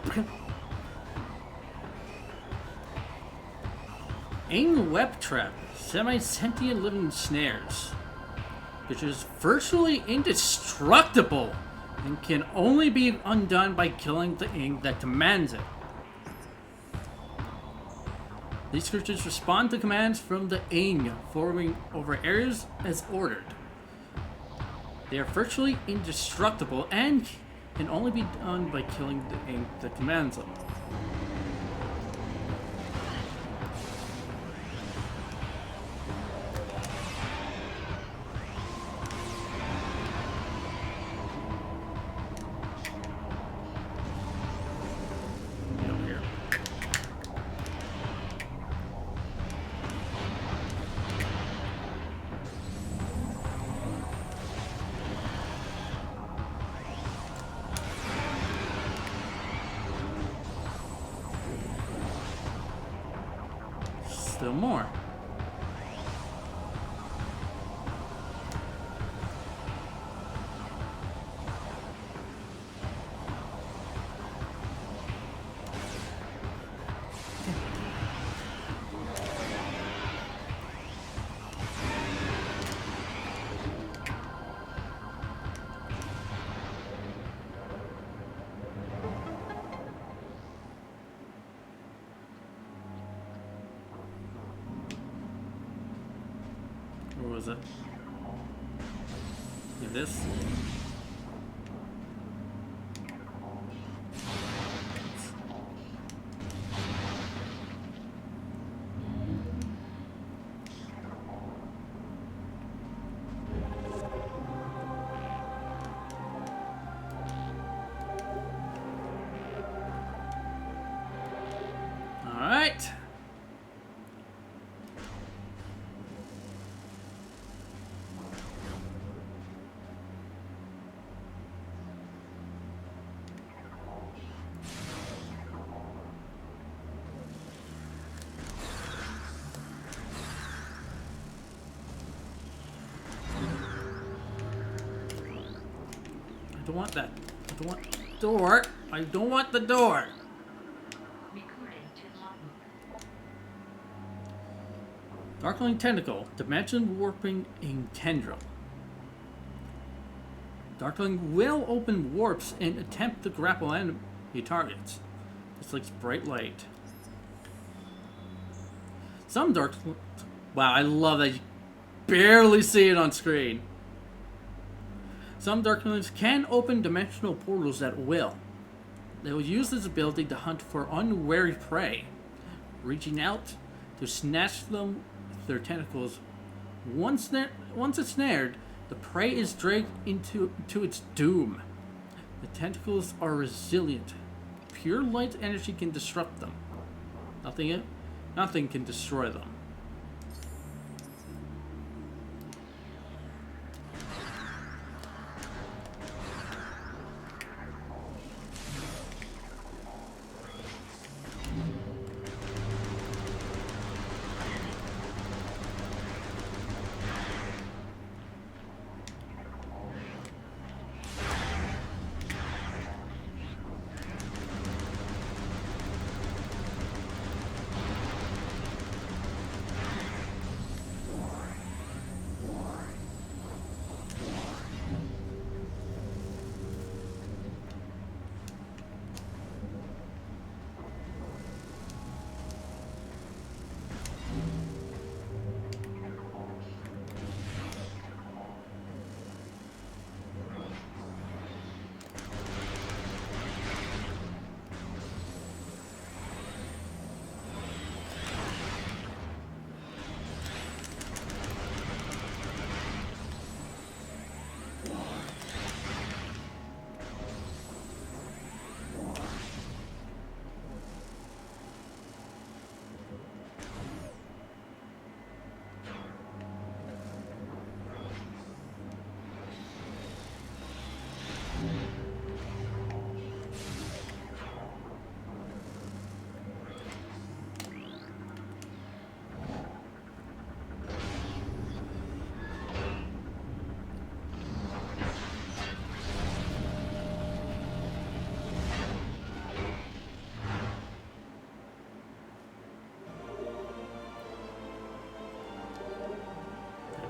[SPEAKER 1] Aim web trap. Semi-sentient living snares. Which is virtually indestructible and can only be undone by killing the ink that commands it. These creatures respond to commands from the ing, forming over areas as ordered. They are virtually indestructible and can only be done by killing the ink that commands them. Get over here. Still more. What was it? Yeah, this? Alright. I don't want that. I don't want the door. I don't want the door. Darkling Tentacle, Dimension Warping in Tendril. Darkling will open warps and attempt to grapple enemy targets. This likes bright light. Some Darkling... Wow, I love that you barely see it on screen. Some Darklings can open dimensional portals at will. They will use this ability to hunt for unwary prey, reaching out to snatch them with their tentacles. Once it's snared, the prey is dragged into its doom. The tentacles are resilient. Pure light energy can disrupt them. Nothing can destroy them.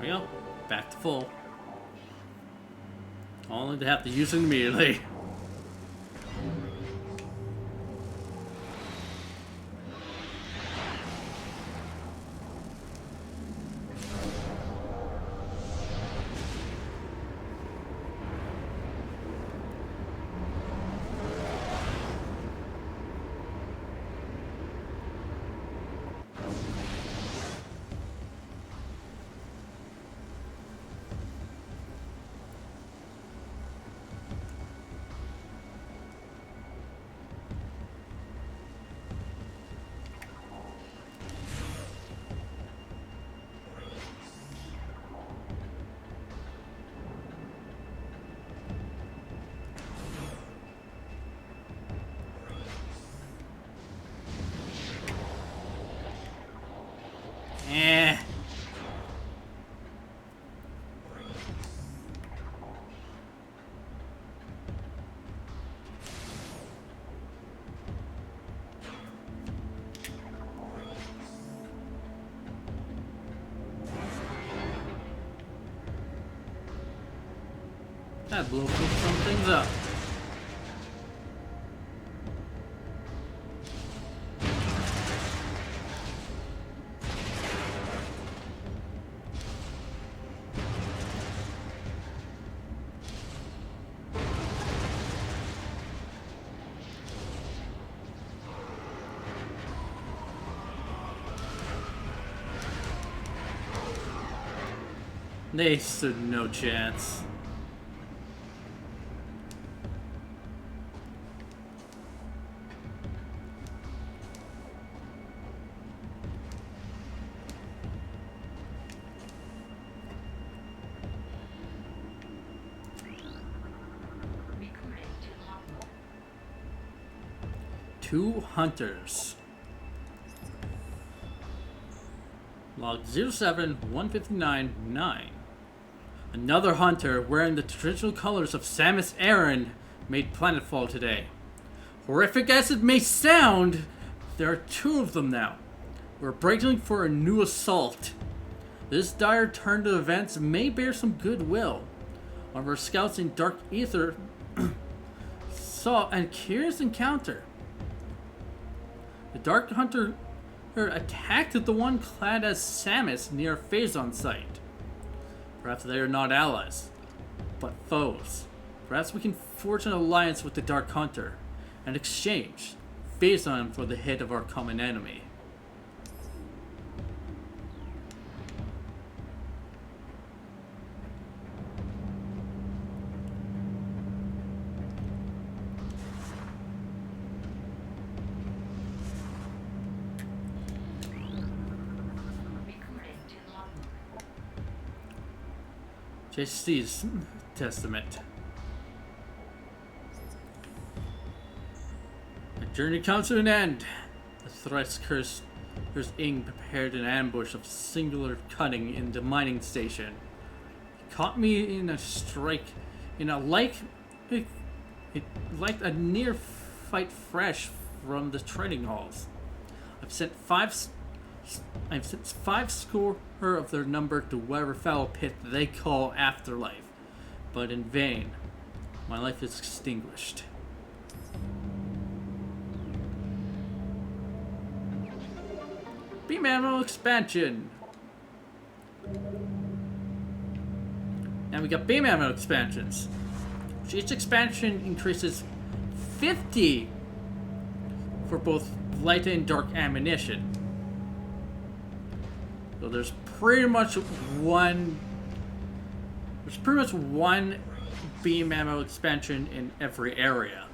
[SPEAKER 1] There we go. Back to full. Only to have to use it immediately. Eh. That blew some things up. They stood no chance. Two hunters. Log 07159-9. Another hunter wearing the traditional colors of Samus Aran made planetfall today. Horrific as it may sound, there are two of them now. We're bracing for a new assault. This dire turn to events may bear some goodwill. One of our scouts in Dark Ether saw a curious encounter. The Dark Hunter attacked the one clad as Samus near a Phazon site. Perhaps they are not allies, but foes. Perhaps we can forge an alliance with the Dark Hunter and exchange Phazon for the head of our common enemy. JC's Testament. The journey comes to an end. The thrice cursed Ing prepared an ambush of singular cunning in the mining station. He caught me in a strike, in a like a near fight fresh from the training halls. I've sent five score of their number to whatever foul pit they call afterlife, but in vain. My life is extinguished. Beam ammo expansion. Now we got beam ammo expansions. Each expansion increases 50 for both light and dark ammunition. So there's pretty much one beam ammo expansion in every area.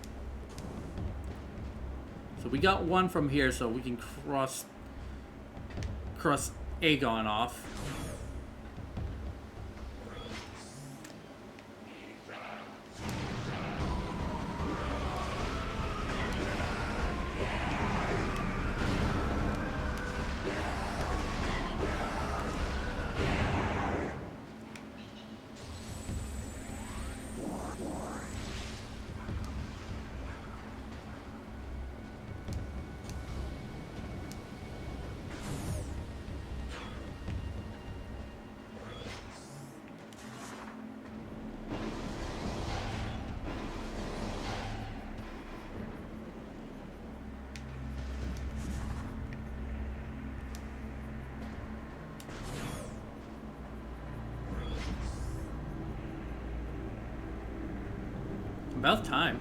[SPEAKER 1] So we got one from here, so we can cross Aegon off. About time.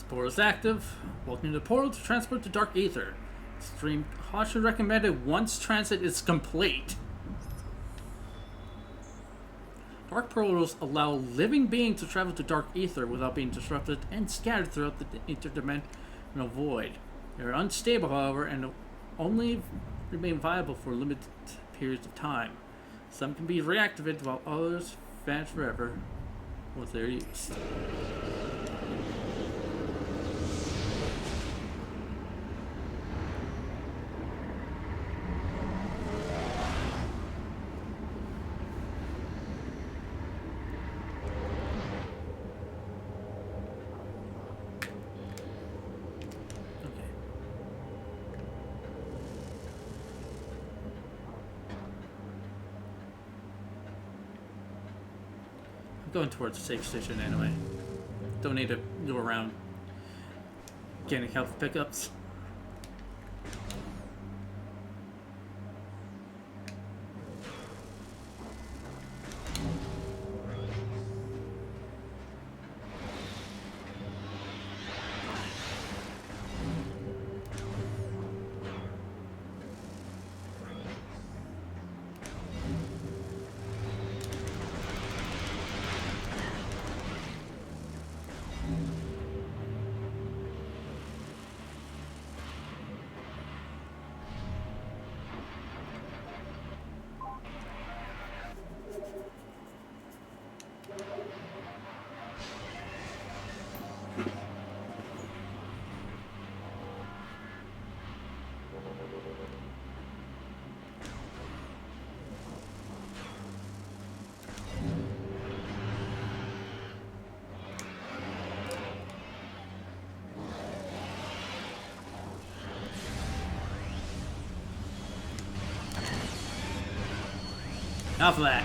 [SPEAKER 1] Portal is active. Welcome to the portal to transport to Dark Ether. Extreme caution recommended once transit is complete. Dark portals allow living beings to travel to Dark Ether without being disrupted and scattered throughout the interdimensional void. They are unstable, however, and only remain viable for limited periods of time. Some can be reactivated while others vanish forever once they are used. Going towards the safe station anyway. Don't need to go around getting health pickups. Enough of that.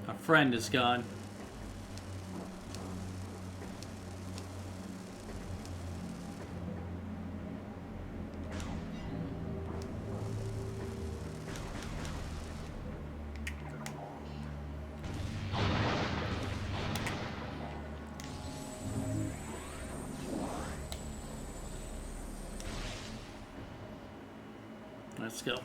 [SPEAKER 1] Our friend is gone. Let's go.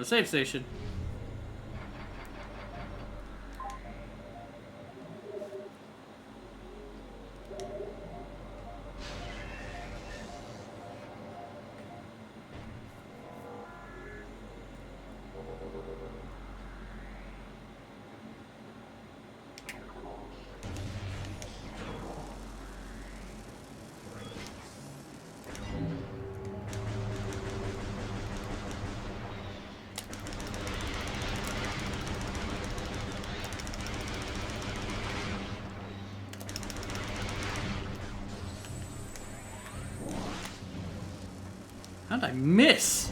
[SPEAKER 1] a safe station. How'd I miss?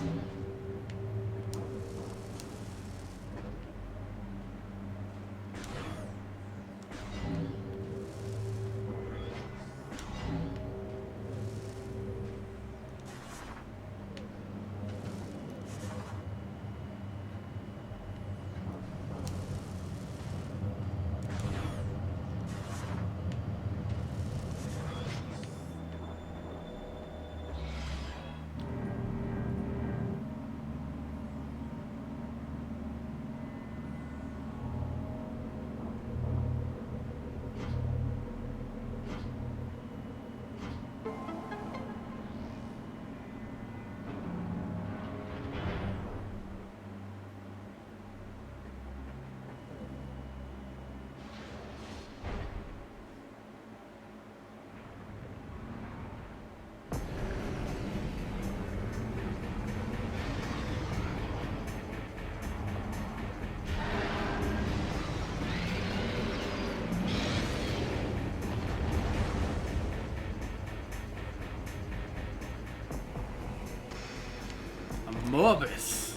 [SPEAKER 1] Morbus.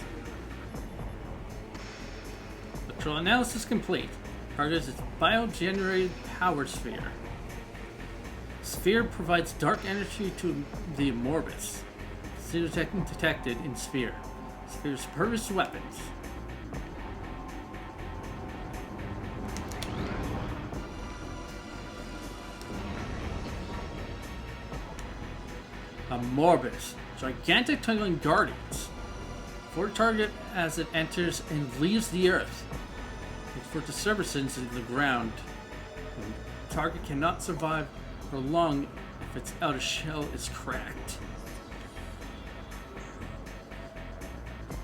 [SPEAKER 1] Control analysis complete. Target is bio-generated power sphere. Sphere provides dark energy to the Morbus. Detected in sphere. Sphere's purpose weapons. A Morbus. Gigantic tunnel guardians. For target as it enters and leaves the earth. For disturbances in the ground. The target cannot survive for long if its outer shell is cracked.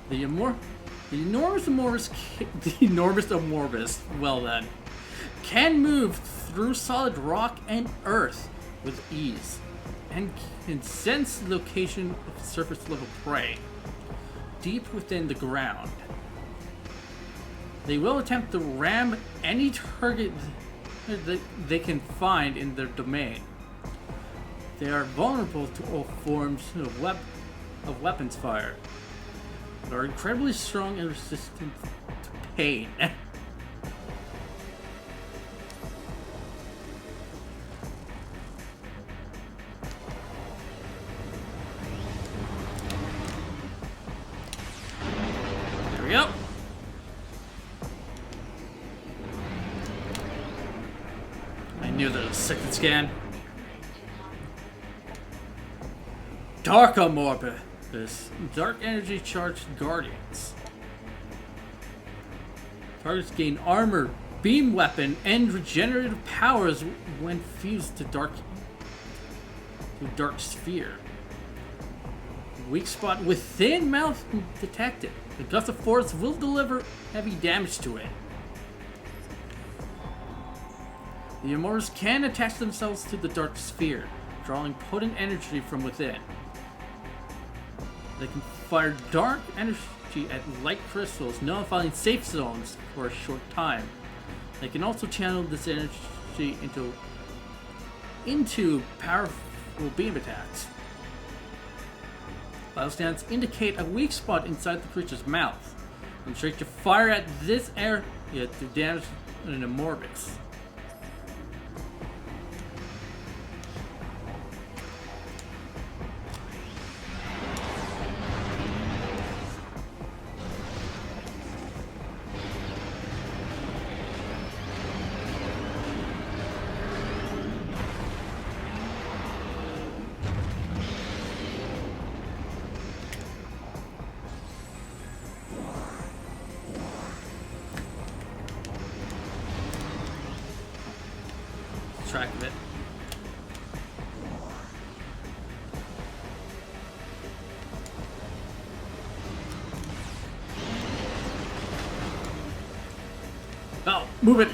[SPEAKER 1] The enormous Morbus, well then, can move through solid rock and earth with ease, and can sense the location of surface level prey deep within the ground. They will attempt to ram any target that they can find in their domain. They are vulnerable to all forms of weapons fire, but are incredibly strong and resistant to pain. Yep. I knew there was a second scan. Dark Morbus. Dark energy charged guardians. Targets gain armor, beam weapon, and regenerative powers when fused to dark sphere. Weak spot within mouth detected. The gust of force will deliver heavy damage to it. The Immortals can attach themselves to the dark sphere, drawing potent energy from within. They can fire dark energy at light crystals, nullifying safe zones for a short time. They can also channel this energy into powerful beam attacks. Battle stance indicate a weak spot inside the creature's mouth, and straight to fire at this area to damage an Morbus. track of it. Oh, move it!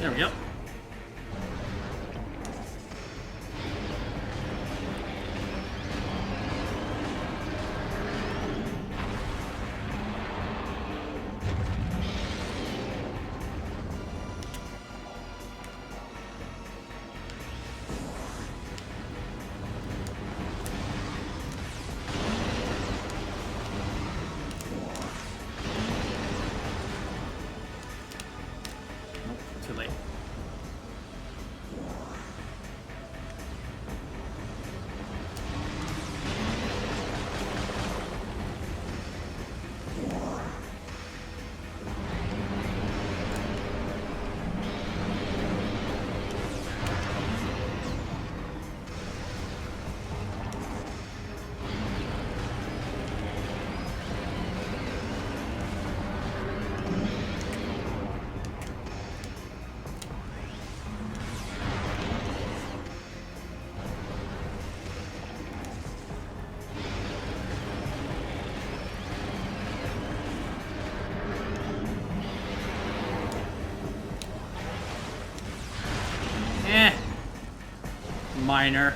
[SPEAKER 1] There we go. Too late. Minor.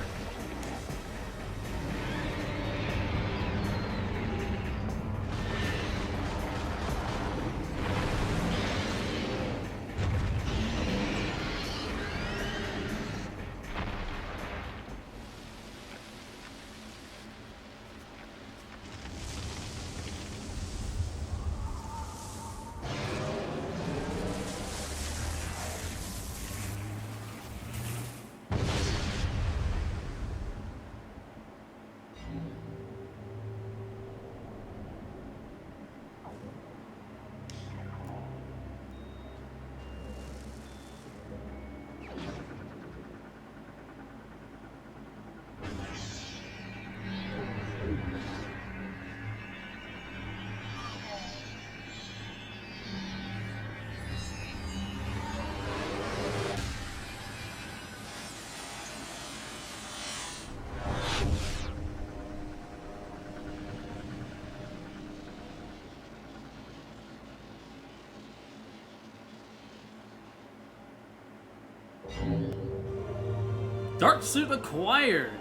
[SPEAKER 1] Dark suit acquired.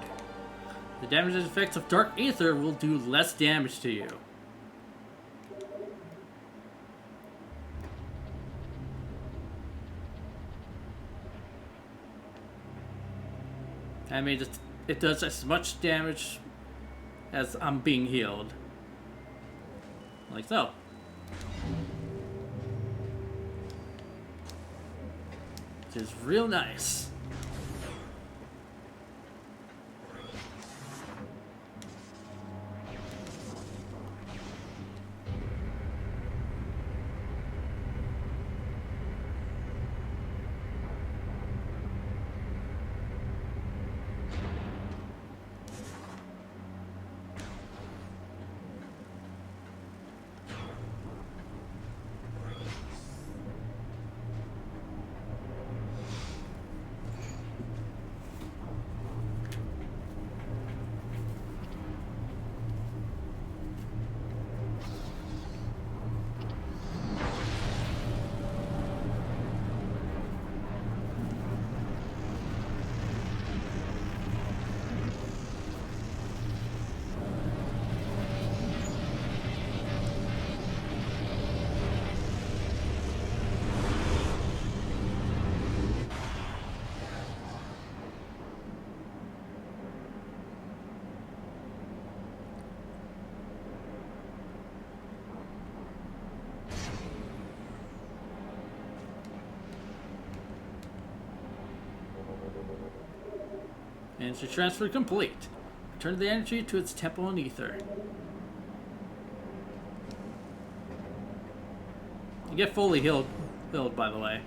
[SPEAKER 1] The damage effects of dark ether will do less damage to you. I mean, it does as much damage as I'm being healed. Like so. Which is real nice. Energy transfer complete. Return the energy to its temple in ether. You get fully healed, by the way.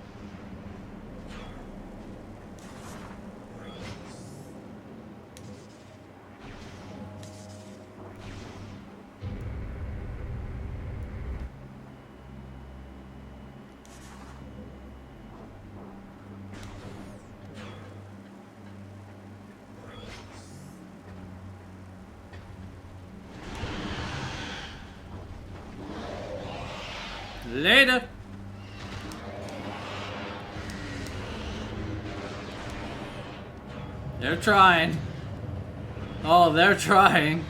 [SPEAKER 1] Later. They're trying. Oh, they're trying.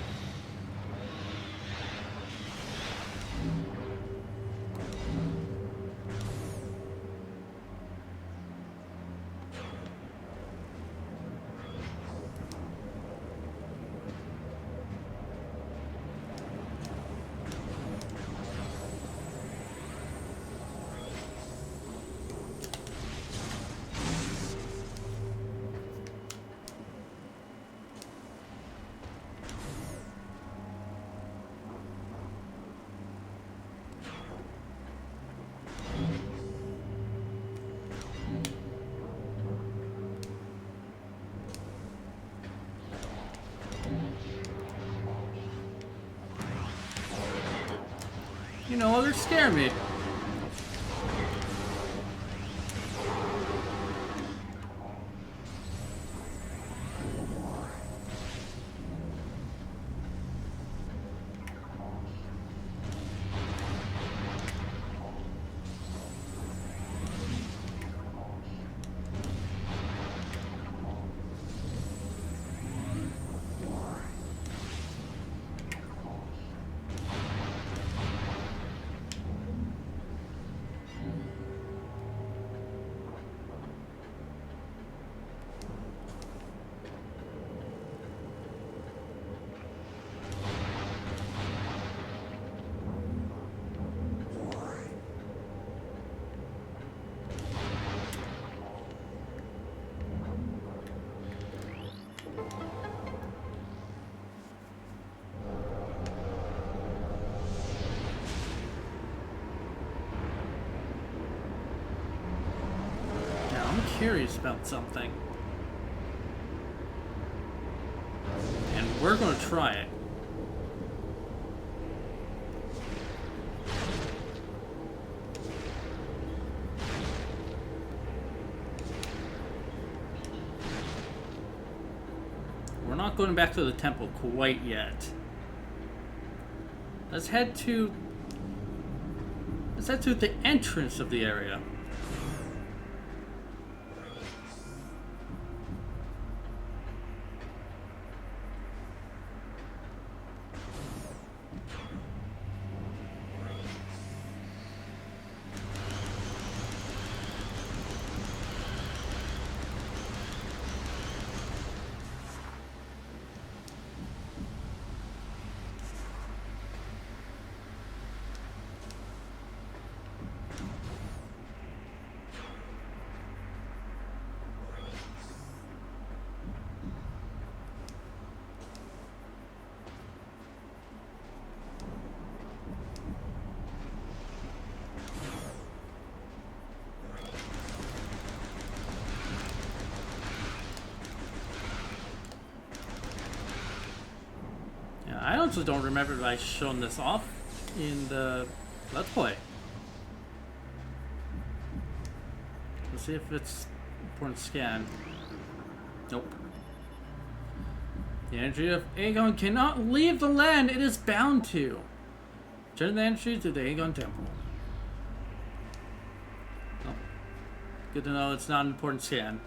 [SPEAKER 1] You know, they're scaring me. Curious about something, and we're going to try it. We're not going back to the temple quite yet. Let's head to the entrance of the area. I honestly don't remember if I shown this off in the Let's Play. Let's see if it's important scan. Nope. The energy of Aegon cannot leave the land it is bound to. Turn the energy to the Aegon Temple. Oh. Good to know it's not an important scan.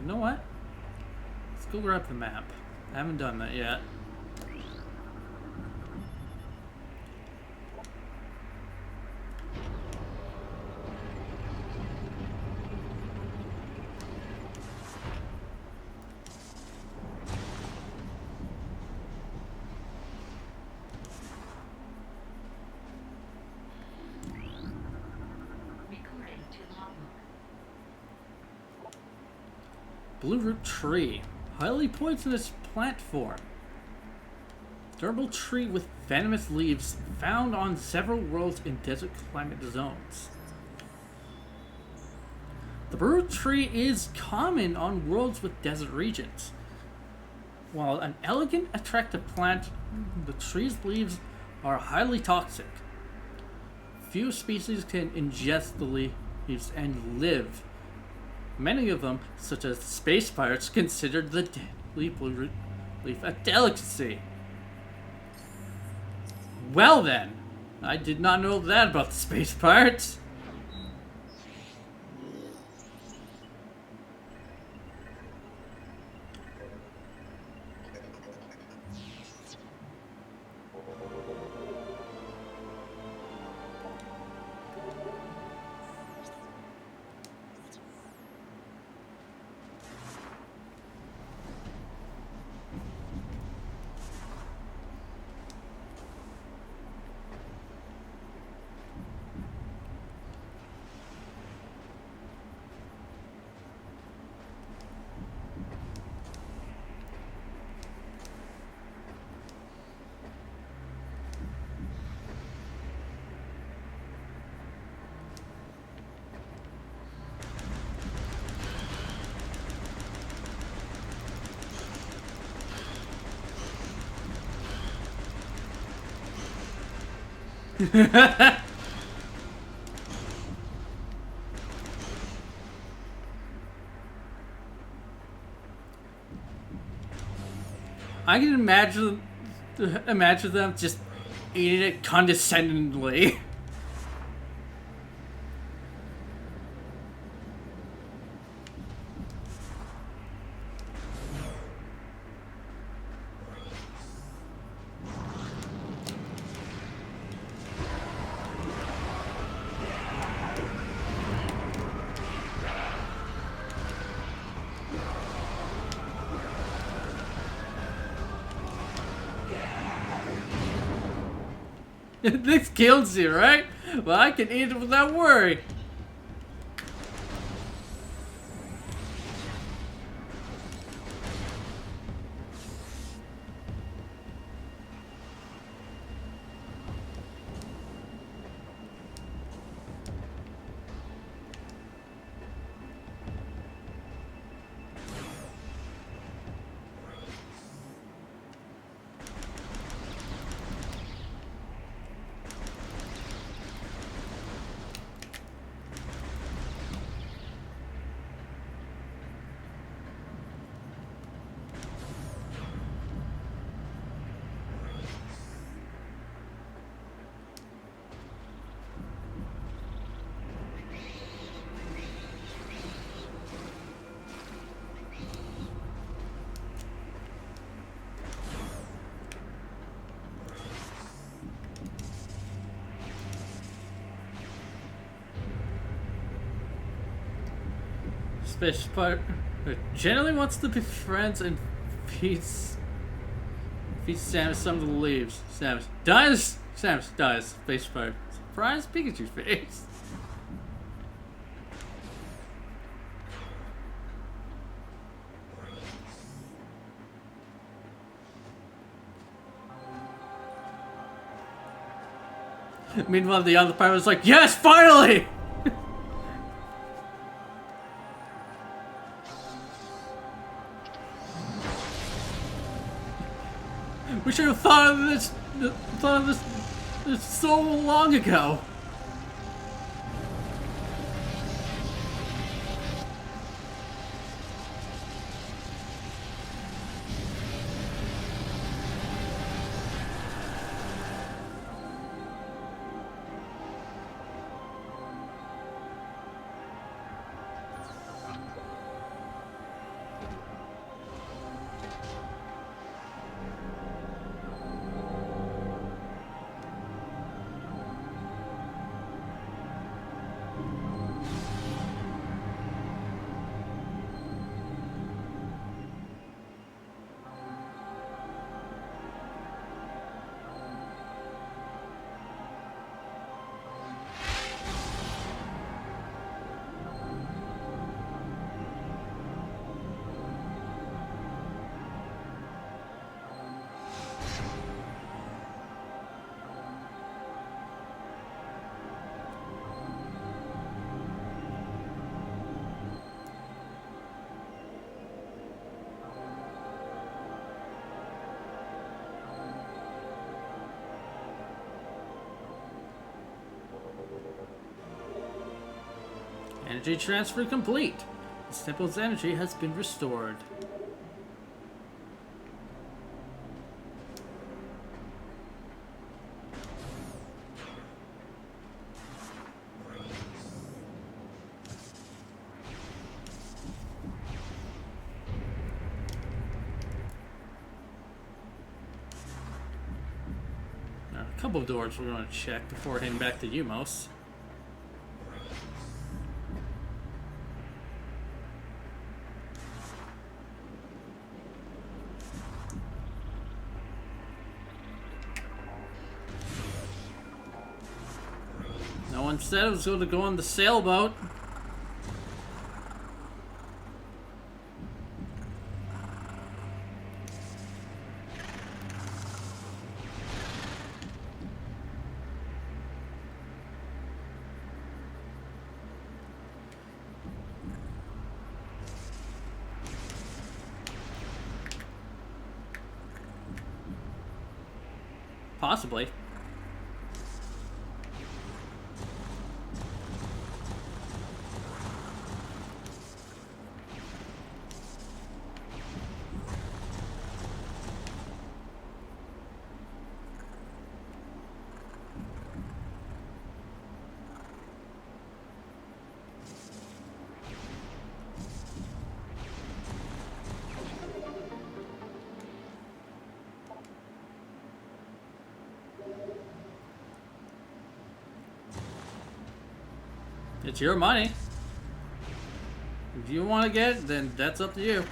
[SPEAKER 1] You know what? Let's go grab the map. I haven't done that yet. Blue root tree. Highly poisonous plant form. Durable tree with venomous leaves found on several worlds in desert climate zones. The blue root tree is common on worlds with desert regions. While an elegant, attractive plant, the tree's leaves are highly toxic. Few species can ingest the leaves and live. Many of them, such as space pirates, consider the deadly blue root leaf a delicacy. Well then, I did not know that about the space pirates. I can imagine them just eating it condescendingly. This kills you, right? Well, I can eat it without worry. Space pirate generally wants to be friends and feeds Samus some of the leaves. Samus dies. Samus dies. Space pirate. Surprise Pikachu face. Meanwhile, the other pirate was like, "Yes, finally!" We should have thought of this so long ago. Energy transfer complete. This temple's energy has been restored. A couple of doors we're going to check before heading back to Umos. No one said I was going to go on the sailboat. Possibly. It's your money. If you want to get it, then that's up to you.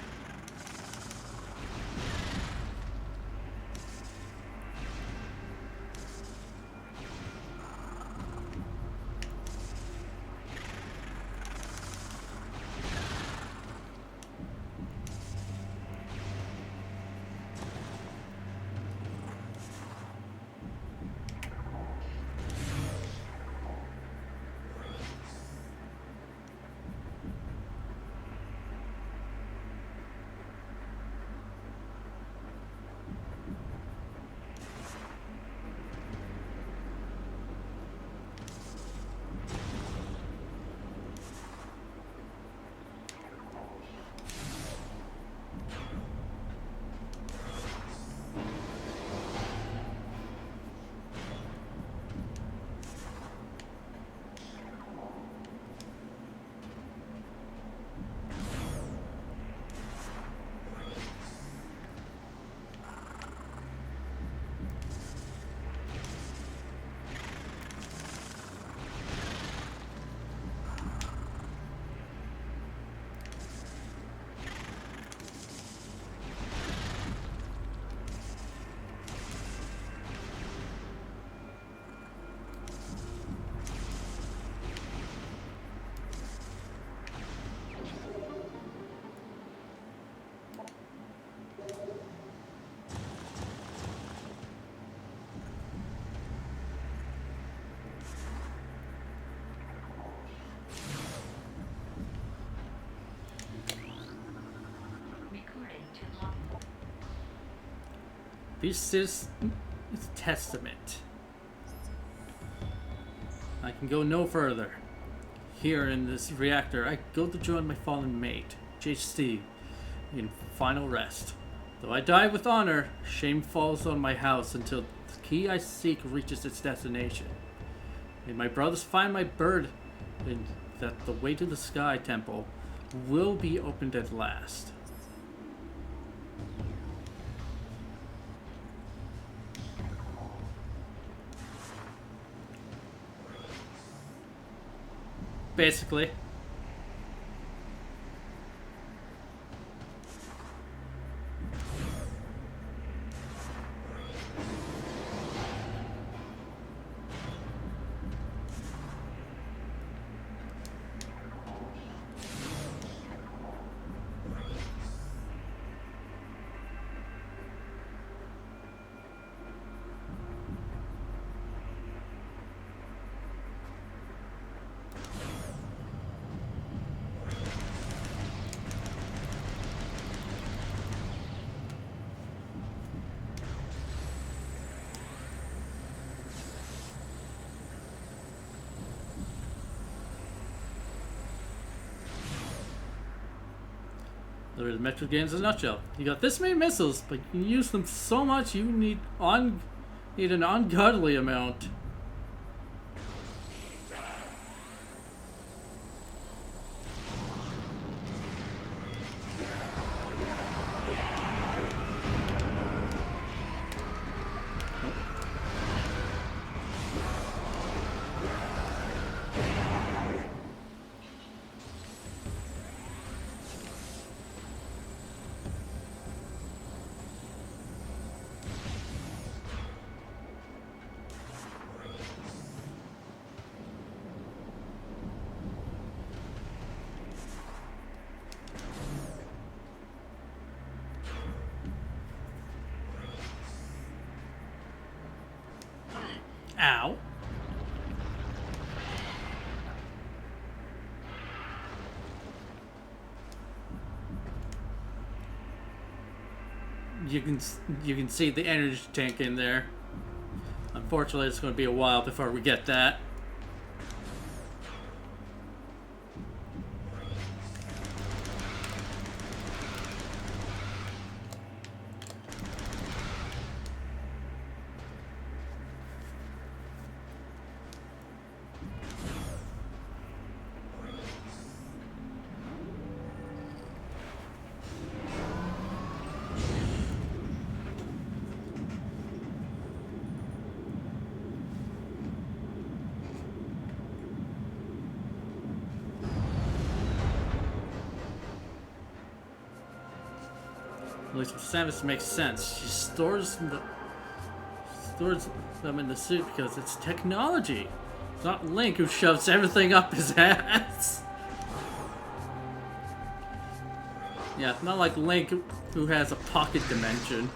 [SPEAKER 1] This is a testament. I can go no further. Here in this reactor, I go to join my fallen mate, JC, in final rest. Though I die with honor, shame falls on my house until the key I seek reaches its destination. May my brothers find my bird, and that the way to the Sky Temple will be opened at last. Basically. There are the Metroid games in a nutshell. You got this many missiles, but you can use them so much you need an ungodly amount. Ow. You can see the energy tank in there. Unfortunately, it's going to be a while before we get that. At least with Samus, it makes sense. She stores them in the suit because it's technology. It's not Link who shoves everything up his ass. Yeah, not like Link who has a pocket dimension.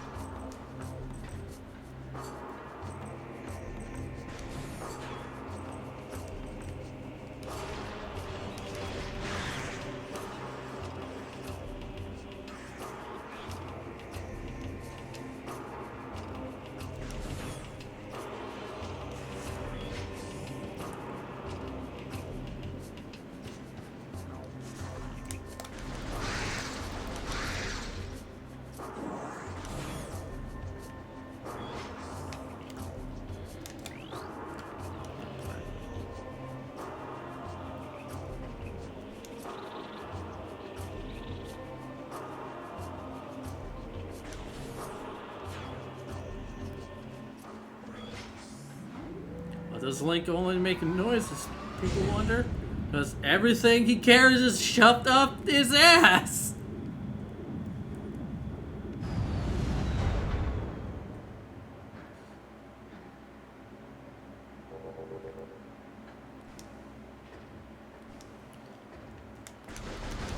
[SPEAKER 1] Does Link only make noises? People wonder. Because everything he carries is shoved up his ass.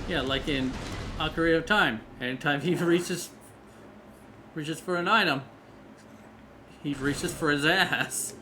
[SPEAKER 1] Yeah, like in Ocarina of Time. Anytime he reaches for an item, he reaches for his ass.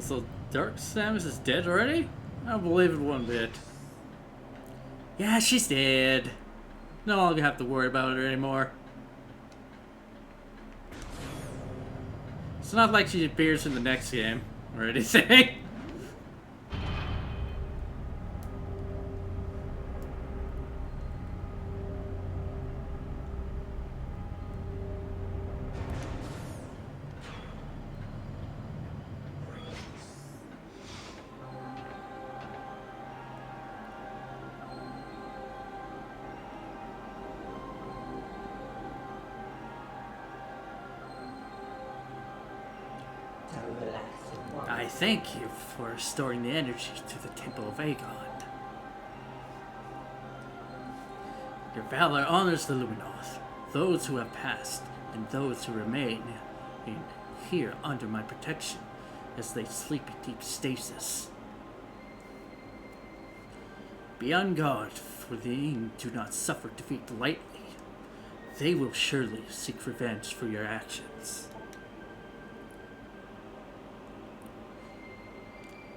[SPEAKER 1] So Dark Samus is dead already? I don't believe it one bit. Yeah, she's dead. No longer have to worry about her anymore. It's not like she appears in the next game or anything. I thank you for restoring the energy to the Temple of Aegon. Your valor honors the Luminoth, those who have passed, and those who remain here under my protection as they sleep in deep stasis. Be on guard, for the Ing do not suffer defeat lightly. They will surely seek revenge for your actions.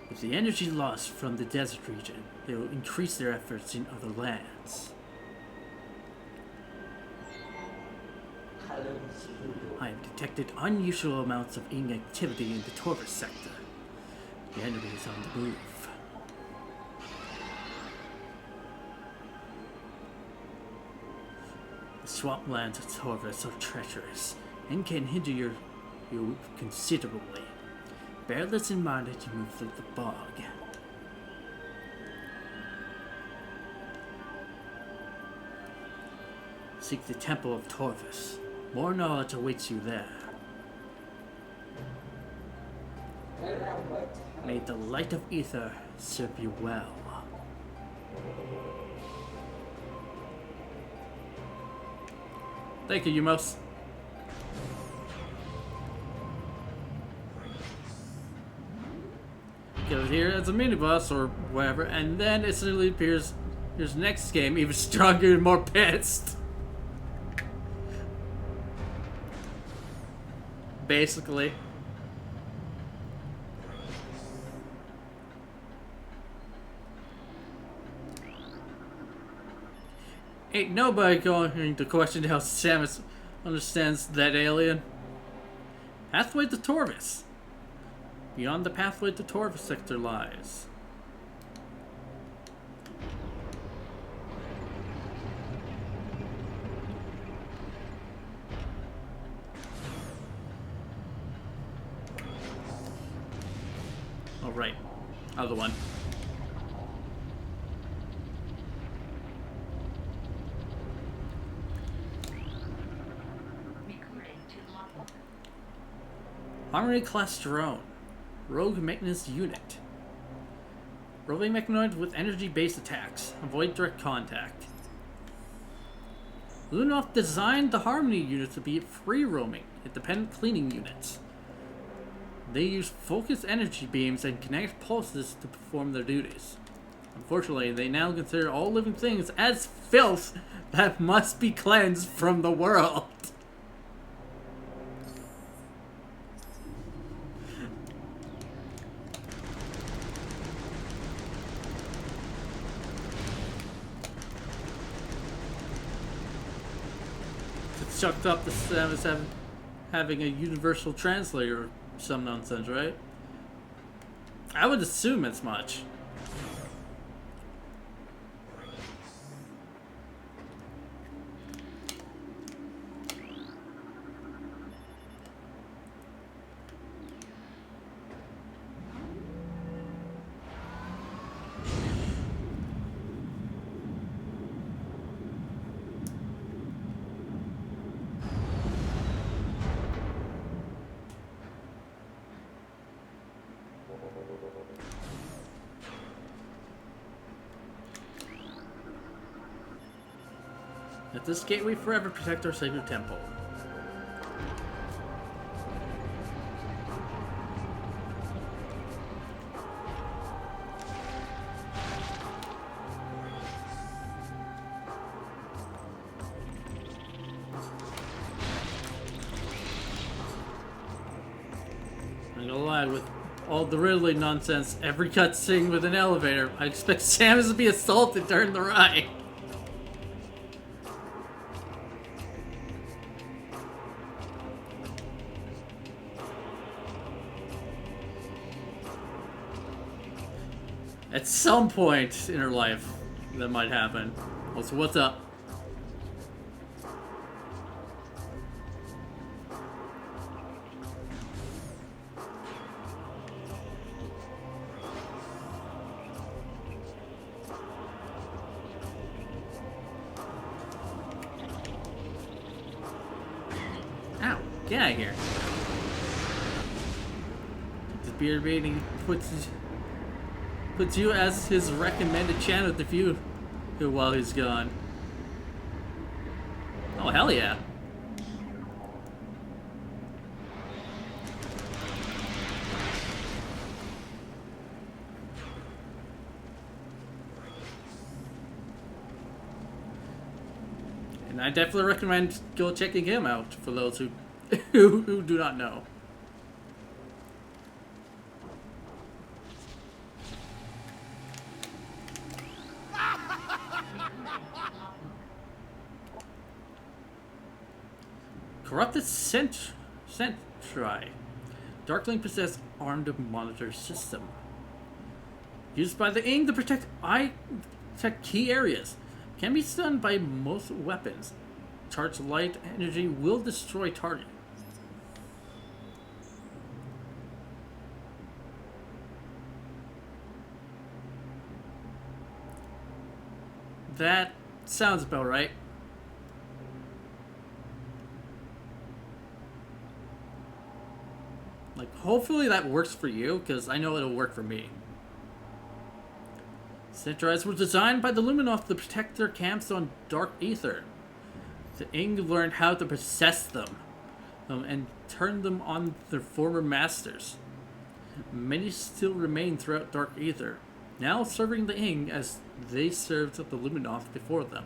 [SPEAKER 1] With the energy lost from the desert region, they will increase their efforts in other lands. I have detected unusual amounts of Ing activity in the Torvis sector. The enemy is on the move. The swamplands of Torvis are treacherous and can hinder you considerably. Bear this in mind as you move through the bog. Seek the Temple of Torvis. More knowledge awaits you there. May the light of ether serve you well. Thank you, Umos. Goes here as a mini boss or whatever, and then it suddenly appears. Here's next game, even stronger and more pissed. Basically. Ain't nobody going to question how Samus understands that alien. Pathway to Torvis. Beyond the pathway to Torvis sector lies. Oh, right. Other one. Harmony class drone. Rogue maintenance unit. Roving mechanoid with energy-based attacks. Avoid direct contact. Lunoff designed the Harmony unit to be free-roaming, independent cleaning units. They use focused energy beams and kinetic pulses to perform their duties. Unfortunately, they now consider all living things as filth that must be cleansed from the world. It's chucked up the Samus having a universal translator or some nonsense, right? I would assume as much. At this gate, we forever protect our sacred temple. I'm gonna lie, with all the Ridley nonsense, every cutscene with an elevator, I expect Samus to be assaulted during the ride. At some point in her life, that might happen. Also, what's up? Ow, get out of here. The beard rating puts you as his recommended channel to view while he's gone. Oh, hell yeah. And I definitely recommend go checking him out for those who who do not know. Corrupted Sentry. Darkling possessed armed monitor system. Used by the Ing to protect key areas. Can be stunned by most weapons. Charged light energy will destroy target. That sounds about right. Like, hopefully that works for you, because I know it'll work for me. Sentries were designed by the Luminoth to protect their camps on Dark Aether. The Ing learned how to possess them and turn them on their former masters. Many still remain throughout Dark Aether, now serving the Ing as they served the Luminoth before them.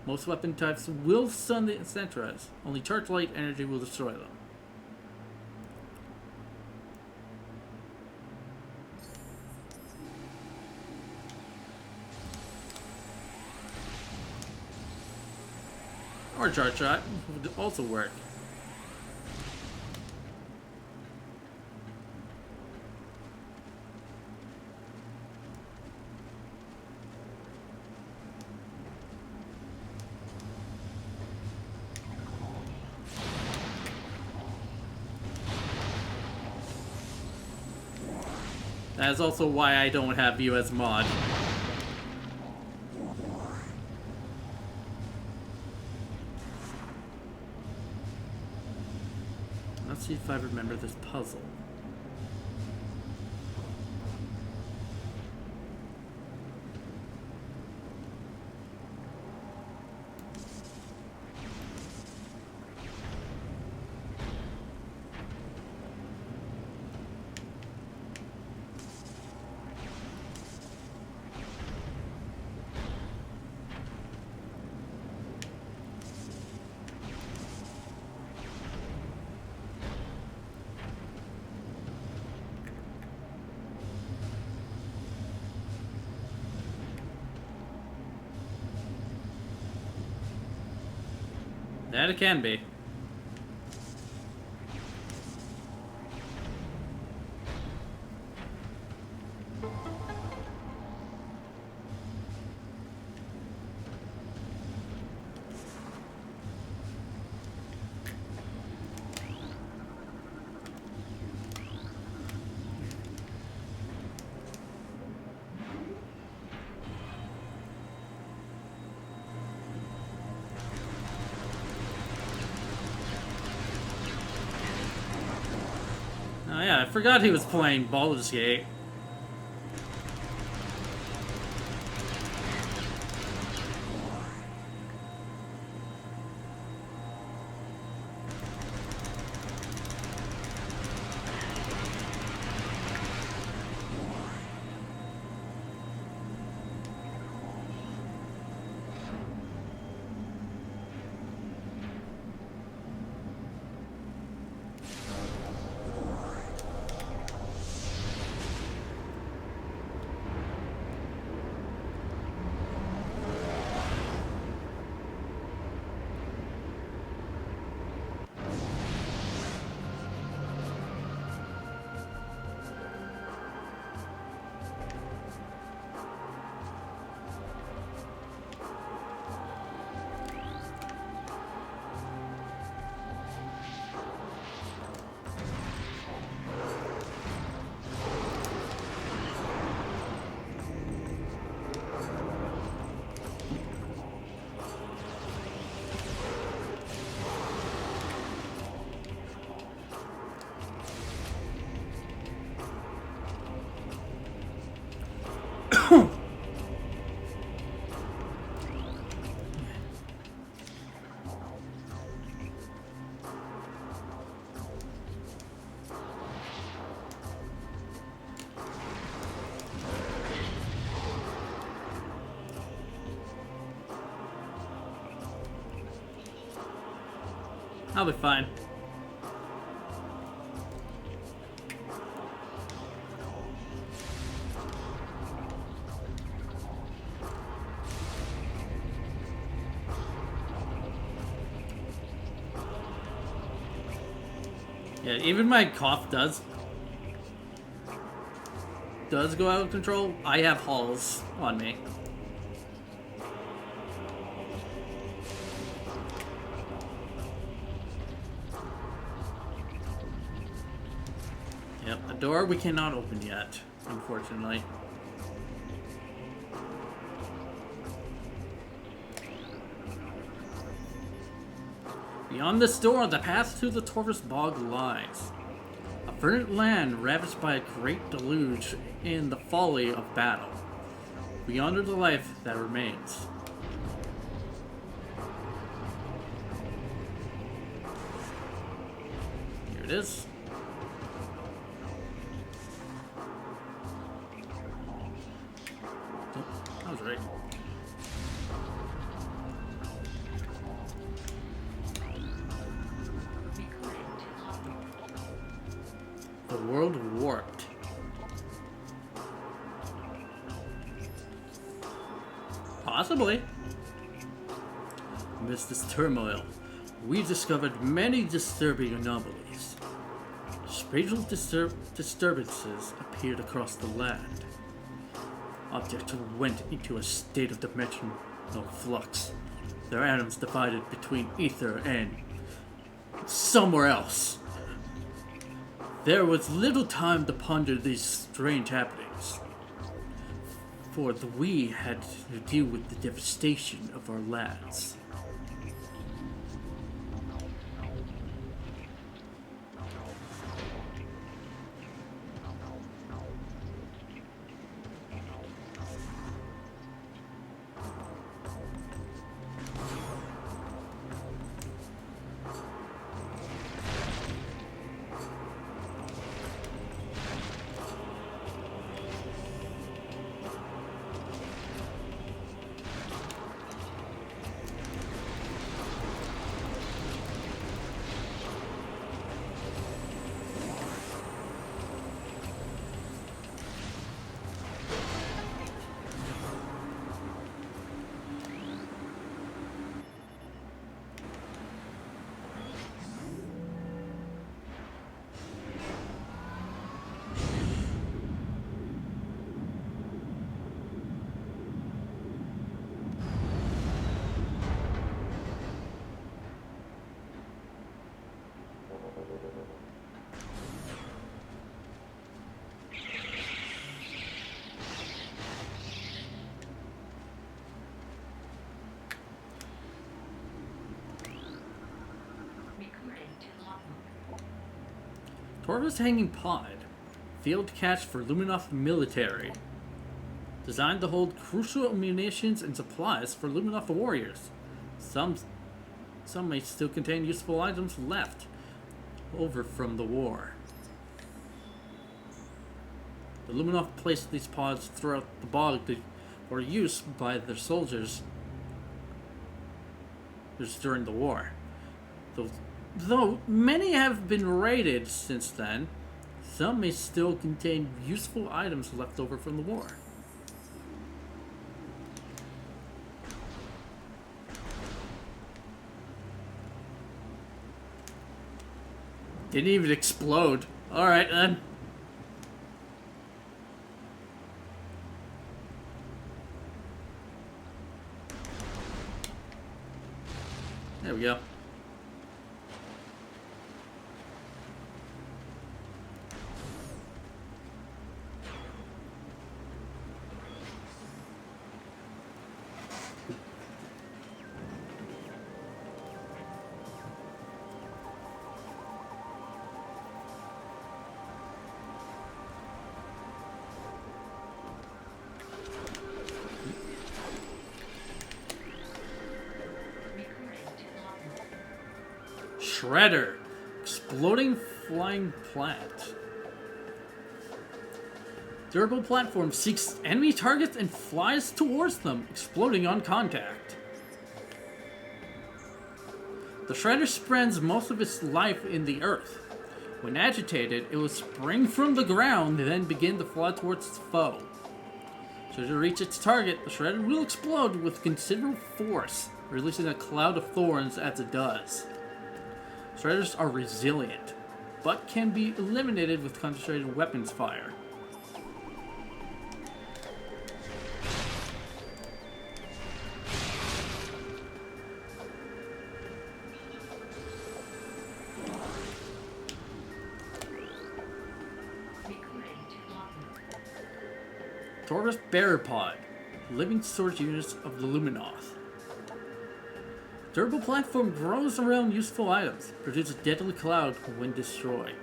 [SPEAKER 1] Most weapon types will stun the Sentries, only charged light energy will destroy them. Or charge shot would also work. That is also why I don't have you as mod. Let's see if I remember this puzzle. That it can be. Oh yeah, I forgot he was playing Baldur's Gate. I'll be fine. Yeah, even my cough does go out of control. I have halls on me. Yep, a door we cannot open yet, unfortunately. Beyond this door, the path to the Torvus Bog lies. A verdant land ravaged by a great deluge in the folly of battle. Beyond the life that remains. Here it is. Oh, I was right. The world warped. Possibly. Amidst this turmoil, we discovered many disturbing anomalies. Spatial disturbances appeared across the land. Objects went into a state of dimensional flux. Their atoms divided between ether and somewhere else. There was little time to ponder these strange happenings, for we had to deal with the devastation of our lands. Torvus Hanging Pod, field cache for Luminoth military. Designed to hold crucial munitions and supplies for Luminoth warriors. Some may still contain useful items left over from the war. The Luminoth placed these pods throughout the bog for use by their soldiers during the war. Though many have been raided since then, some may still contain useful items left over from the war. Didn't even explode. Alright then. There we go. Shredder. Exploding flying plant. Durable platform seeks enemy targets and flies towards them, exploding on contact. The Shredder spends most of its life in the earth. When agitated, it will spring from the ground and then begin to fly towards its foe. Should it reach its target, the Shredder will explode with considerable force, releasing a cloud of thorns as it does. Shredders are resilient, but can be eliminated with concentrated weapons fire. Torvus Barripod, living storage units of the Luminoth. Durable platform grows around useful items, produces a deadly cloud when destroyed.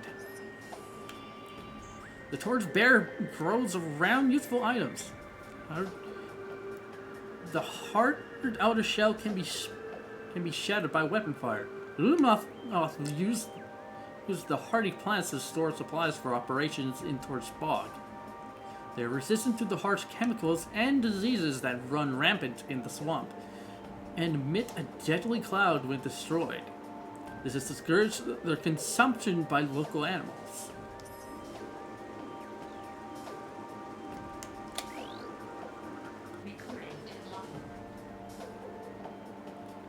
[SPEAKER 1] The Torch Bear grows around useful items. The hard outer shell can be shattered by weapon fire. The Luminoth use the hardy plants to store supplies for operations in Torch Bog. They are resistant to the harsh chemicals and diseases that run rampant in the swamp, and emit a deadly cloud when destroyed. This has discouraged their consumption by local animals.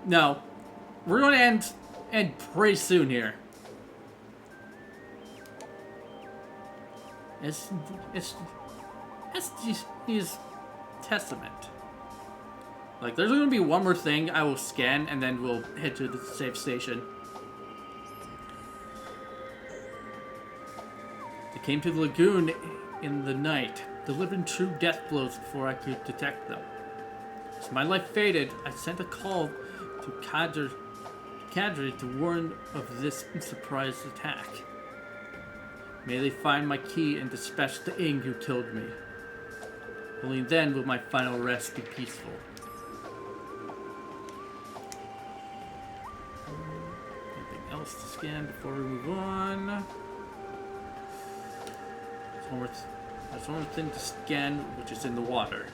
[SPEAKER 1] No, we're going to end pretty soon here. It's his testament. Like, there's gonna be one more thing I will scan, and then we'll head to the safe station. They came to the lagoon in the night, delivering true death blows before I could detect them. As my life faded, I sent a call to Cadre to warn of this surprise attack. May they find my key and dispatch the Ing who killed me. Only then will my final rest be peaceful. Anything else to scan before we move on? There's one more thing to scan, which is in the water.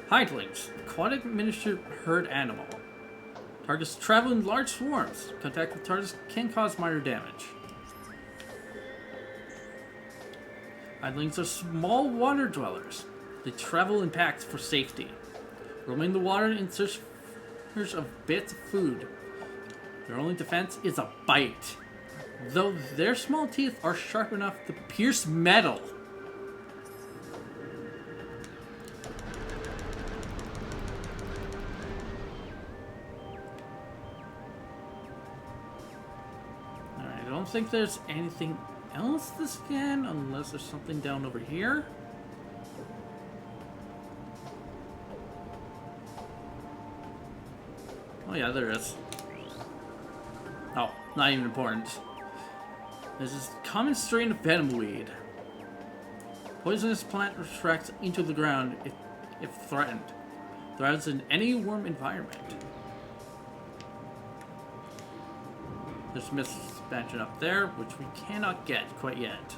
[SPEAKER 1] Hidlings, aquatic miniature herd animal. Targets travel in large swarms. Contact with targets can cause minor damage. Hidlings are small water dwellers. They travel in packs for safety, roaming the water in search of bits of food. Their only defense is a bite, though their small teeth are sharp enough to pierce metal. I don't think there's anything else to scan unless there's something down over here. Oh yeah, there is. Oh, not even important. This is a common strain of venom weed. Poisonous plant retracts into the ground if threatened. Thrives in any warm environment. There's mist expansion up there, which we cannot get quite yet.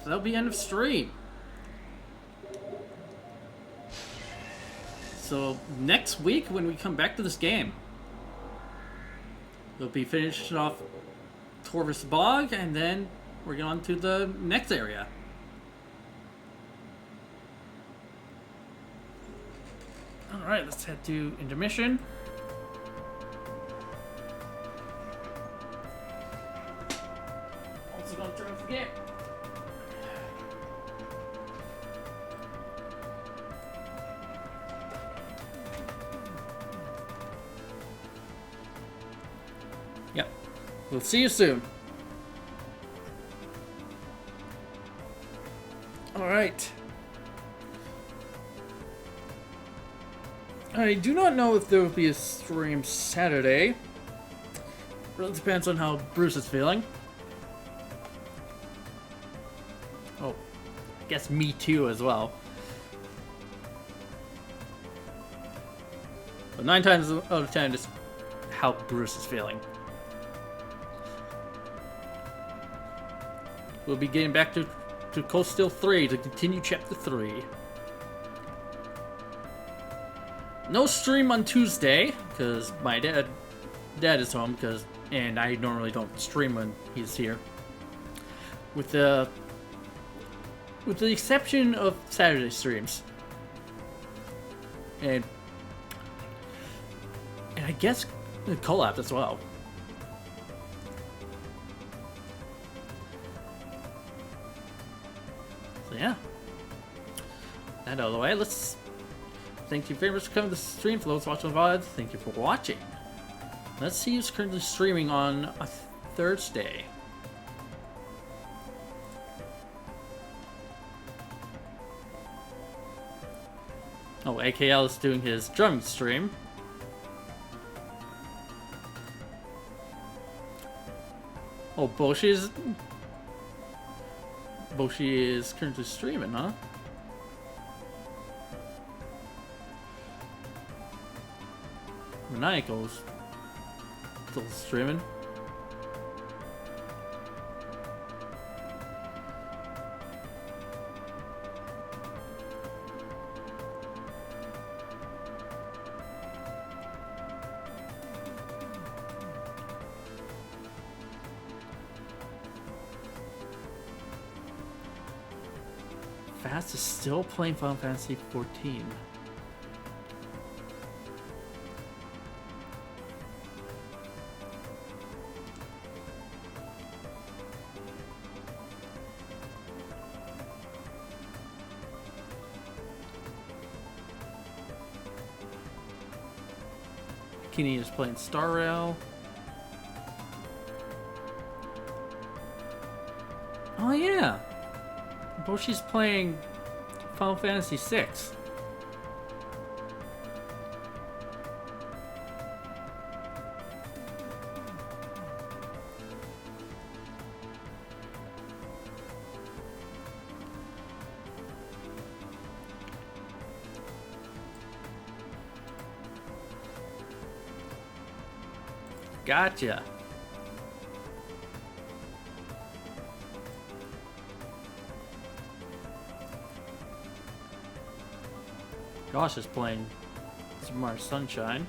[SPEAKER 1] That'll be end of stream. So next week when we come back to this game, we'll be finishing off Torvus Bog, and then we're going on to the next area. Alright, let's head to intermission. Also gonna turn off the game. We'll see you soon. Alright. I do not know if there will be a stream Saturday. Really depends on how Bruce is feeling. Oh, I guess me too as well. But 9 times out of 10, just how Bruce is feeling. We'll be getting back to Cold Steel 3 to continue Chapter 3. No stream on Tuesday, because my dad is home, and I normally don't stream when he's here. With the exception of Saturday streams. And I guess the collab as well. So yeah. That out of the way, let's... Thank you very much for coming to the stream. For those watching VOD, thank you for watching. Let's see who's currently streaming on a Thursday. Oh, AKL is doing his drumming stream. Oh, Boshi is currently streaming, huh? Maniacal's still streaming. Fast is still playing Final Fantasy 14. Kenny is playing Star Rail. Oh yeah, Boshi's playing Final Fantasy 6. Gotcha. Josh is playing some more Sunshine.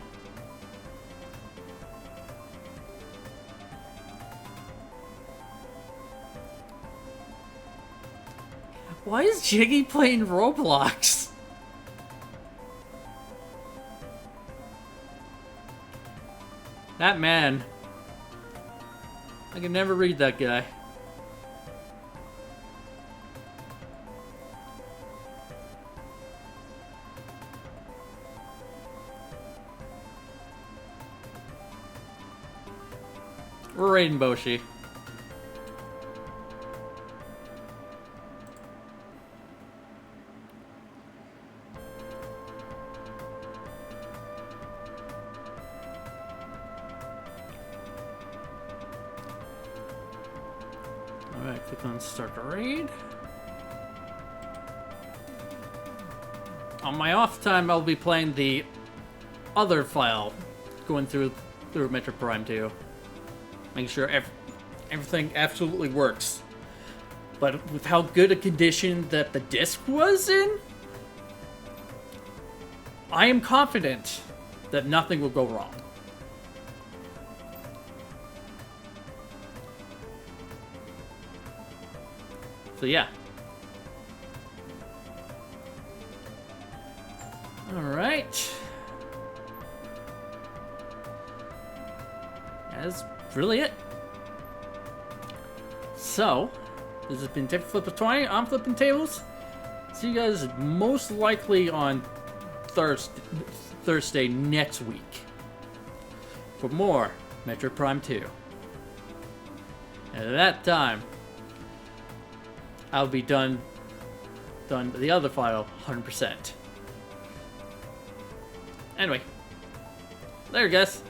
[SPEAKER 1] Why is Jiggy playing Roblox? That man. I can never read that guy. We're raiding Boshi. Alright, click on start a raid. On my off time, I'll be playing the other file, going through Metroid Prime 2. Making sure everything absolutely works. But with how good a condition that the disc was in, I am confident that nothing will go wrong. So yeah. Alright. That's really it. So, this has been Tip Flip of 20. I'm flipping tables. See you guys most likely on Thursday next week for more Metroid Prime 2. And at that time, I'll be done the other file 100%. Anyway, there, guys.